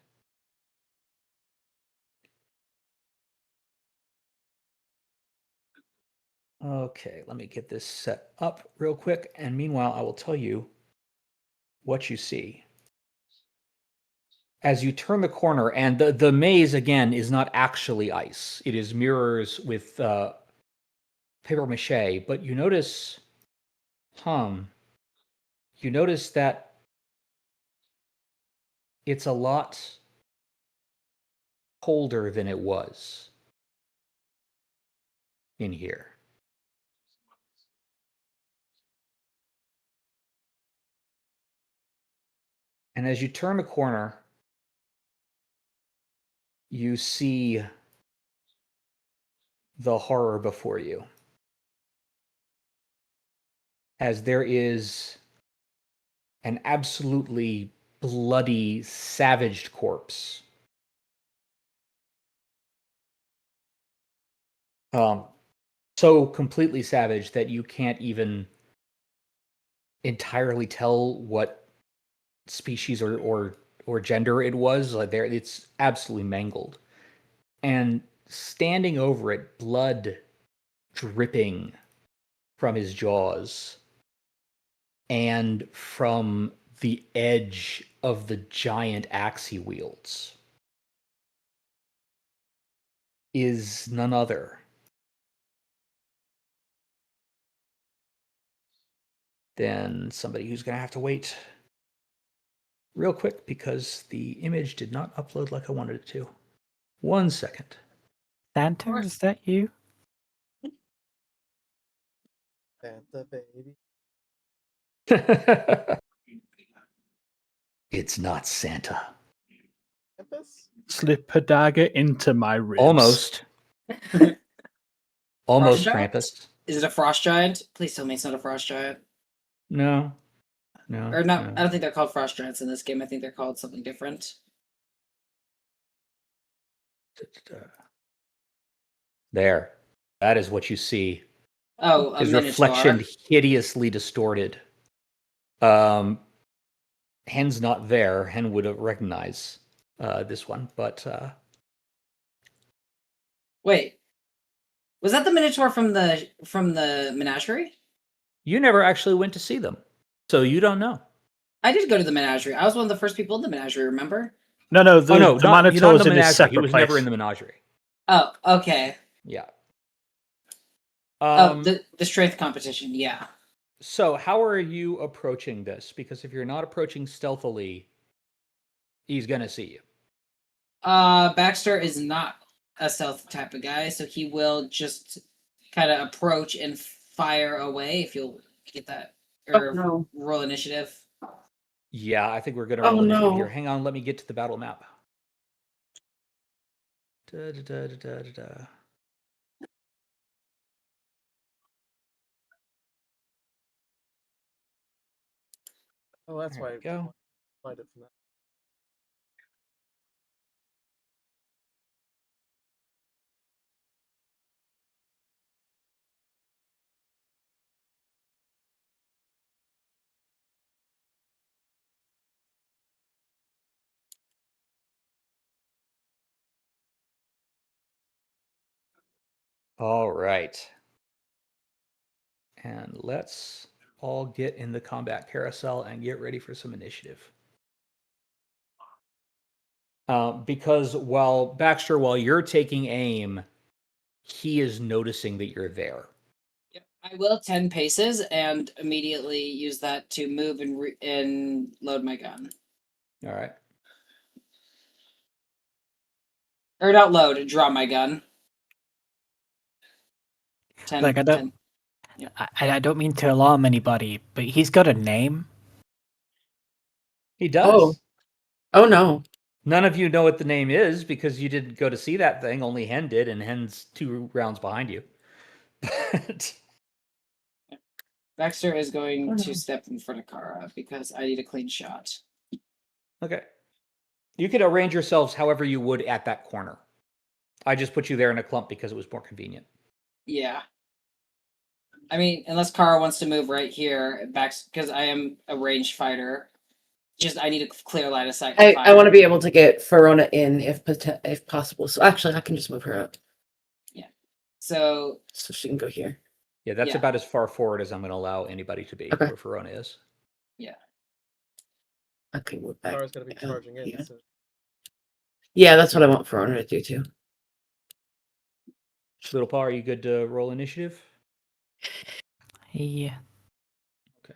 Speaker 3: Okay, let me get this set up real quick. And meanwhile, I will tell you what you see. As you turn the corner, and the maze, again, is not actually ice. It is mirrors with paper mache. But you notice, you notice that it's a lot colder than it was in here. And as you turn the corner, you see the horror before you. As there is an absolutely bloody, savaged corpse. So completely savage that you can't even entirely tell what species or gender it was. Like there, it's absolutely mangled. And standing over it, blood dripping from his jaws and from the edge of the giant axe he wields is none other than somebody who's going to have to wait real quick because the image did not upload like I wanted it to. 1 second.
Speaker 4: Santa, is that you?
Speaker 2: Santa baby.
Speaker 3: It's not Santa.
Speaker 2: Campus?
Speaker 5: Slip a dagger into my ribs.
Speaker 3: Almost. Almost,
Speaker 7: Frost
Speaker 3: Krampus.
Speaker 7: Is it a frost giant? Please tell me it's not a frost giant.
Speaker 3: No.
Speaker 7: Or not.
Speaker 3: No.
Speaker 7: I don't think they're called frost giants in this game. I think they're called something different.
Speaker 3: There. That is what you see.
Speaker 7: Oh, a
Speaker 3: His
Speaker 7: minotaur.
Speaker 3: reflection hideously distorted. Hen's not there. Hen would recognize this one, but
Speaker 7: Wait, was that the minotaur from the menagerie?
Speaker 3: you never actually went to see them, so you don't know.
Speaker 7: I did go to the menagerie. I was one of the first people in the menagerie. Remember?
Speaker 5: No,
Speaker 3: The
Speaker 5: Minotaur's in his
Speaker 3: menagerie.
Speaker 5: separate
Speaker 3: He was
Speaker 5: place.
Speaker 3: never in the menagerie.
Speaker 7: Oh, okay.
Speaker 3: Yeah.
Speaker 7: The strength competition. Yeah.
Speaker 3: So how are you approaching this? Because if you're not approaching stealthily, he's gonna see you.
Speaker 7: Baxter is not a stealth type of guy, so he will just kind of approach and fire away. If you'll get that or
Speaker 6: no.
Speaker 7: roll initiative.
Speaker 3: Yeah, I think we're gonna
Speaker 6: Oh,
Speaker 3: roll initiative
Speaker 6: no.
Speaker 3: here. Hang on, let me get to the battle map. Da, da, da, da, da, da, da.
Speaker 2: Oh, that's
Speaker 3: There
Speaker 2: why
Speaker 3: we
Speaker 2: I
Speaker 3: go.
Speaker 2: find it from that.
Speaker 3: All right. And let's all get in the combat carousel and get ready for some initiative. Because while you're taking aim, he is noticing that you're there.
Speaker 7: Yep. I will 10 paces and immediately use that to move and load my gun.
Speaker 3: All right.
Speaker 7: Or not load, draw my gun. 10.
Speaker 4: Like, I don't,
Speaker 7: 10.
Speaker 4: I don't mean to alarm anybody, but he's got a name.
Speaker 3: He does.
Speaker 6: Oh no.
Speaker 3: None of you know what the name is because you didn't go to see that thing. Only Hen did, and Hen's 2 rounds behind you. But
Speaker 7: Baxter is going
Speaker 6: Oh,
Speaker 7: to
Speaker 6: no.
Speaker 7: step in front of Kara because I need a clean shot.
Speaker 3: okay. You could arrange yourselves however you would at that corner. I just put you there in a clump because it was more convenient.
Speaker 7: Yeah. I mean, unless Kara wants to move right here, back because I am a ranged fighter. Just I need a clear line of sight.
Speaker 6: I want to be able to get Verona in if possible. So actually, I can just move her up
Speaker 7: So
Speaker 6: so she can go here.
Speaker 3: Yeah, that's
Speaker 7: Yeah.
Speaker 3: about as far forward as I'm going to allow anybody to be
Speaker 6: Okay.
Speaker 3: where Verona is.
Speaker 6: Okay, we're back.
Speaker 2: Kara's gonna be charging in.
Speaker 6: Yeah.
Speaker 2: So
Speaker 6: Yeah, that's what I want Verona to do too.
Speaker 3: Little Paw, are you good to roll initiative?
Speaker 4: Yeah.
Speaker 5: To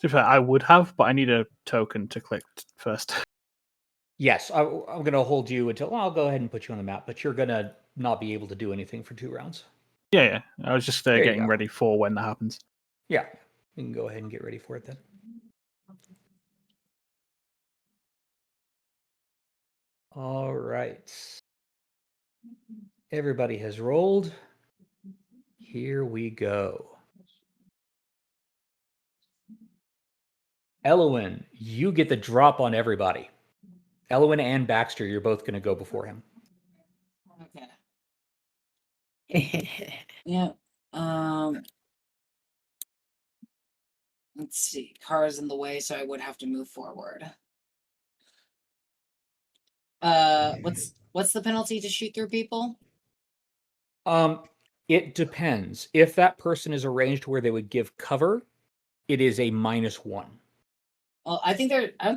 Speaker 5: be fair, I would have, but I need a token to click first.
Speaker 3: Yes, I'm going to hold you until. Well, I'll go ahead and put you on the map, but you're going to not be able to do anything for 2 rounds.
Speaker 5: Yeah. I was just
Speaker 3: you
Speaker 5: getting
Speaker 3: go.
Speaker 5: ready for when that happens.
Speaker 3: Yeah, you can go ahead and get ready for it then. All right. Everybody has rolled. Here we go. Elwyn, you get the drop on everybody. Elwyn and Baxter, you're both going to go before him.
Speaker 7: okay. Yeah. Let's see. Kara's in the way, so I would have to move forward. What's the penalty to shoot through people?
Speaker 3: It depends. If that person is arranged where they would give cover, it is a -1.
Speaker 7: Well, I don't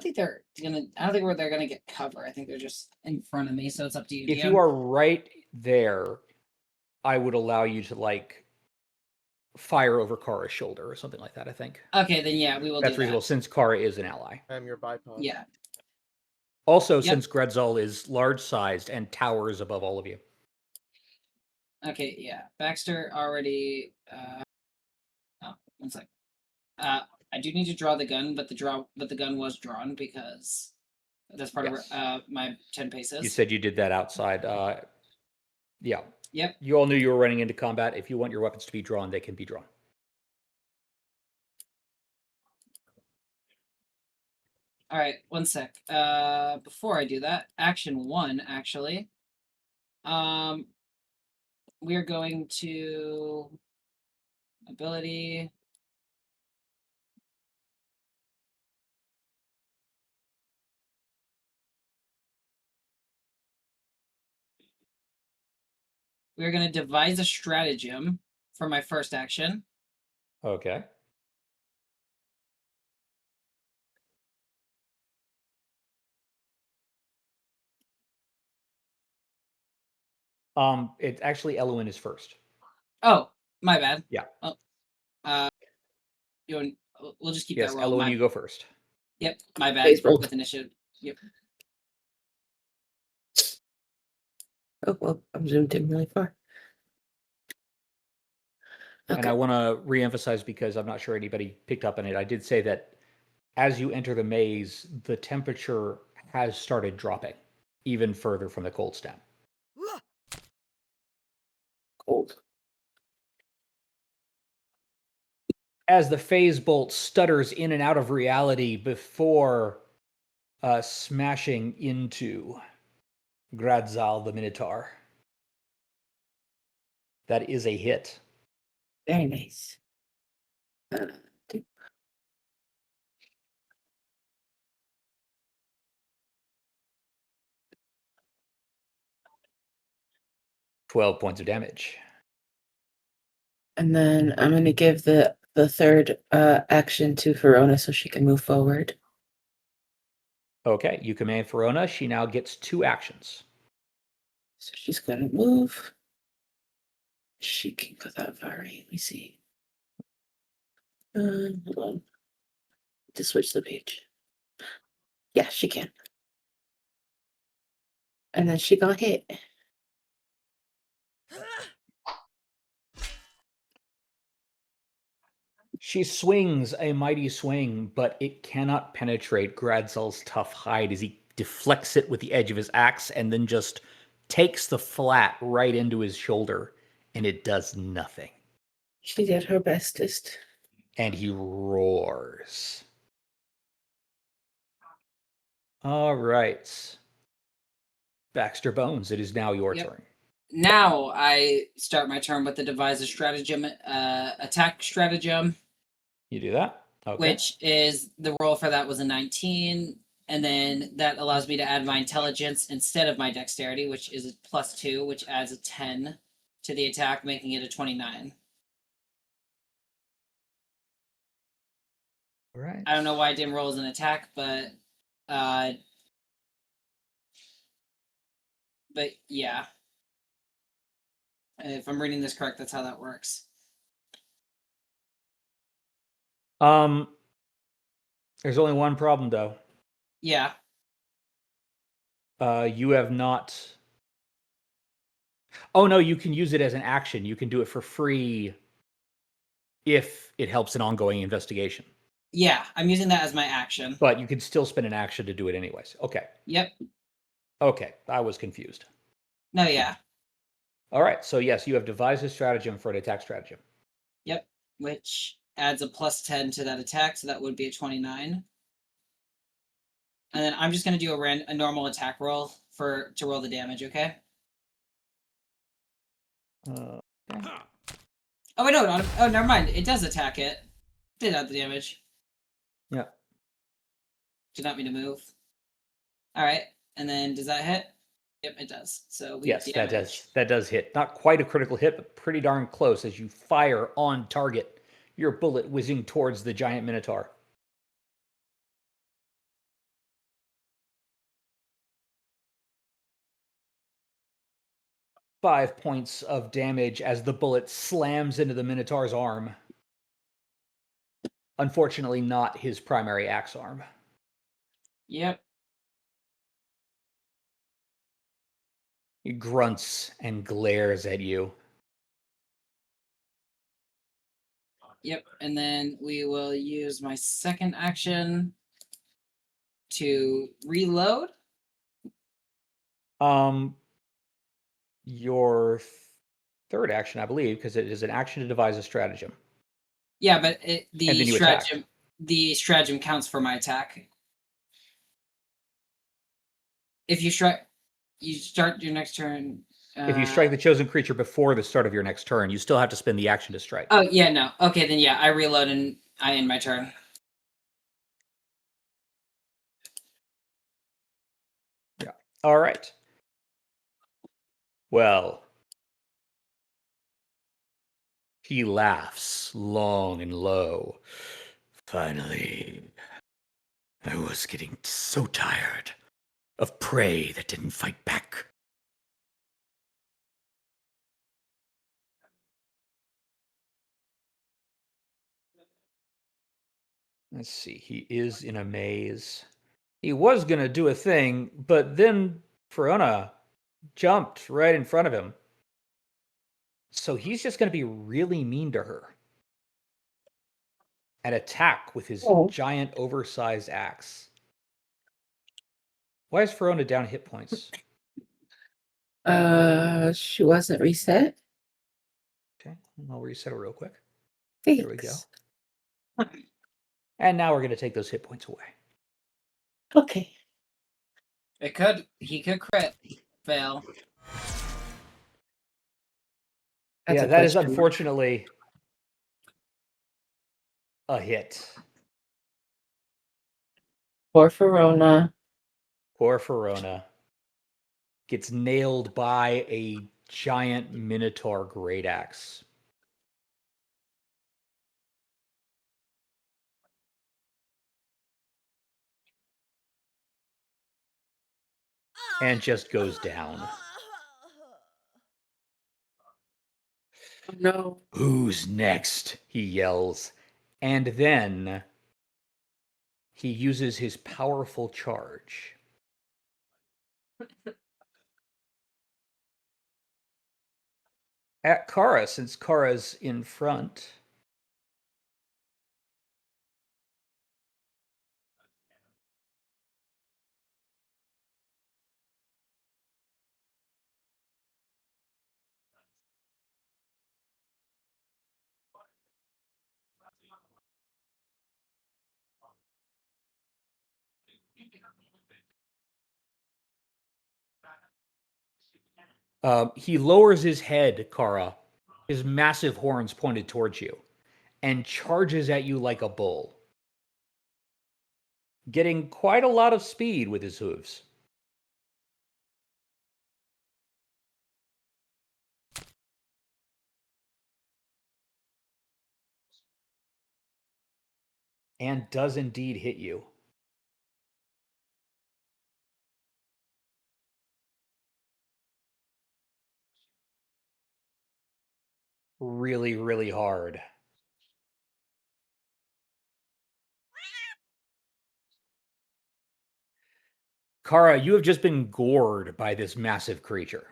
Speaker 7: think they're where they're gonna get cover. I think they're just in front of me, so it's up to you.
Speaker 3: If
Speaker 7: DM.
Speaker 3: you are right there, I would allow you to fire over Kara's shoulder or something like that, I think.
Speaker 7: Okay, then yeah, we will
Speaker 3: That's
Speaker 7: do
Speaker 3: reasonable
Speaker 7: that.
Speaker 3: since Kara is an ally.
Speaker 2: I'm your bipod.
Speaker 7: Yeah.
Speaker 3: Also,
Speaker 7: Yep.
Speaker 3: since Gretzal is large-sized and towers above all of you.
Speaker 7: Okay, yeah. Baxter already one sec. I do need to draw the gun, but the gun was drawn because that's part
Speaker 3: Yes.
Speaker 7: of my 10 paces.
Speaker 3: You said you did that outside. Yeah.
Speaker 7: Yep.
Speaker 3: You all knew you were running into combat. If you want your weapons to be drawn, they can be drawn.
Speaker 7: All right, one sec. Before I do that, action 1 actually. We are going to ability. We're going to devise a stratagem for my first action.
Speaker 3: Okay. It's actually Elwyn is first.
Speaker 7: Oh, my bad.
Speaker 3: Yeah.
Speaker 7: Oh, we'll just keep
Speaker 3: Yes,
Speaker 7: that roll.
Speaker 3: Elwyn, you go first.
Speaker 7: Yep, my bad.
Speaker 6: Baseball.
Speaker 7: With initiative. Yep.
Speaker 6: Oh well, I'm zoomed in really far. Okay.
Speaker 3: And I want to reemphasize because I'm not sure anybody picked up on it. I did say that as you enter the maze, the temperature has started dropping even further from the cold snap.
Speaker 6: Cold.
Speaker 3: As the phase bolt stutters in and out of reality before smashing into Gradzal the Minotaur. That is a hit.
Speaker 6: Very nice.
Speaker 3: 12 points of damage.
Speaker 6: And then I'm going to give the third action to Verona so she can move forward.
Speaker 3: Okay, you command Verona. She now gets 2 actions.
Speaker 6: So she's going to move. She can go that far. Right? Let me see. Hold on. To switch the page. Yeah, she can. And then she got hit.
Speaker 3: She swings a mighty swing, but it cannot penetrate Gradzal's tough hide as he deflects it with the edge of his axe and then just takes the flat right into his shoulder, and it does nothing.
Speaker 6: She did her bestest.
Speaker 3: And he roars. All right. Baxter Bones, it is now your
Speaker 7: Yep.
Speaker 3: turn.
Speaker 7: Now I start my turn with the devise a stratagem, attack stratagem,
Speaker 3: You do that? Okay.
Speaker 7: which is the roll for that was a 19. And then that allows me to add my intelligence instead of my dexterity, which is a +2, which adds a 10 to the attack, making it a 29.
Speaker 3: All right.
Speaker 7: I don't know why I didn't roll as an attack, but yeah. If I'm reading this correct, that's how that works.
Speaker 3: There's only one problem though.
Speaker 7: Yeah.
Speaker 3: You have not. Oh no, you can use it as an action. You can do it for free if it helps an ongoing investigation.
Speaker 7: Yeah, I'm using that as my action.
Speaker 3: But you can still spend an action to do it anyways. Okay.
Speaker 7: Yep.
Speaker 3: Okay, I was confused.
Speaker 7: No, yeah.
Speaker 3: All right, so yes, you have devised a stratagem for an attack stratagem.
Speaker 7: Yep. Which adds a +10 to that attack, so that would be a 29. And then I'm just gonna do a normal attack roll to roll the damage, okay?
Speaker 3: Okay.
Speaker 7: Oh wait, no, oh never mind. It does attack it. Did add the damage.
Speaker 3: Yeah.
Speaker 7: Did not mean to move. Alright. And then does that hit? Yep, it does. So we
Speaker 3: Yes,
Speaker 7: damage.
Speaker 3: that does hit. Not quite a critical hit, but pretty darn close as you fire on target. Your bullet whizzing towards the giant minotaur. Five points of damage as the bullet slams into the minotaur's arm. Unfortunately, not his primary axe arm.
Speaker 7: Yep.
Speaker 3: He grunts and glares at you.
Speaker 7: Yep. And then we will use my second action to reload.
Speaker 3: Your third action, I believe, because it is an action to devise a stratagem.
Speaker 7: Yeah, but
Speaker 3: And then you attack.
Speaker 7: the stratagem counts for my attack. If you start your next turn.
Speaker 3: If you strike the chosen creature before the start of your next turn, you still have to spend the action to strike.
Speaker 7: Oh yeah, no. Okay, then yeah, I reload and I end my turn.
Speaker 3: Yeah. All right. Well, he laughs long and low. Finally, I was getting so tired of prey that didn't fight back. Let's see. He is in a maze. He was going to do a thing, but then Verona jumped right in front of him. So he's just going to be really mean to her and attack with his giant, oversized axe. Why is Verona down hit points?
Speaker 6: She wasn't reset.
Speaker 3: Okay, I'll reset it real quick.
Speaker 6: Thanks.
Speaker 3: There we go. And now we're going to take those hit points away.
Speaker 6: Okay.
Speaker 7: He could crit fail.
Speaker 6: That's
Speaker 3: yeah,
Speaker 6: a
Speaker 3: that is
Speaker 6: question.
Speaker 3: unfortunately a hit.
Speaker 6: Poor Verona.
Speaker 3: Poor Verona gets nailed by a giant minotaur great axe. And just goes down.
Speaker 6: Oh, no.
Speaker 3: Who's next? He yells. And then he uses his powerful charge. At Kara, since Kara's in front. He lowers his head, Kara, his massive horns pointed towards you, and charges at you like a bull, getting quite a lot of speed with his hooves. And does indeed hit you. Really, really hard. Kara, you have just been gored by this massive creature.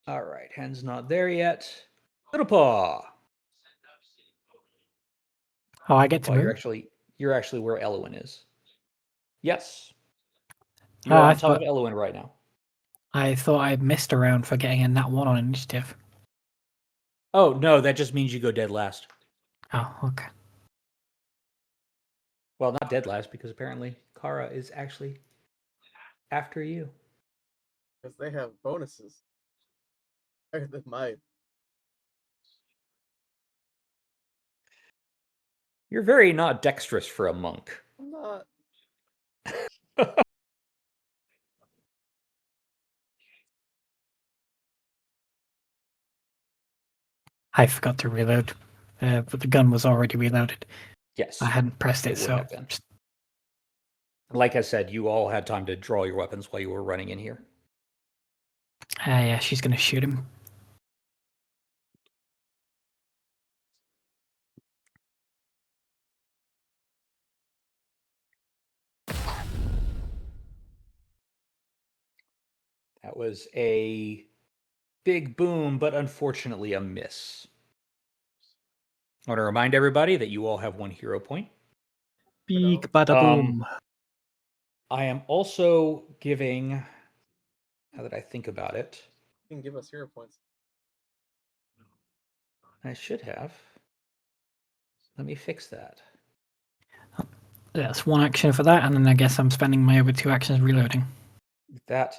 Speaker 3: All right, Hen's not there yet. Little Paw.
Speaker 4: Oh, I get to
Speaker 3: Well,
Speaker 4: move.
Speaker 3: you're actually where Elwyn is. Yes. You are
Speaker 4: I
Speaker 3: on top
Speaker 4: thought
Speaker 3: of Elwyn right now.
Speaker 4: I missed a round for getting a nat 1 on initiative.
Speaker 3: Oh, no, that just means you go dead last.
Speaker 4: Oh, okay.
Speaker 3: Well, not dead last, because apparently Kara is actually after you.
Speaker 2: Because they have bonuses. Higher than mine.
Speaker 3: You're very not dexterous for a monk.
Speaker 2: I'm not.
Speaker 4: I forgot to reload, but the gun was already reloaded.
Speaker 3: Yes.
Speaker 4: I hadn't pressed it,
Speaker 3: It would
Speaker 4: so
Speaker 3: have been. Like I said, you all had time to draw your weapons while you were running in here.
Speaker 4: Yeah, she's gonna shoot him.
Speaker 3: That was a big boom, but unfortunately a miss. I want to remind everybody that you all have 1 hero point.
Speaker 5: Big bada boom.
Speaker 3: I am also giving, now that I think about it,
Speaker 2: You can give us hero points.
Speaker 3: I should have. Let me fix that.
Speaker 4: That's 1 action for that, and then I guess I'm spending my other 2 actions reloading.
Speaker 3: With that,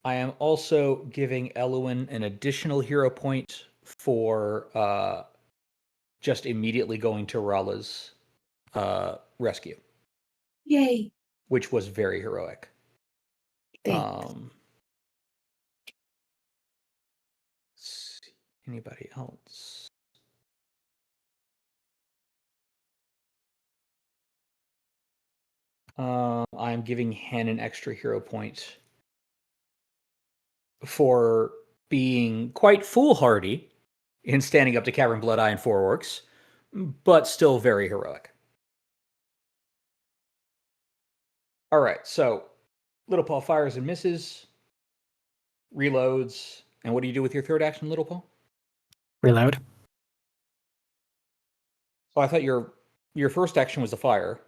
Speaker 3: I am also giving Elwyn an additional hero point for just immediately going to Rala's rescue,
Speaker 6: Yay.
Speaker 3: which was very heroic.
Speaker 6: Thanks.
Speaker 3: Let's see, anybody else? I'm giving Hen an extra hero point for being quite foolhardy in standing up to Cavern Blood Eye and 4 orcs, but still very heroic. All right, so Little Paw fires and misses, reloads, and what do you do with your third action, Little Paw?
Speaker 4: Reload.
Speaker 3: Oh, I thought your first action was the fire.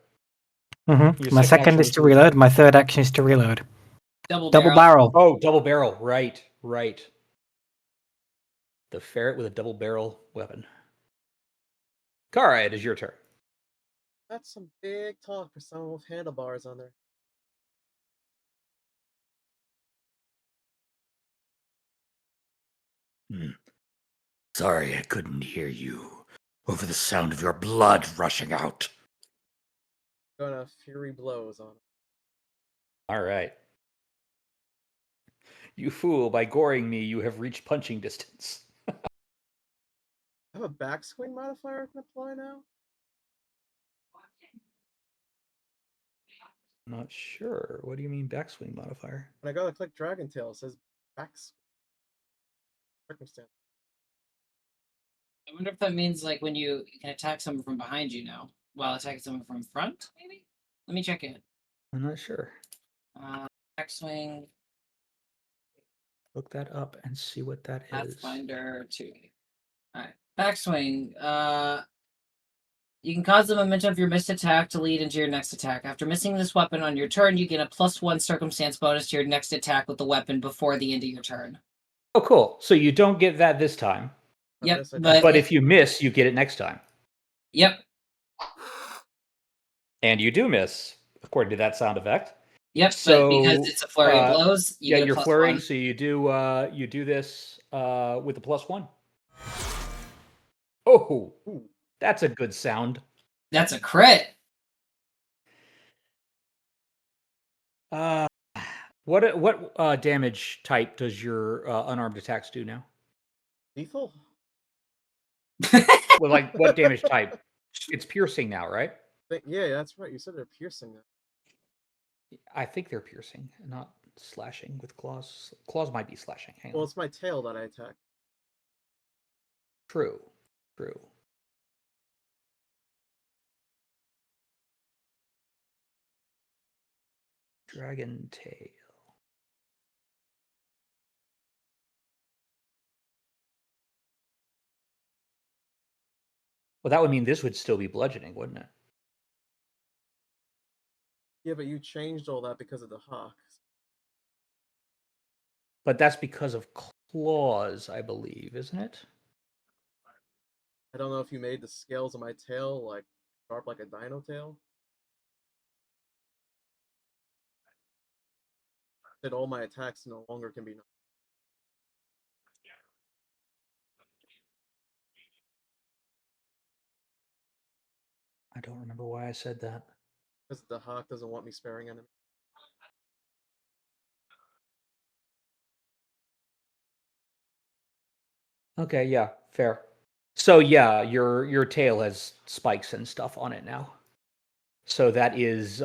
Speaker 4: Mm-hmm.
Speaker 3: Your
Speaker 4: My
Speaker 3: second
Speaker 4: second
Speaker 3: action
Speaker 4: is
Speaker 3: was
Speaker 4: to reload. My third action is to reload.
Speaker 7: Double
Speaker 4: Double
Speaker 7: barrel.
Speaker 4: barrel.
Speaker 3: Oh, double barrel. Right. The ferret with a double barrel weapon. Kara, it is your turn.
Speaker 2: That's some big talk for someone with handlebars on there.
Speaker 1: Sorry I couldn't hear you over the sound of your blood rushing out.
Speaker 2: Gonna fury blows on him.
Speaker 3: All right. You fool, by goring me, you have reached punching distance.
Speaker 2: I have a backswing modifier I can apply now?
Speaker 3: Not sure. What do you mean backswing modifier?
Speaker 2: When I go to click Dragon Tail, it says backswing. Circumstance.
Speaker 7: I wonder if that means like when you can attack someone from behind you now, while attacking someone from front, maybe? Let me check it.
Speaker 3: I'm not sure.
Speaker 7: Backswing,
Speaker 3: Look that up and see what that is.
Speaker 7: Pathfinder 2. Alright. Backswing. You can cause the momentum of your missed attack to lead into your next attack. After missing this weapon on your turn, you get a +1 circumstance bonus to your next attack with the weapon before the end of your turn.
Speaker 3: Oh, cool. So you don't get that this time.
Speaker 7: Yep,
Speaker 3: But if you miss, you get it next time.
Speaker 7: Yep.
Speaker 3: And you do miss. according to that sound effect.
Speaker 7: Yep,
Speaker 3: So,
Speaker 7: but because it's a flurry of blows, you
Speaker 3: yeah,
Speaker 7: get a
Speaker 3: you're
Speaker 7: plus
Speaker 3: flurrying,
Speaker 7: 1.
Speaker 3: so you do this with a +1. Oh, that's a good sound.
Speaker 7: That's a crit.
Speaker 3: What damage type does your unarmed attacks do now?
Speaker 2: Lethal?
Speaker 3: Well, like what damage type? It's piercing now, right?
Speaker 2: Yeah, that's right. You said they're piercing.
Speaker 3: I think they're piercing, not slashing with claws. Claws might be slashing. Hang
Speaker 2: Well,
Speaker 3: on.
Speaker 2: it's my tail that I attack.
Speaker 3: True. Dragon tail. Well, that would mean this would still be bludgeoning, wouldn't it?
Speaker 2: Yeah, but you changed all that because of the hawk.
Speaker 3: But that's because of claws, I believe, isn't it?
Speaker 2: I don't know if you made the scales of my tail like sharp like a dino tail. That all my attacks no longer can be.
Speaker 3: I don't remember why I said that.
Speaker 2: Because the hawk doesn't want me sparing enemies.
Speaker 3: Okay, yeah, fair. So yeah, your tail has spikes and stuff on it now. So that is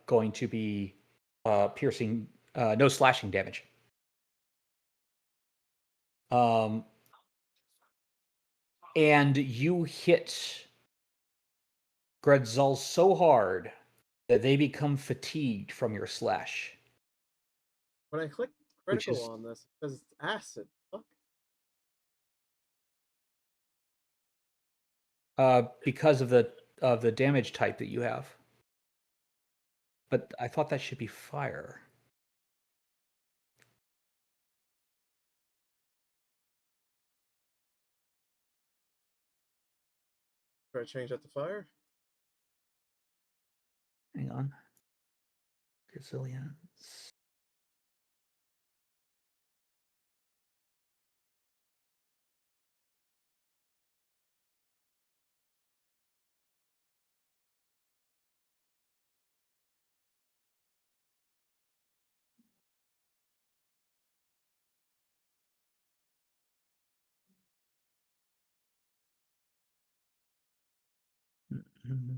Speaker 3: going to be piercing, no slashing damage. And you hit Gredzal so hard that they become fatigued from your slash.
Speaker 2: When I click critical on this, it says it's acid. Fuck.
Speaker 3: Because of the damage type that you have. But I thought that should be fire.
Speaker 2: Should I change that to fire?
Speaker 3: Hang on. Resilience. Mm-hmm.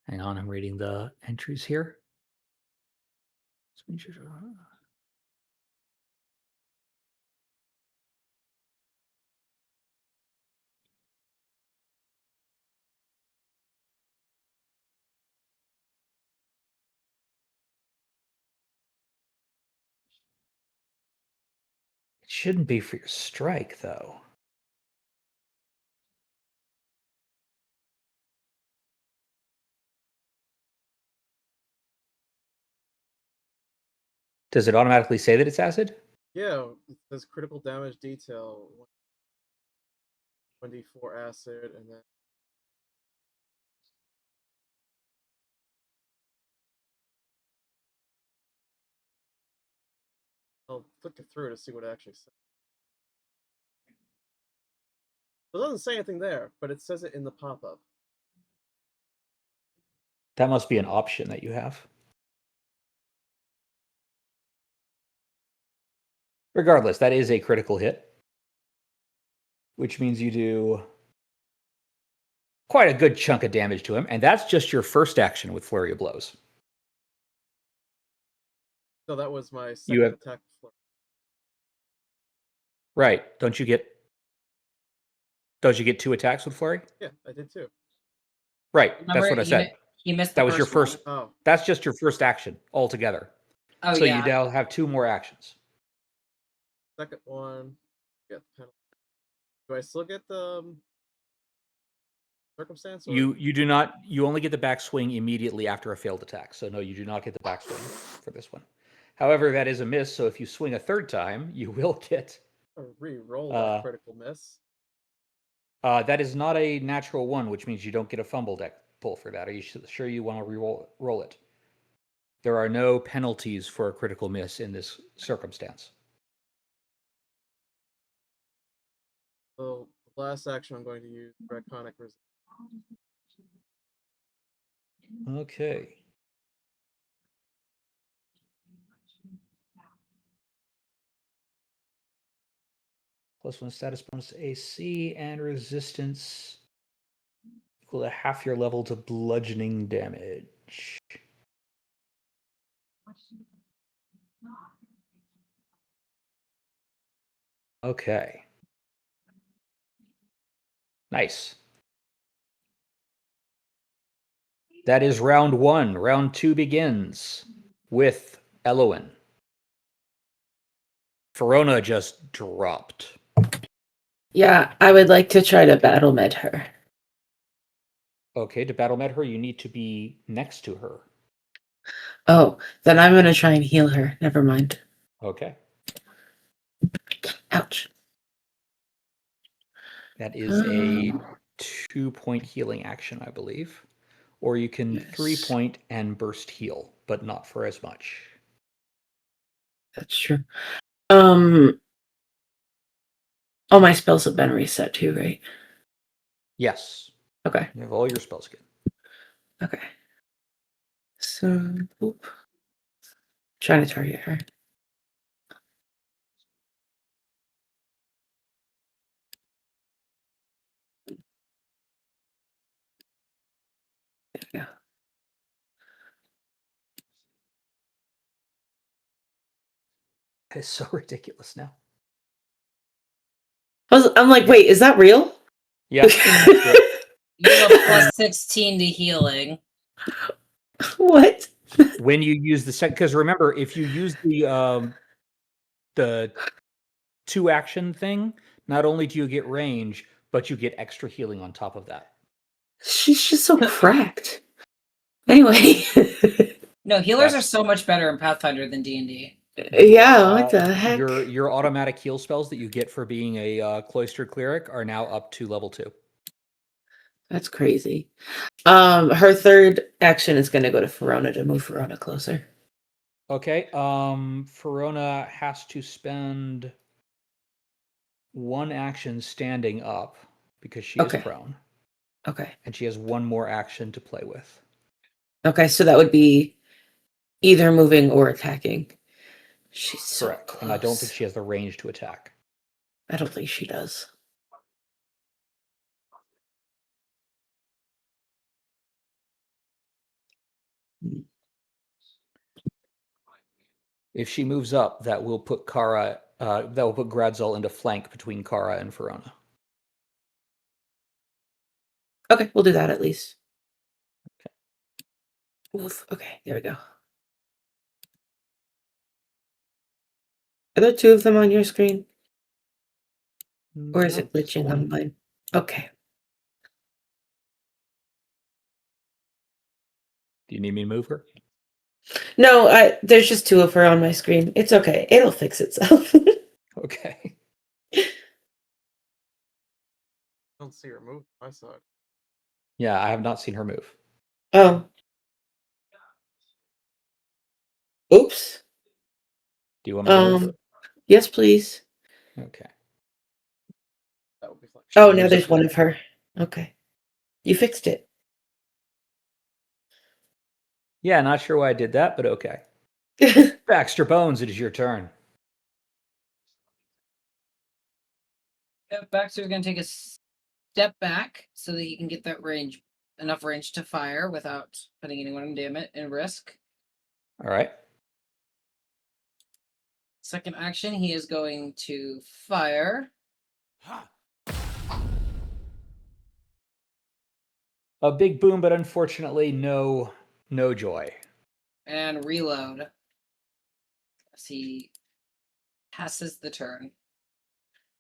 Speaker 3: Hang on, I'm reading the entries here. It shouldn't be for your strike, though. Does it automatically say that it's acid?
Speaker 2: Yeah, it says critical damage detail. 1d4 acid, and then I'll click it through to see what it actually says. It doesn't say anything there, but it says it in the pop-up.
Speaker 3: That must be an option that you have. Regardless, that is a critical hit, which means you do quite a good chunk of damage to him, and that's just your first action with Flurry of Blows.
Speaker 2: So that was my second attack.
Speaker 3: Right. Don't you get 2 attacks with Flurry?
Speaker 2: Yeah, I did too.
Speaker 3: Right.
Speaker 7: Remember,
Speaker 3: that's what I said.
Speaker 7: You missed
Speaker 3: That
Speaker 7: the
Speaker 3: was your first.
Speaker 7: one.
Speaker 2: Oh.
Speaker 3: That's just your first action altogether.
Speaker 7: Oh,
Speaker 3: so
Speaker 7: yeah.
Speaker 3: you now have 2 more actions.
Speaker 2: Second one, get the penalty. Do I still get the circumstance? Or...
Speaker 3: You do not. You only get the backswing immediately after a failed attack. So no, you do not get the backswing for this one. However, that is a miss. So if you swing a third time, you will get.
Speaker 2: Re-roll that critical miss.
Speaker 3: That is not a natural one, which means you don't get a fumble deck pull for that. Are you sure you want to roll it? There are no penalties for a critical miss in this circumstance.
Speaker 2: So the last action I'm going to use Draconic Resistance.
Speaker 3: Okay. +1 status bonus to AC and resistance equal to half your level to bludgeoning damage. Okay. Nice. That is round 1. Round 2 begins with Elowen. Verona just dropped.
Speaker 6: Yeah, I would like to try to battle med her.
Speaker 3: Okay, to battle med her, you need to be next to her.
Speaker 6: Oh, then I'm gonna try and heal her. Never mind.
Speaker 3: Okay.
Speaker 6: Ouch.
Speaker 3: That is a 2-point healing action, I believe. Or you can 3-point and burst heal, but not for as much.
Speaker 6: That's true. All my spells have been reset too, right?
Speaker 3: Yes.
Speaker 6: Okay.
Speaker 3: You have all your spells again.
Speaker 6: Okay. So, oop. Trying to target her. There we go.
Speaker 3: It's so ridiculous now.
Speaker 6: I'm like, wait, is that real?
Speaker 3: Yeah.
Speaker 7: You have a +16 to healing.
Speaker 6: What?
Speaker 3: When you use the second, because remember, if you use the 2-action thing, not only do you get range, but you get extra healing on top of that.
Speaker 6: She's just so cracked. Anyway.
Speaker 7: No, healers are so much better in Pathfinder than D&D.
Speaker 6: Yeah, what the heck?
Speaker 3: Your automatic heal spells that you get for being a cloistered cleric are now up to level 2.
Speaker 6: That's crazy. Her third action is going to go to Verona to move Verona closer.
Speaker 3: Okay. Verona has to spend 1 action standing up because she is prone.
Speaker 6: Okay.
Speaker 3: And she has 1 more action to play with.
Speaker 6: Okay, so that would be either moving or attacking. She's so
Speaker 3: correct.
Speaker 6: close.
Speaker 3: And I don't think she has the range to attack.
Speaker 6: I don't think she does.
Speaker 3: If she moves up, that will put Gradzol into flank between Kara and Verona.
Speaker 6: Okay, we'll do that at least. Okay. Oof. Okay, there we go. Are there 2 of them on your screen? Or is it glitching on mine? Okay.
Speaker 3: Do you need me to move her?
Speaker 6: No, there's just 2 of her on my screen. It's okay. It'll fix itself.
Speaker 3: Okay.
Speaker 2: I don't see her move on my side.
Speaker 3: Yeah, I have not seen her move.
Speaker 6: Oh. Oops.
Speaker 3: Do you want me to move her?
Speaker 6: Yes, please.
Speaker 3: Okay.
Speaker 2: That would be fun.
Speaker 6: Oh, now there's 1 of her. Okay. You fixed it.
Speaker 3: Yeah, not sure why I did that, but okay. Baxter Bones, it is your turn.
Speaker 7: Baxter's going to take a step back so that he can get that enough range to fire without putting anyone in risk.
Speaker 3: All right.
Speaker 7: Second action, he is going to fire.
Speaker 3: A big boom, but unfortunately, no joy.
Speaker 7: And reload as he passes the turn.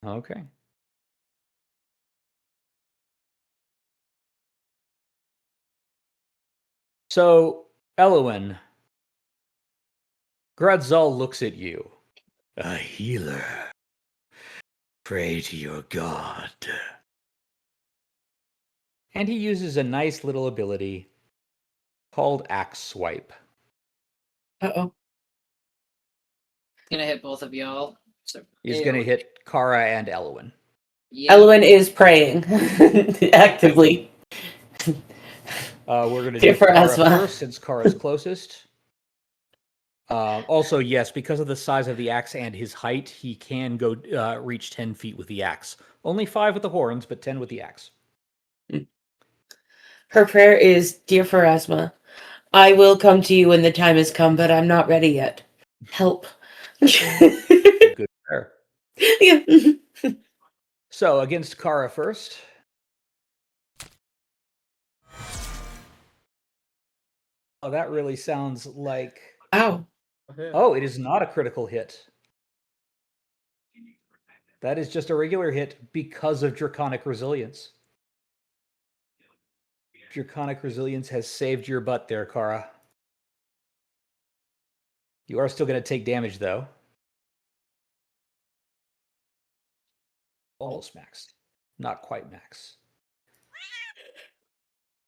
Speaker 3: Okay. So, Elowin, Gradzal looks at you.
Speaker 1: A healer. Pray to your god.
Speaker 3: And he uses a nice little ability called Axe Swipe.
Speaker 6: Uh-oh.
Speaker 7: Gonna hit both of y'all. So,
Speaker 3: He's going to hit Kara and Elowin.
Speaker 7: yeah.
Speaker 6: Elwin is praying actively.
Speaker 3: We're going to
Speaker 6: Here
Speaker 3: do
Speaker 6: for
Speaker 3: Kara
Speaker 6: Asma.
Speaker 3: first, since Kara's closest. Also, yes, because of the size of the axe and his height, he can go reach 10 feet with the axe. Only 5 with the horns, but 10 with the axe.
Speaker 6: Her prayer is, Dear Pharasma, I will come to you when the time has come, but I'm not ready yet. Help.
Speaker 3: Good prayer.
Speaker 6: Yeah.
Speaker 3: So, against Kara first. Oh, that really sounds like...
Speaker 6: Ow.
Speaker 3: Oh, it is not a critical hit. That is just a regular hit because of Draconic Resilience. Draconic Resilience has saved your butt there, Kara. You are still going to take damage, though. Almost max. Not quite max.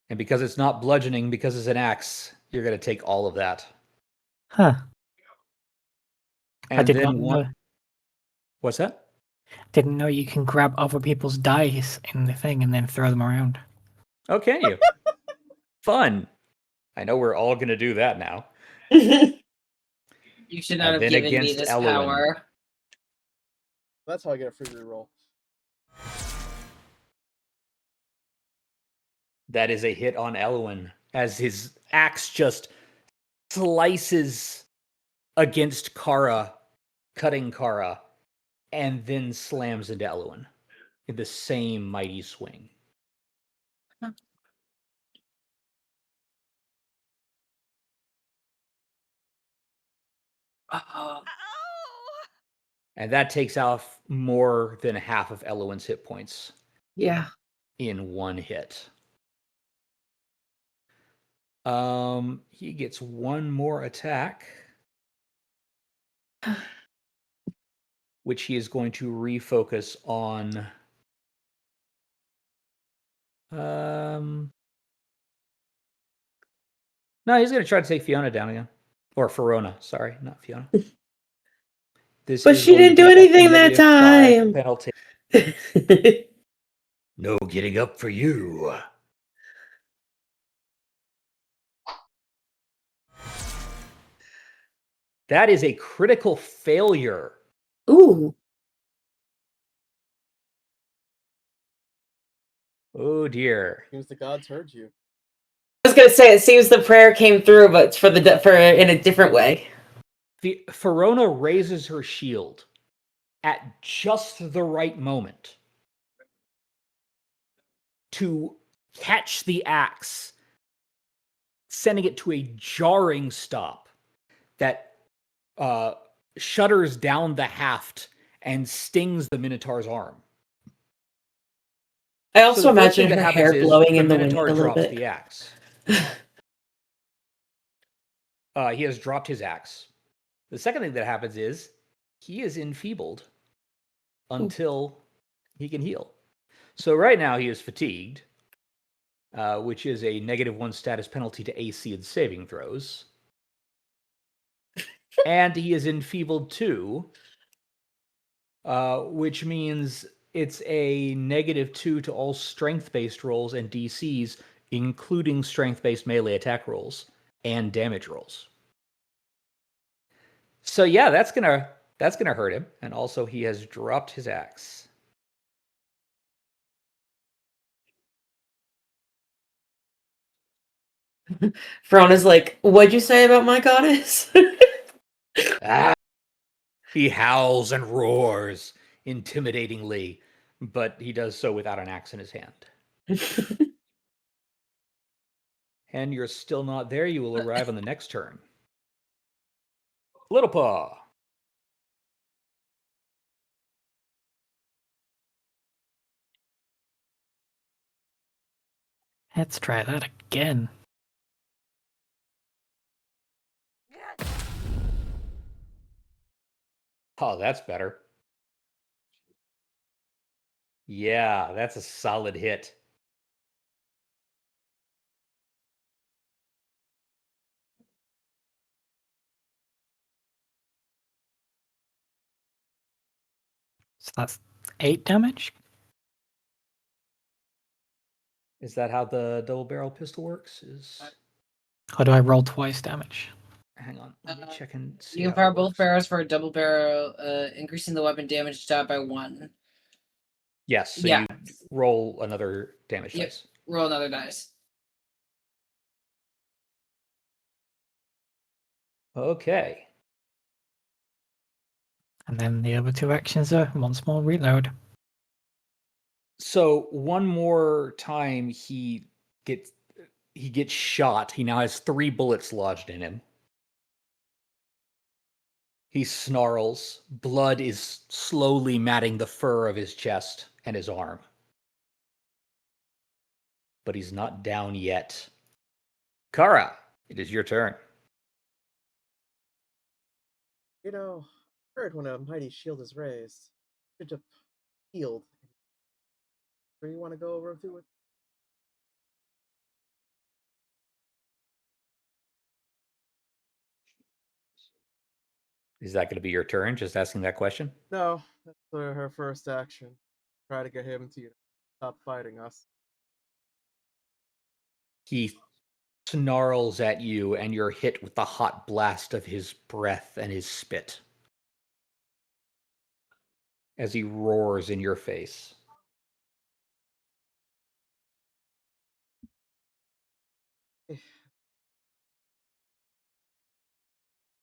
Speaker 3: And because it's not bludgeoning, because it's an axe, you're going to take all of that.
Speaker 4: Huh.
Speaker 3: And
Speaker 4: I did
Speaker 3: then
Speaker 4: not
Speaker 3: one...
Speaker 4: know.
Speaker 3: What's that?
Speaker 4: Didn't know you can grab other people's dice in the thing and then throw them around.
Speaker 3: Oh, can you? Fun. I know we're all going to do that now.
Speaker 7: You should not
Speaker 3: And
Speaker 7: have
Speaker 3: then
Speaker 7: given me
Speaker 3: against
Speaker 7: this
Speaker 3: Elowin.
Speaker 7: power.
Speaker 2: That's how I get a free reroll.
Speaker 3: That is a hit on Elowin, as his axe just slices against Kara, cutting Kara, and then slams into Elowin in the same mighty swing. And that takes off more than half of Elowin's hit points
Speaker 6: Yeah.
Speaker 3: in one hit. He gets one more attack, which he is going to refocus on. No, he's going to try to take Fiona down again, or Verona. Sorry, not Fiona. This
Speaker 6: But
Speaker 3: is
Speaker 6: she
Speaker 3: going to
Speaker 6: didn't do
Speaker 3: be
Speaker 6: anything
Speaker 3: a
Speaker 6: that
Speaker 3: -5
Speaker 6: time.
Speaker 3: penalty.
Speaker 1: No getting up for you.
Speaker 3: That is a critical failure.
Speaker 6: Ooh.
Speaker 3: Oh dear.
Speaker 2: Seems the gods heard you.
Speaker 6: I was gonna say, it seems the prayer came through, but for in a different way.
Speaker 3: The Verona raises her shield at just the right moment to catch the axe, sending it to a jarring stop that shudders down the haft and stings the Minotaur's arm.
Speaker 6: I also
Speaker 3: So the first
Speaker 6: imagine
Speaker 3: thing that
Speaker 6: her
Speaker 3: happens
Speaker 6: hair
Speaker 3: is
Speaker 6: blowing
Speaker 3: the
Speaker 6: in the wind
Speaker 3: Minotaur
Speaker 6: a little
Speaker 3: drops
Speaker 6: bit.
Speaker 3: the axe. He has dropped his axe. The second thing that happens is he is enfeebled until he can heal. So right now he is fatigued, which is a -1 status penalty to AC and saving throws. And he is enfeebled too, which means it's a -2 to all strength-based rolls and DCs, including strength-based melee attack rolls and damage rolls. So yeah, that's gonna hurt him. And also he has dropped his axe.
Speaker 6: Verona's like, what'd you say about my goddess?
Speaker 3: Ah! He howls and roars intimidatingly, but he does so without an axe in his hand. And you're still not there. You will arrive on the next turn. Little Paw.
Speaker 4: Let's try that again.
Speaker 3: Oh, that's better. Yeah, that's a solid hit.
Speaker 4: So that's 8 damage.
Speaker 3: Is that how the double barrel pistol works?
Speaker 4: Or do I roll twice damage?
Speaker 3: Hang on, let me check and see.
Speaker 7: You can
Speaker 3: how it
Speaker 7: fire both
Speaker 3: works.
Speaker 7: barrels for a double barrel, increasing the weapon damage die by 1.
Speaker 3: Yes, so
Speaker 7: Yeah.
Speaker 3: you roll another damage
Speaker 7: Yep.
Speaker 3: dice.
Speaker 7: Roll another dice.
Speaker 3: Okay.
Speaker 4: And then the other 2 actions are once more reload.
Speaker 3: So one more time he gets shot. He now has 3 bullets lodged in him. He snarls. Blood is slowly matting the fur of his chest and his arm. But he's not down yet. Kara, it is your turn.
Speaker 2: You know, I heard when a mighty shield is raised, you should have healed. Where you want to go over to it?
Speaker 3: Is that going to be your turn? Just asking that question?
Speaker 2: No, that's her first action. Try to get him to stop fighting us.
Speaker 3: He snarls at you, and you're hit with the hot blast of his breath and his spit as he roars in your face.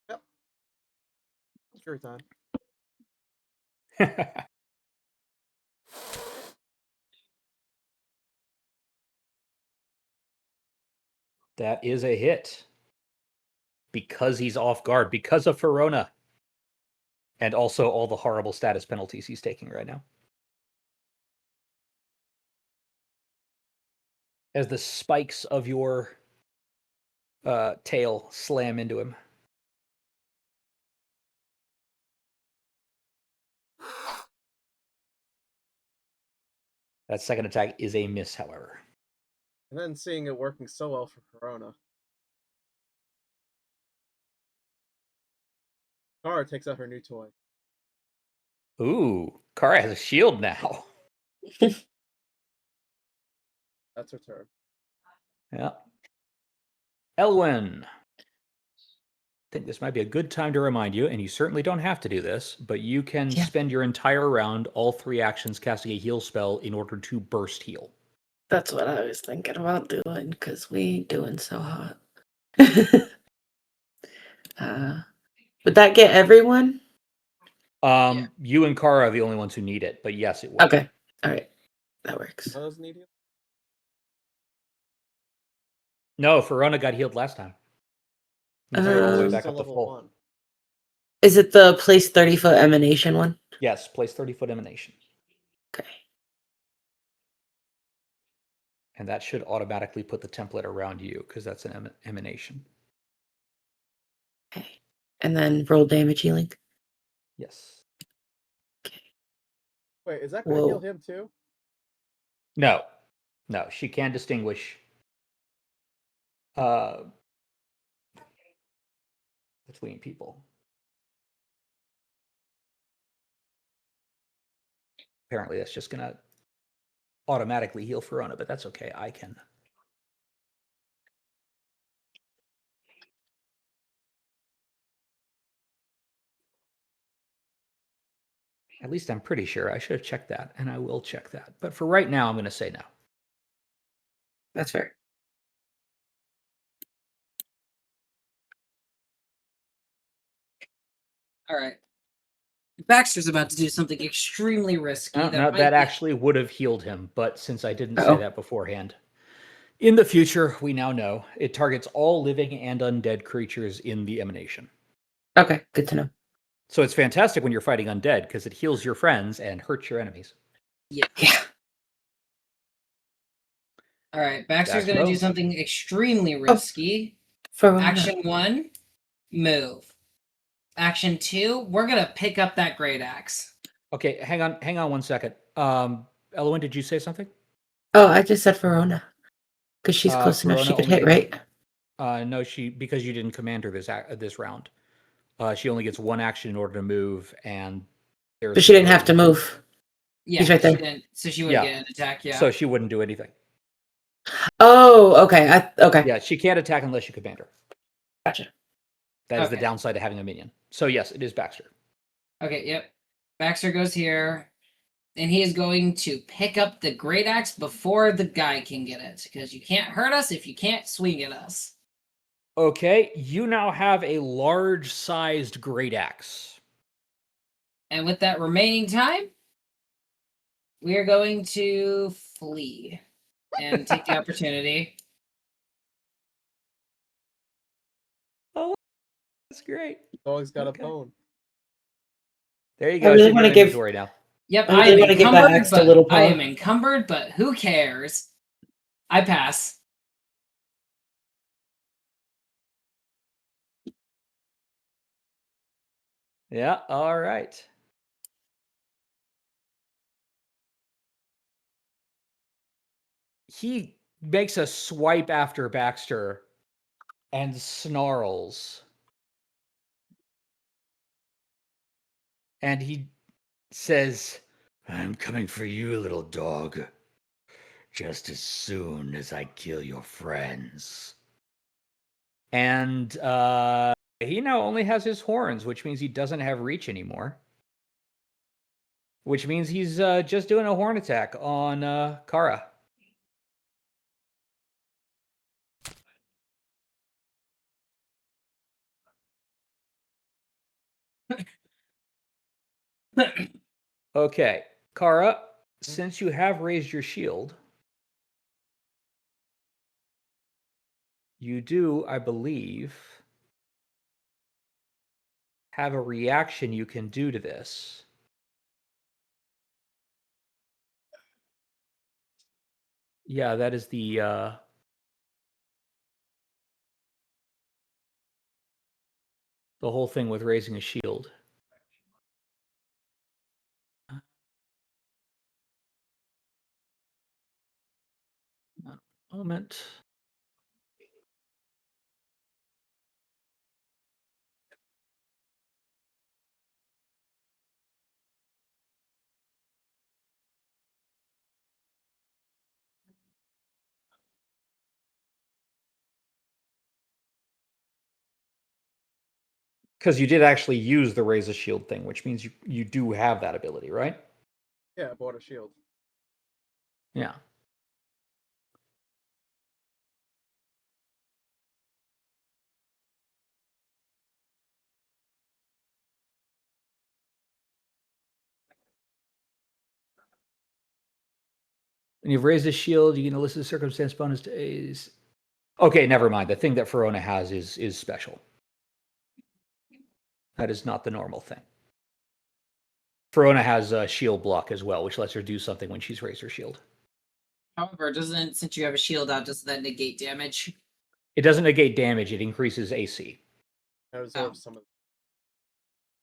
Speaker 2: Yep. Screw time.
Speaker 3: That is a hit. Because he's off guard, because of Verona. And also all the horrible status penalties he's taking right now. As the spikes of your tail slam into him. That second attack is a miss, however.
Speaker 2: And then seeing it working so well for Corona, Kara takes out her new toy.
Speaker 3: Ooh, Kara has a shield now.
Speaker 2: That's her turn.
Speaker 3: Yeah. Elwyn. I think this might be a good time to remind you, and you certainly don't have to do this, but you can spend your entire round, all 3 actions, casting a heal spell in order to burst heal.
Speaker 6: That's what I was thinking about doing, because we ain't doing so hot. Would that get everyone?
Speaker 3: You and Kara are the only ones who need it, but yes, it will.
Speaker 6: Okay. All right. That works.
Speaker 2: Does need heal?
Speaker 3: No, Verona got healed last time. He's all the way back
Speaker 2: Still
Speaker 3: up to
Speaker 2: level
Speaker 3: full.
Speaker 2: 1.
Speaker 6: Is it the place 30-foot emanation one?
Speaker 3: Yes, place 30-foot emanation.
Speaker 6: Okay.
Speaker 3: And that should automatically put the template around you, because that's an emanation.
Speaker 6: Okay. And then roll damage healing?
Speaker 3: Yes.
Speaker 6: Okay.
Speaker 2: Wait, is that going to heal him too?
Speaker 3: No. No, she can distinguish between people. Apparently that's just going to automatically heal Verona, but that's okay. I can. At least I'm pretty sure. I should have checked that, and I will check that. But for right now, I'm going to say no.
Speaker 6: That's fair.
Speaker 7: All right. Baxter's about to do something extremely risky.
Speaker 3: That actually would have healed him, but since I didn't say
Speaker 6: Uh-oh.
Speaker 3: that beforehand. In the future, we now know it targets all living and undead creatures in the emanation.
Speaker 6: Okay, good to know.
Speaker 3: So it's fantastic when you're fighting undead because it heals your friends and hurts your enemies.
Speaker 7: Yeah. All right, Baxter's
Speaker 3: Dax
Speaker 7: going to do
Speaker 3: move.
Speaker 7: something extremely risky.
Speaker 6: For
Speaker 7: Action 1, move. Action 2, we're gonna pick up that great axe.
Speaker 3: Okay, hang on 1 second. Elowen, did you say something?
Speaker 6: Oh, I just said Verona. Because she's close enough. She
Speaker 3: Verona
Speaker 6: could
Speaker 3: only
Speaker 6: hit,
Speaker 3: gets-
Speaker 6: right?
Speaker 3: No, because you didn't command her this round. She only gets one action in order to move, and there's
Speaker 6: But she didn't have to move.
Speaker 7: Yeah,
Speaker 6: He's right there.
Speaker 7: she didn't, so she wouldn't
Speaker 3: Yeah.
Speaker 7: get an attack. Yeah.
Speaker 3: So she wouldn't do anything.
Speaker 6: Oh, okay. Okay.
Speaker 3: Yeah, she can't attack unless you command her.
Speaker 6: Gotcha.
Speaker 3: That is the
Speaker 7: Okay.
Speaker 3: downside of having a minion. So yes, it is Baxter.
Speaker 7: Okay. Yep. Baxter goes here, and he is going to pick up the great axe before the guy can get it, because you can't hurt us if you can't swing at us.
Speaker 3: Okay, you now have a large-sized great axe.
Speaker 7: And with that remaining time, we are going to flee and take the opportunity.
Speaker 3: Oh, that's great.
Speaker 2: Dog's got
Speaker 3: Okay.
Speaker 2: a bone.
Speaker 3: There you
Speaker 6: I
Speaker 3: go.
Speaker 6: really
Speaker 3: She's
Speaker 6: wanna
Speaker 3: in
Speaker 6: give-
Speaker 3: inventory now.
Speaker 7: Yep,
Speaker 6: I
Speaker 7: I
Speaker 6: really
Speaker 7: am
Speaker 6: wanna give that
Speaker 7: encumbered,
Speaker 6: axe to
Speaker 7: but
Speaker 6: Little
Speaker 7: I
Speaker 6: Paw.
Speaker 7: am encumbered, but who cares? I pass.
Speaker 3: Yeah, all right. He makes a swipe after Baxter and snarls. And he says,
Speaker 1: I'm coming for you, little dog. Just as soon as I kill your friends.
Speaker 3: and he now only has his horns, which means he doesn't have reach anymore. Which means he's just doing a horn attack on Kara. Okay, Kara, since you have raised your shield, you do, I believe, have a reaction you can do to this. Yeah, that is the whole thing with raising a shield. Moment. Because you did actually use the raise a shield thing, which means you do have that ability, right?
Speaker 2: Yeah, I bought a shield.
Speaker 3: Yeah. When you've raised a shield, you can elicit a circumstance bonus to A's. Okay, never mind. The thing that Verona has is special. That is not the normal thing. Verona has a shield block as well, which lets her do something when she's raised her shield.
Speaker 7: However, since you have a shield out, doesn't that negate damage?
Speaker 3: It doesn't negate damage, it increases AC.
Speaker 2: I absorbed some of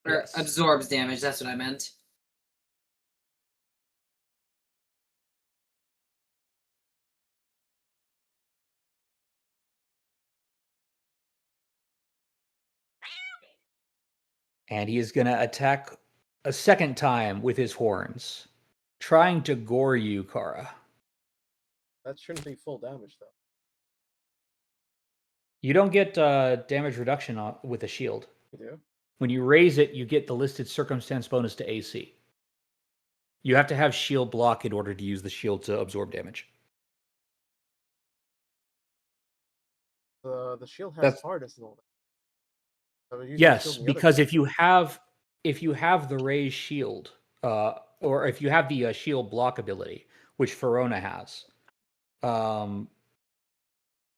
Speaker 7: Or
Speaker 3: Yes.
Speaker 7: absorbs damage, that's what I meant.
Speaker 3: And he is going to attack a second time with his horns, trying to gore you, Kara.
Speaker 2: that. Shouldn't be full damage though.
Speaker 3: You don't get damage reduction with a shield.
Speaker 2: You do?
Speaker 3: When you raise it, you get the listed circumstance bonus to AC. You have to have shield block in order to use the shield to absorb damage.
Speaker 2: The shield has
Speaker 3: That's-
Speaker 2: hardness and all that. So I was using the
Speaker 3: Yes,
Speaker 2: shield in the other
Speaker 3: because
Speaker 2: guy.
Speaker 3: if you have the raised shield, or if you have the shield block ability, which Verona has,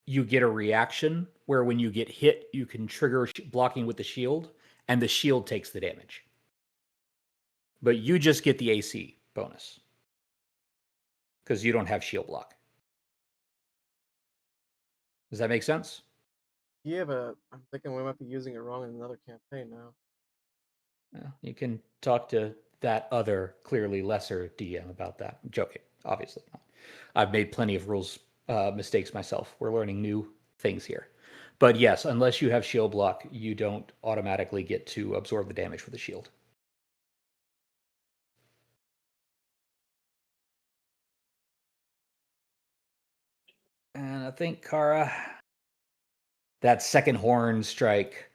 Speaker 3: you get a reaction where when you get hit, you can trigger blocking with the shield, and the shield takes the damage. But you just get the AC bonus because you don't have shield block. Does that make sense?
Speaker 2: Yeah, but I'm thinking we might be using it wrong in another campaign now.
Speaker 3: Well, you can talk to that other, clearly lesser DM about that. I'm joking, obviously. I've made plenty of rules mistakes myself. We're learning new things here. But yes, unless you have shield block, you don't automatically get to absorb the damage with the shield. And I think, Kara, that second horn strike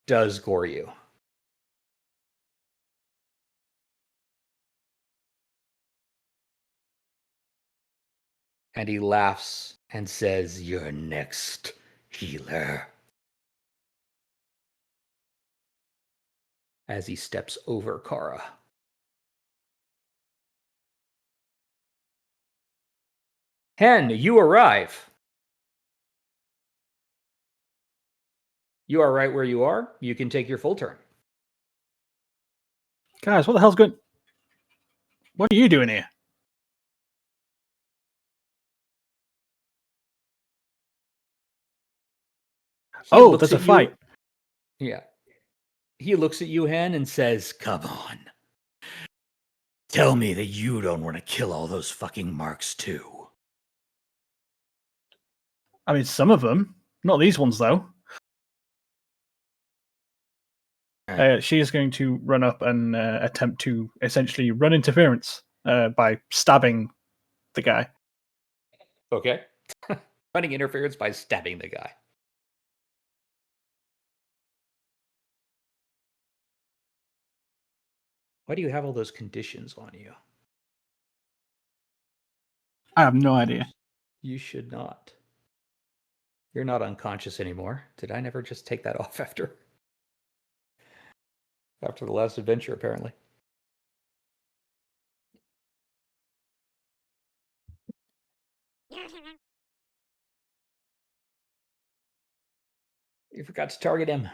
Speaker 3: does gore you. And he laughs and says, "You're next, healer." As he steps over Kara. Hen, you arrive. You are right where you are. You can take your full turn.
Speaker 5: Guys, what the hell's going? What are you doing here? Oh, there's a fight.
Speaker 3: Yeah. He looks at you, Hen, and says,
Speaker 1: Come on. Tell me that you don't want to kill all those fucking marks too.
Speaker 5: I mean, some of them. Not these ones, though. She is going to run up and attempt to essentially run interference by stabbing the guy.
Speaker 3: okay. Running interference by stabbing the guy. Why do you have all those conditions on you?
Speaker 5: I have no idea.
Speaker 3: You should not. You're not unconscious anymore. Did I never just take that off after the last adventure, apparently? You forgot to target him.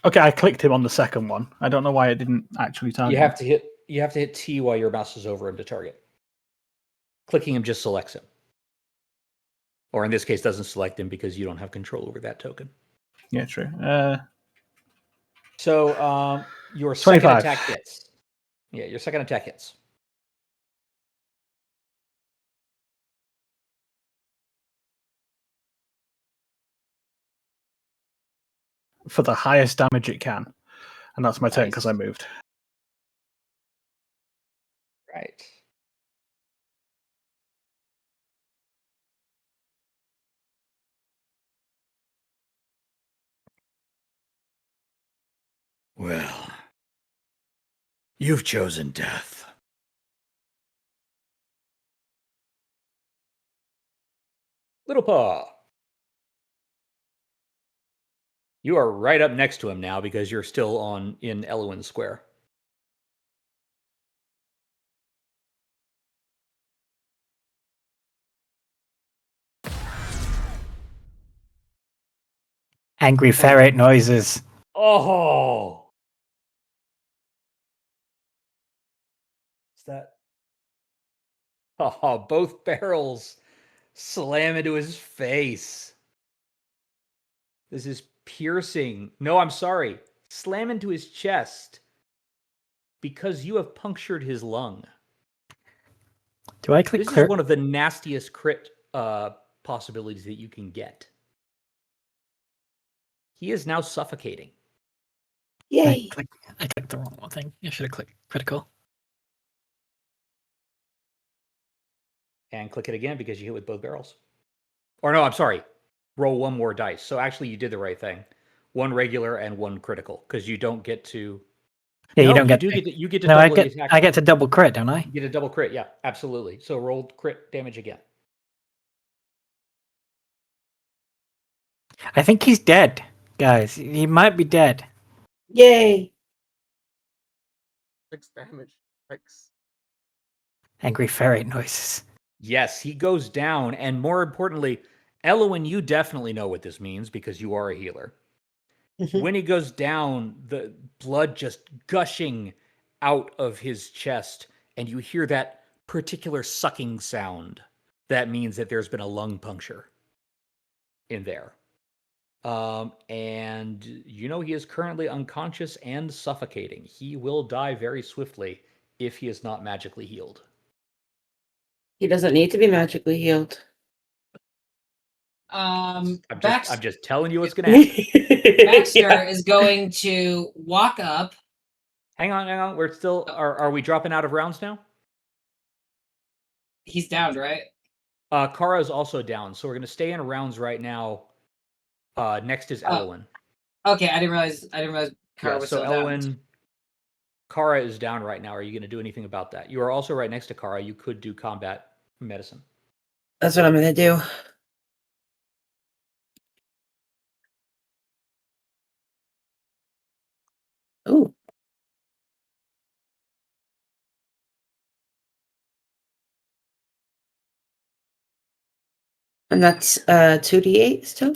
Speaker 5: Okay, I clicked him on the second one. I don't know why it didn't actually target.
Speaker 3: You have to hit T while your mouse is over him to target. Clicking him just selects him. Or in this case, doesn't select him because you don't have control over that token.
Speaker 5: Yeah, true.
Speaker 3: So your
Speaker 5: 25.
Speaker 3: second attack hits. Yeah, your second attack hits.
Speaker 5: For the highest damage it can. And that's my turn because I
Speaker 3: Nice.
Speaker 5: moved.
Speaker 3: Right.
Speaker 1: Well, you've chosen death.
Speaker 3: Little Paw. You are right up next to him now because you're still in Elwyn Square.
Speaker 4: Angry ferret noises.
Speaker 3: Oh! What's that? Oh, both barrels slam into his face. This is piercing. No, I'm sorry. Slam into his chest because you have punctured his lung.
Speaker 4: Do I click
Speaker 3: This
Speaker 4: clear?
Speaker 3: is one of the nastiest crit possibilities that you can get. He is now suffocating.
Speaker 6: Yay!
Speaker 4: I clicked the wrong one thing. I should have clicked critical.
Speaker 3: And click it again because you hit with both barrels. Or no, I'm sorry. Roll one more dice. So actually you did the right thing. One regular and one critical because you don't get to.
Speaker 4: Yeah,
Speaker 3: No,
Speaker 4: you don't get.
Speaker 3: You get to
Speaker 4: No,
Speaker 3: double the attack.
Speaker 4: I get to double crit, don't I?
Speaker 3: You get a double crit. Yeah, absolutely. So roll crit damage again.
Speaker 4: I think he's dead, guys. He might be dead.
Speaker 6: Yay!
Speaker 2: 6 damage. Yikes.
Speaker 4: Angry ferret noises.
Speaker 3: Yes, he goes down, and more importantly, Elwyn, you definitely know what this means because you are a healer. When he goes down, the blood just gushing out of his chest, and you hear that particular sucking sound, that means that there's been a lung puncture in there. And he is currently unconscious and suffocating. He will die very swiftly if he is not magically healed.
Speaker 6: He doesn't need to be magically healed.
Speaker 3: I'm just telling you what's going to happen.
Speaker 7: Baxter is going to walk up.
Speaker 3: Hang on. We're still. Are we dropping out of rounds now?
Speaker 7: He's downed, right?
Speaker 3: Kara is also down, so we're going to stay in rounds right now. Next is Elwyn.
Speaker 7: Okay, I didn't realize Kara was
Speaker 3: so
Speaker 7: still
Speaker 3: Elwyn,
Speaker 7: down.
Speaker 3: Kara is down right now. Are you going to do anything about that? You are also right next to Kara. You could do combat medicine.
Speaker 6: That's what I'm going to do. Ooh. And that's 2d8 still?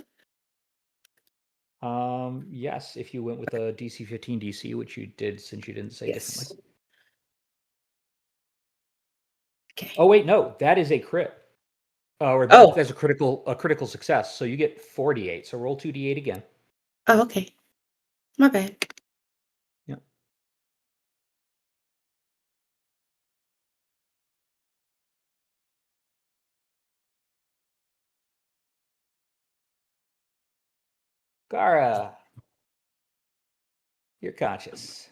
Speaker 3: Yes, if you went with a DC 15 DC, which you did since you didn't say differently.
Speaker 6: Okay.
Speaker 3: Oh wait, no, that is a crit. That's a critical success. So you get 48. So roll 2d8 again.
Speaker 6: Oh, okay. My bad.
Speaker 3: Yep. Kara, you're conscious.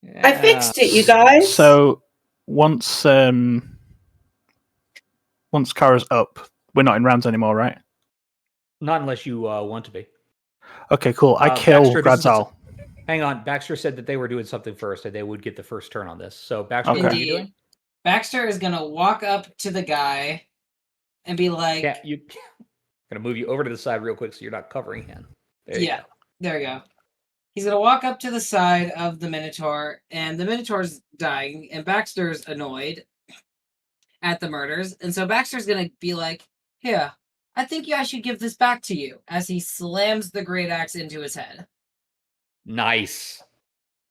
Speaker 6: Yeah. I fixed it, you guys.
Speaker 5: So once Kara's up, we're not in rounds anymore, right?
Speaker 3: Not unless you want to be.
Speaker 5: Okay, cool. I kill Gradzal.
Speaker 3: Hang on. Baxter said that they were doing something first, and they would get the first turn on this. So Baxter,
Speaker 5: Okay.
Speaker 3: what are you doing?
Speaker 7: Baxter is gonna walk up to the guy and be like,
Speaker 3: I'm gonna move you over to the side real quick so you're not covering him. There you go.
Speaker 7: There we go. He's gonna walk up to the side of the Minotaur, and the Minotaur's dying, and Baxter's annoyed at the murders, and so Baxter's gonna be like, "Here, I think I should give this back to you," as he slams the great axe into his head.
Speaker 3: Nice.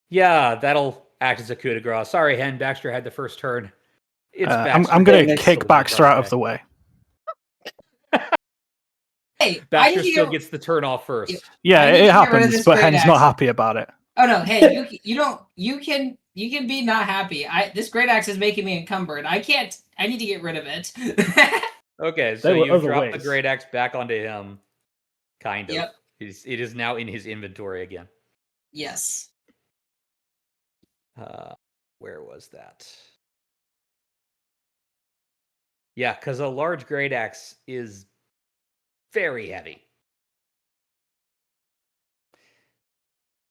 Speaker 3: Yeah, that'll act as a coup de grace. Sorry, Hen. Baxter had the first turn.
Speaker 5: I'm going to kick Baxter out of the way.
Speaker 7: Hey,
Speaker 3: Baxter still gets the turn off first.
Speaker 5: Yeah, it happens, but Hen's not happy about it.
Speaker 7: Oh no, hey, you can be not happy. This great axe is making me encumbered. I need to get rid of it.
Speaker 3: Okay, so you drop the great axe back onto him. Kind of.
Speaker 7: Yep.
Speaker 3: It is now in his inventory again.
Speaker 7: Yes.
Speaker 3: Where was that? Yeah, because a large great axe is very heavy.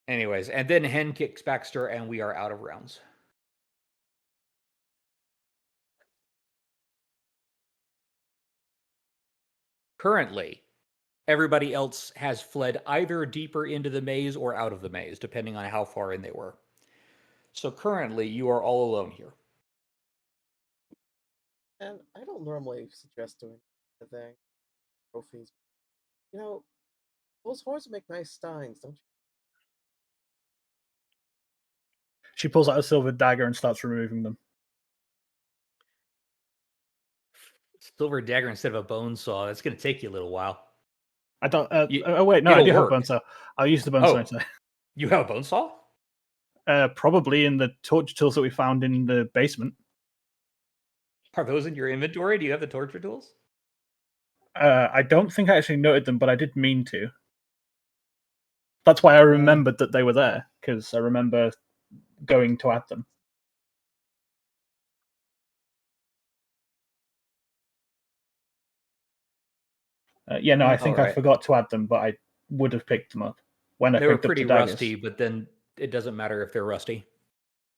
Speaker 3: Anyways, and then Hen kicks Baxter, and we are out of rounds. Currently, everybody else has fled either deeper into the maze or out of the maze, depending on how far in they were. So currently, you are all alone here.
Speaker 2: And I don't normally suggest doing anything. Trophies. Those horns make nice steins, don't you?
Speaker 5: She pulls out a silver dagger and starts removing them.
Speaker 3: Silver dagger instead of a bone saw. That's going to take you a little while.
Speaker 5: I don't. Oh wait, no, I do have a bone saw. I'll use the bone saw instead.
Speaker 3: You have a bone saw?
Speaker 5: Probably in the torture tools that we found in the basement.
Speaker 3: Are those in your inventory? Do you have the torture tools?
Speaker 5: I don't think I actually noted them, but I did mean to. That's why I remembered that they were there, because I remember going to add them. I think I forgot to add them, but I would have picked them up when I picked up the daggers.
Speaker 3: They were pretty rusty, but then it doesn't matter if they're rusty,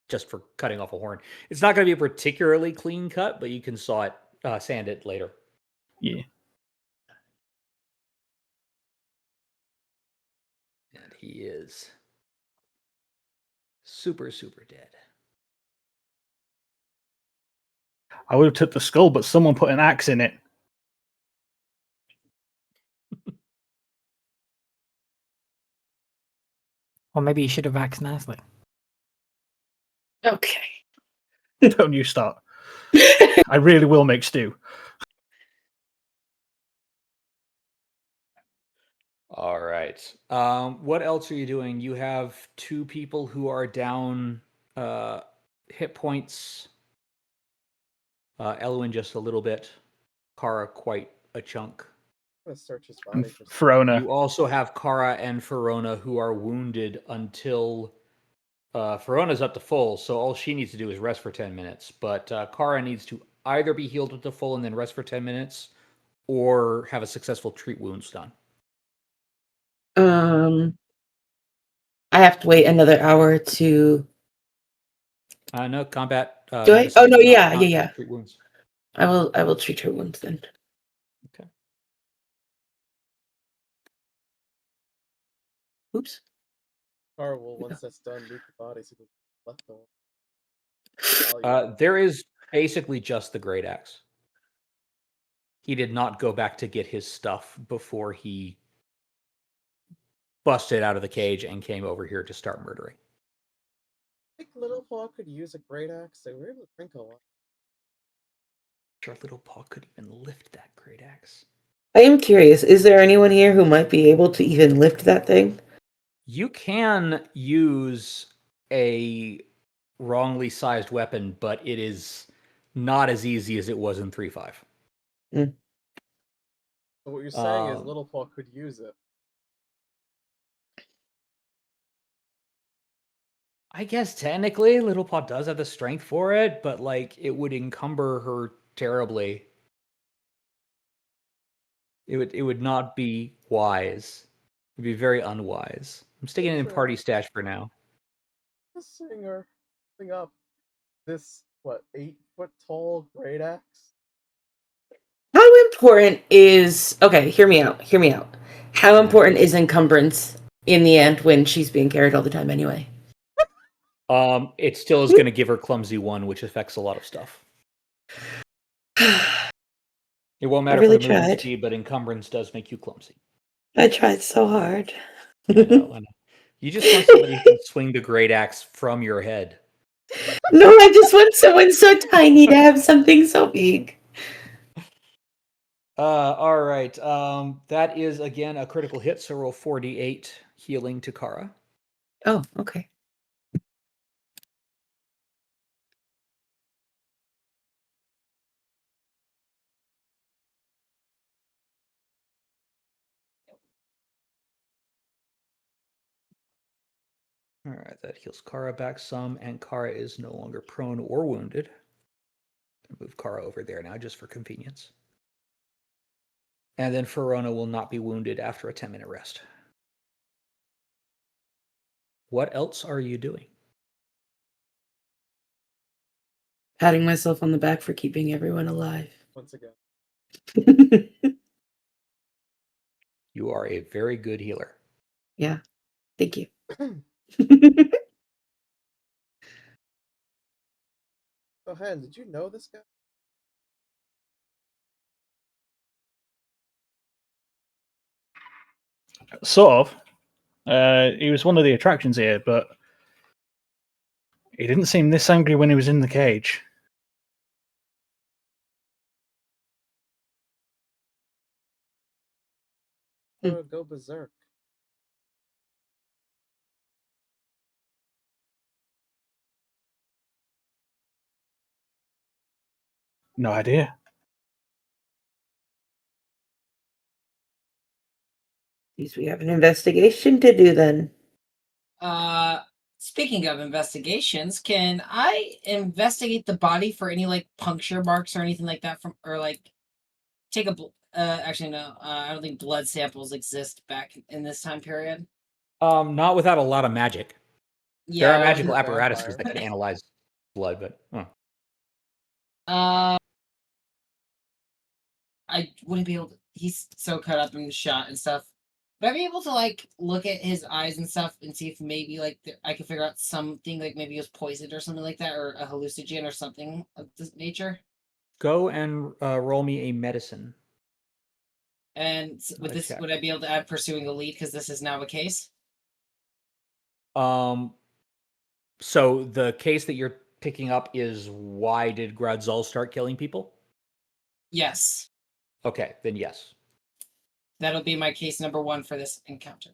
Speaker 3: just for cutting off a horn. It's not going to be a particularly clean cut, but you can sand it later.
Speaker 5: Yeah.
Speaker 3: And he is super, super dead.
Speaker 5: I would have took the skull, but someone put an axe in it.
Speaker 4: Or maybe you should have acted nicely.
Speaker 6: Okay.
Speaker 5: Don't you start. I really will make stew.
Speaker 3: All right. What else are you doing? You have 2 people who are down hit points. Elwyn just a little bit. Kara quite a chunk.
Speaker 2: I'm gonna search his
Speaker 5: And
Speaker 2: body for
Speaker 5: Verona.
Speaker 3: You also have Kara and Verona who are wounded until Verona's up to full, so all she needs to do is rest for 10 minutes. But Kara needs to either be healed up to full and then rest for 10 minutes, or have a successful treat wounds done.
Speaker 6: I have to wait another hour to.
Speaker 3: No combat.
Speaker 6: Do I?
Speaker 3: medicine
Speaker 6: Oh no,
Speaker 3: does not
Speaker 6: yeah,
Speaker 3: count
Speaker 6: yeah.
Speaker 3: as treat wounds.
Speaker 6: I will treat her wounds then.
Speaker 3: Okay.
Speaker 6: Oops.
Speaker 2: Or will, once that's done, loot the bodies of the leftover.
Speaker 3: There is basically just the great axe. He did not go back to get his stuff before he busted out of the cage and came over here to start murdering.
Speaker 2: I think Little Paw could use a great axe. They were able to drink a lot.
Speaker 3: Sure, Little Paw could even lift that great axe.
Speaker 6: I am curious. Is there anyone here who might be able to even lift that thing?
Speaker 3: You can use a wrongly sized weapon, but it is not as easy as it was in 3.5.
Speaker 2: So what you're saying is Little Paw could use it.
Speaker 3: I guess technically Little Paw does have the strength for it, but like it would encumber her terribly. It would not be wise. It'd be very unwise. I'm sticking it in party stash for now.
Speaker 2: Just setting her thing up. This 8-foot tall great axe?
Speaker 6: How important is okay? Hear me out. Hear me out. How important is encumbrance in the end when she's being carried all the time anyway?
Speaker 3: It still is going to give her clumsy 1, which affects a lot of stuff. It won't matter
Speaker 6: really
Speaker 3: for the movement
Speaker 6: tried.
Speaker 3: speed, but encumbrance does make you clumsy.
Speaker 6: I tried so hard.
Speaker 3: I know. You just want somebody who can swing the great axe from your head.
Speaker 6: No, I just want someone so tiny to have something so big.
Speaker 3: All right. That is again a critical hit, so roll 4d8 healing to Kara.
Speaker 6: Oh, okay.
Speaker 3: All right, that heals Kara back some, and Kara is no longer prone or wounded. I'll move Kara over there now, just for convenience. And then Verona will not be wounded after a 10-minute rest. What else are you doing?
Speaker 6: Patting myself on the back for keeping everyone alive.
Speaker 2: Once again.
Speaker 3: You are a very good healer.
Speaker 6: Yeah, thank you.
Speaker 2: Oh, Hen, did you know this guy?
Speaker 5: Sort of. He was one of the attractions here, but he didn't seem this angry when he was in the cage.
Speaker 2: Go berserk.
Speaker 5: No idea.
Speaker 6: Geez, we have an investigation to do then.
Speaker 7: Speaking of investigations, can I investigate the body for any like puncture marks or anything like that from, or like take a actually no, I don't think blood samples exist back in this time period.
Speaker 3: Not without a lot of magic.
Speaker 7: Yeah,
Speaker 3: There are magical
Speaker 2: you're a
Speaker 3: apparatuses
Speaker 2: vampire.
Speaker 3: that can analyze blood, but
Speaker 7: I wouldn't be able to. He's so cut up and shot and stuff. Would I be able to like look at his eyes and stuff and see if maybe like I could figure out something like maybe he was poisoned or something like that, or a hallucinogen or something of this nature?
Speaker 3: go and roll me a medicine.
Speaker 7: And with
Speaker 3: a
Speaker 7: this,
Speaker 3: check.
Speaker 7: would I be able to add pursuing the lead because this is now a case?
Speaker 3: So the case that you're picking up is why did Gradzal start killing people?
Speaker 7: Yes.
Speaker 3: Okay, then yes.
Speaker 7: That'll be my case number 1 for this encounter.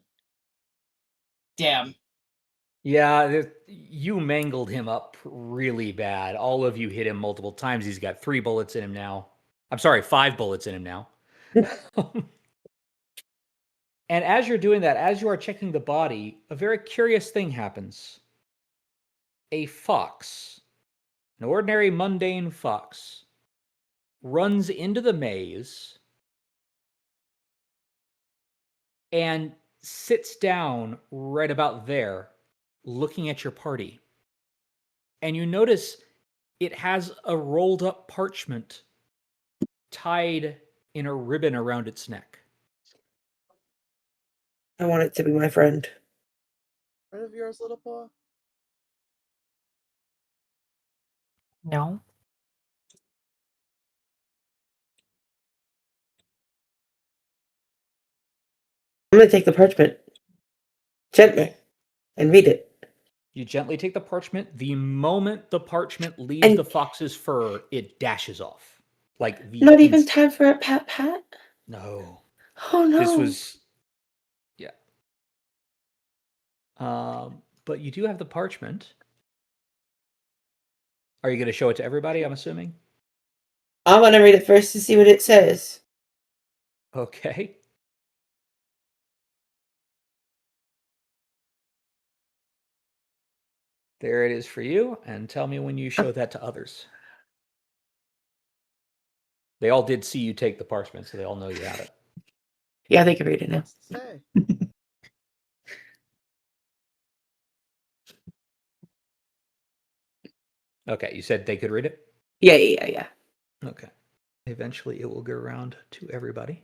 Speaker 7: Damn.
Speaker 3: Yeah, you mangled him up really bad. All of you hit him multiple times. He's got 3 bullets in him now. I'm sorry, 5 bullets in him now. And as you're doing that, as you are checking the body, a very curious thing happens. A fox, an ordinary mundane fox, runs into the maze and sits down right about there, looking at your party. And you notice it has a rolled up parchment tied in a ribbon around its neck.
Speaker 6: I want it to be my friend.
Speaker 2: Friend of yours, Little Paw?
Speaker 4: No.
Speaker 6: I'm gonna take the parchment gently and read it.
Speaker 3: You gently take the parchment. The moment the parchment leaves the fox's fur, it dashes off. Like the
Speaker 6: Not even time for a pat pat?
Speaker 3: No.
Speaker 6: Oh no.
Speaker 3: This was yeah. But you do have the parchment. Are you going to show it to everybody, I'm assuming?
Speaker 6: I want to read it first to see what it says.
Speaker 3: Okay. There it is for you, and tell me when you show that to others. They all did see you take the parchment, so they all know you have it.
Speaker 6: Yeah, they can read it now.
Speaker 2: Hey.
Speaker 3: Okay, you said they could read it?
Speaker 6: Yeah.
Speaker 3: Okay. Eventually it will go around to everybody.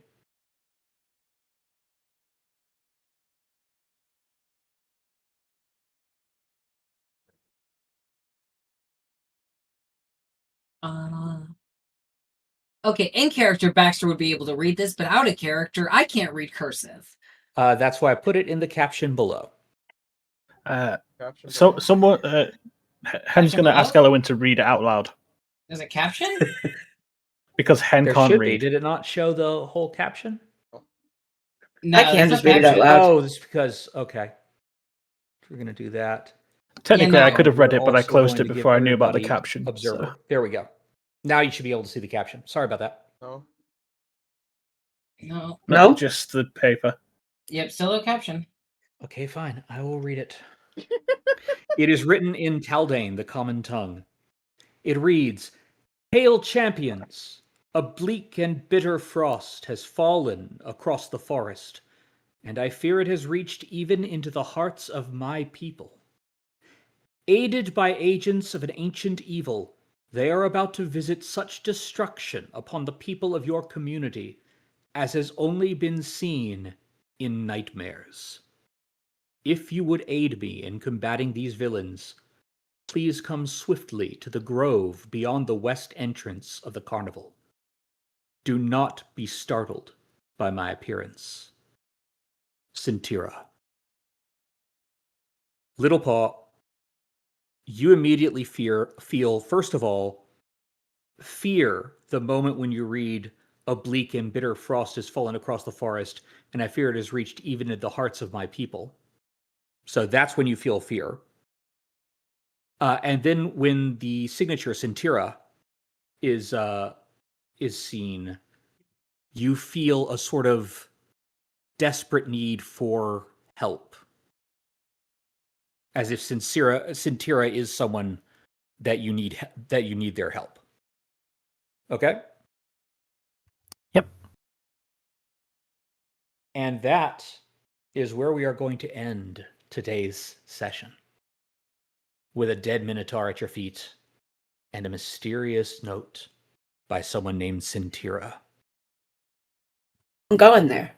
Speaker 7: Okay, in character, Baxter would be able to read this, but out of character, I can't read cursive.
Speaker 3: That's why I put it in the caption below.
Speaker 5: Someone, Hen's going to ask Elowin to read it out loud.
Speaker 7: There's a caption?
Speaker 5: Because Hen
Speaker 3: There
Speaker 5: can't
Speaker 3: should
Speaker 5: read.
Speaker 3: be. Did it not show the whole caption?
Speaker 7: No,
Speaker 6: I can't just read it out loud.
Speaker 3: Oh, this is because, okay. We're going to do that.
Speaker 5: Technically, I could have read
Speaker 3: We're
Speaker 5: it, but I
Speaker 3: also
Speaker 5: closed
Speaker 3: going
Speaker 5: it
Speaker 3: to
Speaker 5: before
Speaker 3: give
Speaker 5: I knew about the
Speaker 3: everybody
Speaker 5: caption.
Speaker 3: Observer.
Speaker 5: So.
Speaker 3: There we go. Now you should be able to see the caption. Sorry about that.
Speaker 7: No.
Speaker 6: No?
Speaker 5: Just the paper.
Speaker 7: Yep, still no caption.
Speaker 3: Okay, fine. I will read it. It is written in Taldane, the common tongue. It reads, Hail champions! A bleak and bitter frost has fallen across the forest, and I fear it has reached even into the hearts of my people. Aided by agents of an ancient evil, they are about to visit such destruction upon the people of your community as has only been seen in nightmares. If you would aid me in combating these villains, please come swiftly to the grove beyond the west entrance of the carnival. Do not be startled by my appearance. Sintira. Little Paw, you immediately feel, first of all, fear the moment when you read, a bleak and bitter frost has fallen across the forest, and I fear it has reached even into the hearts of my people. So that's when you feel fear. And then when the signature Sintira is seen, you feel a sort of desperate need for help. As if Sintira is someone that you need their help. Okay?
Speaker 4: Yep.
Speaker 3: And that is where we are going to end today's session. With a dead minotaur at your feet and a mysterious note by someone named Sintira.
Speaker 6: I'm going there.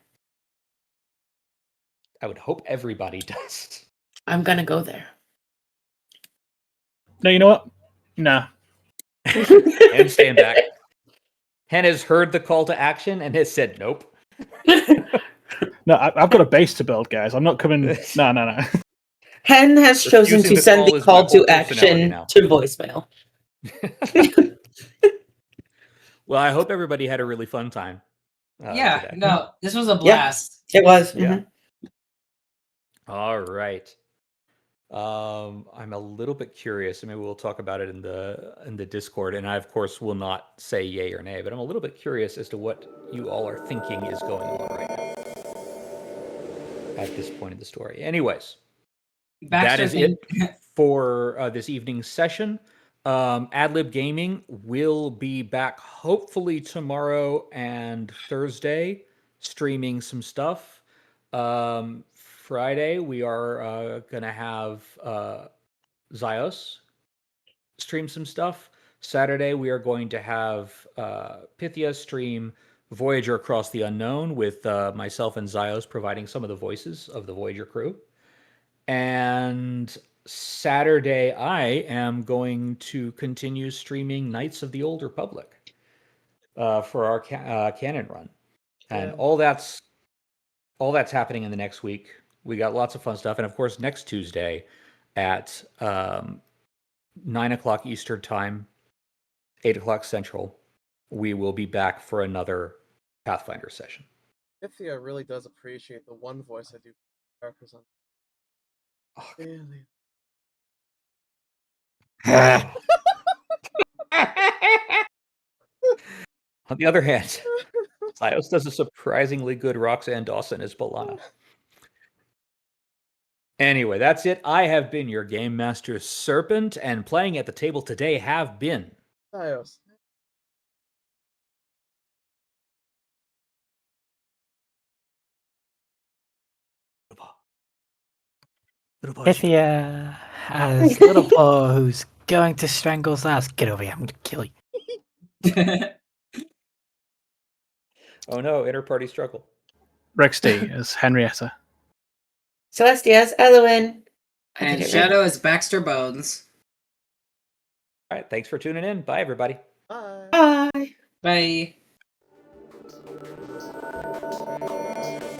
Speaker 3: I would hope everybody does.
Speaker 6: I'm gonna go there.
Speaker 5: No, you know what? Nah.
Speaker 3: And stand back. Hen has heard the call to action and has said nope.
Speaker 5: No, I've got a base to build, guys. I'm not coming. No.
Speaker 6: Hen has chosen
Speaker 3: Refusing
Speaker 6: to send
Speaker 3: call
Speaker 6: the
Speaker 3: is my
Speaker 6: call
Speaker 3: whole
Speaker 6: to
Speaker 3: personality
Speaker 6: action
Speaker 3: now.
Speaker 6: to voicemail.
Speaker 3: Well, I hope everybody had a really fun time.
Speaker 7: Yeah,
Speaker 3: Today.
Speaker 7: no, this was a
Speaker 6: Yeah.
Speaker 7: blast.
Speaker 6: It was.
Speaker 3: Yeah.
Speaker 6: Mhm.
Speaker 3: All right. I'm a little bit curious, and maybe we'll talk about it in the Discord. And I, of course, will not say yay or nay, but I'm a little bit curious as to what you all are thinking is going on right now at this point in the story. Anyways, that
Speaker 7: Baxter
Speaker 3: is it for this evening's session. Adlib Gaming will be back hopefully tomorrow and Thursday, streaming some stuff. Friday we are gonna have Zyos stream some stuff. Saturday we are going to have Pythia stream Voyager Across the Unknown with myself and Zyos providing some of the voices of the Voyager crew. And Saturday, I am going to continue streaming Knights of the Old Republic for our canon run, and
Speaker 2: Yeah.
Speaker 3: all that's happening in the next week. We got lots of fun stuff, and of course, next Tuesday at 9 o'clock Eastern time, 8 o'clock Central, we will be back for another Pathfinder session.
Speaker 2: Pythia really does appreciate the one voice I do for characters on.
Speaker 3: Oh,
Speaker 2: Really?
Speaker 3: On the other hand, Zyos does a surprisingly good Roxanne Dawson as Balana. Anyway, that's it. I have been your Game Master Serpent, and playing at the table today have been
Speaker 2: Dios.
Speaker 4: Pythia as Little Paw who's going to strangle Zaz. Get over here, I'm gonna kill you.
Speaker 3: Oh no, inter-party struggle.
Speaker 5: Rex D as Henrietta.
Speaker 6: Celestia as Elowen. I
Speaker 7: And
Speaker 6: did it
Speaker 7: Shadow is Baxter Bones.
Speaker 3: All right, thanks for tuning in. Bye, everybody.
Speaker 2: Bye.
Speaker 6: right. Bye.
Speaker 7: Bye.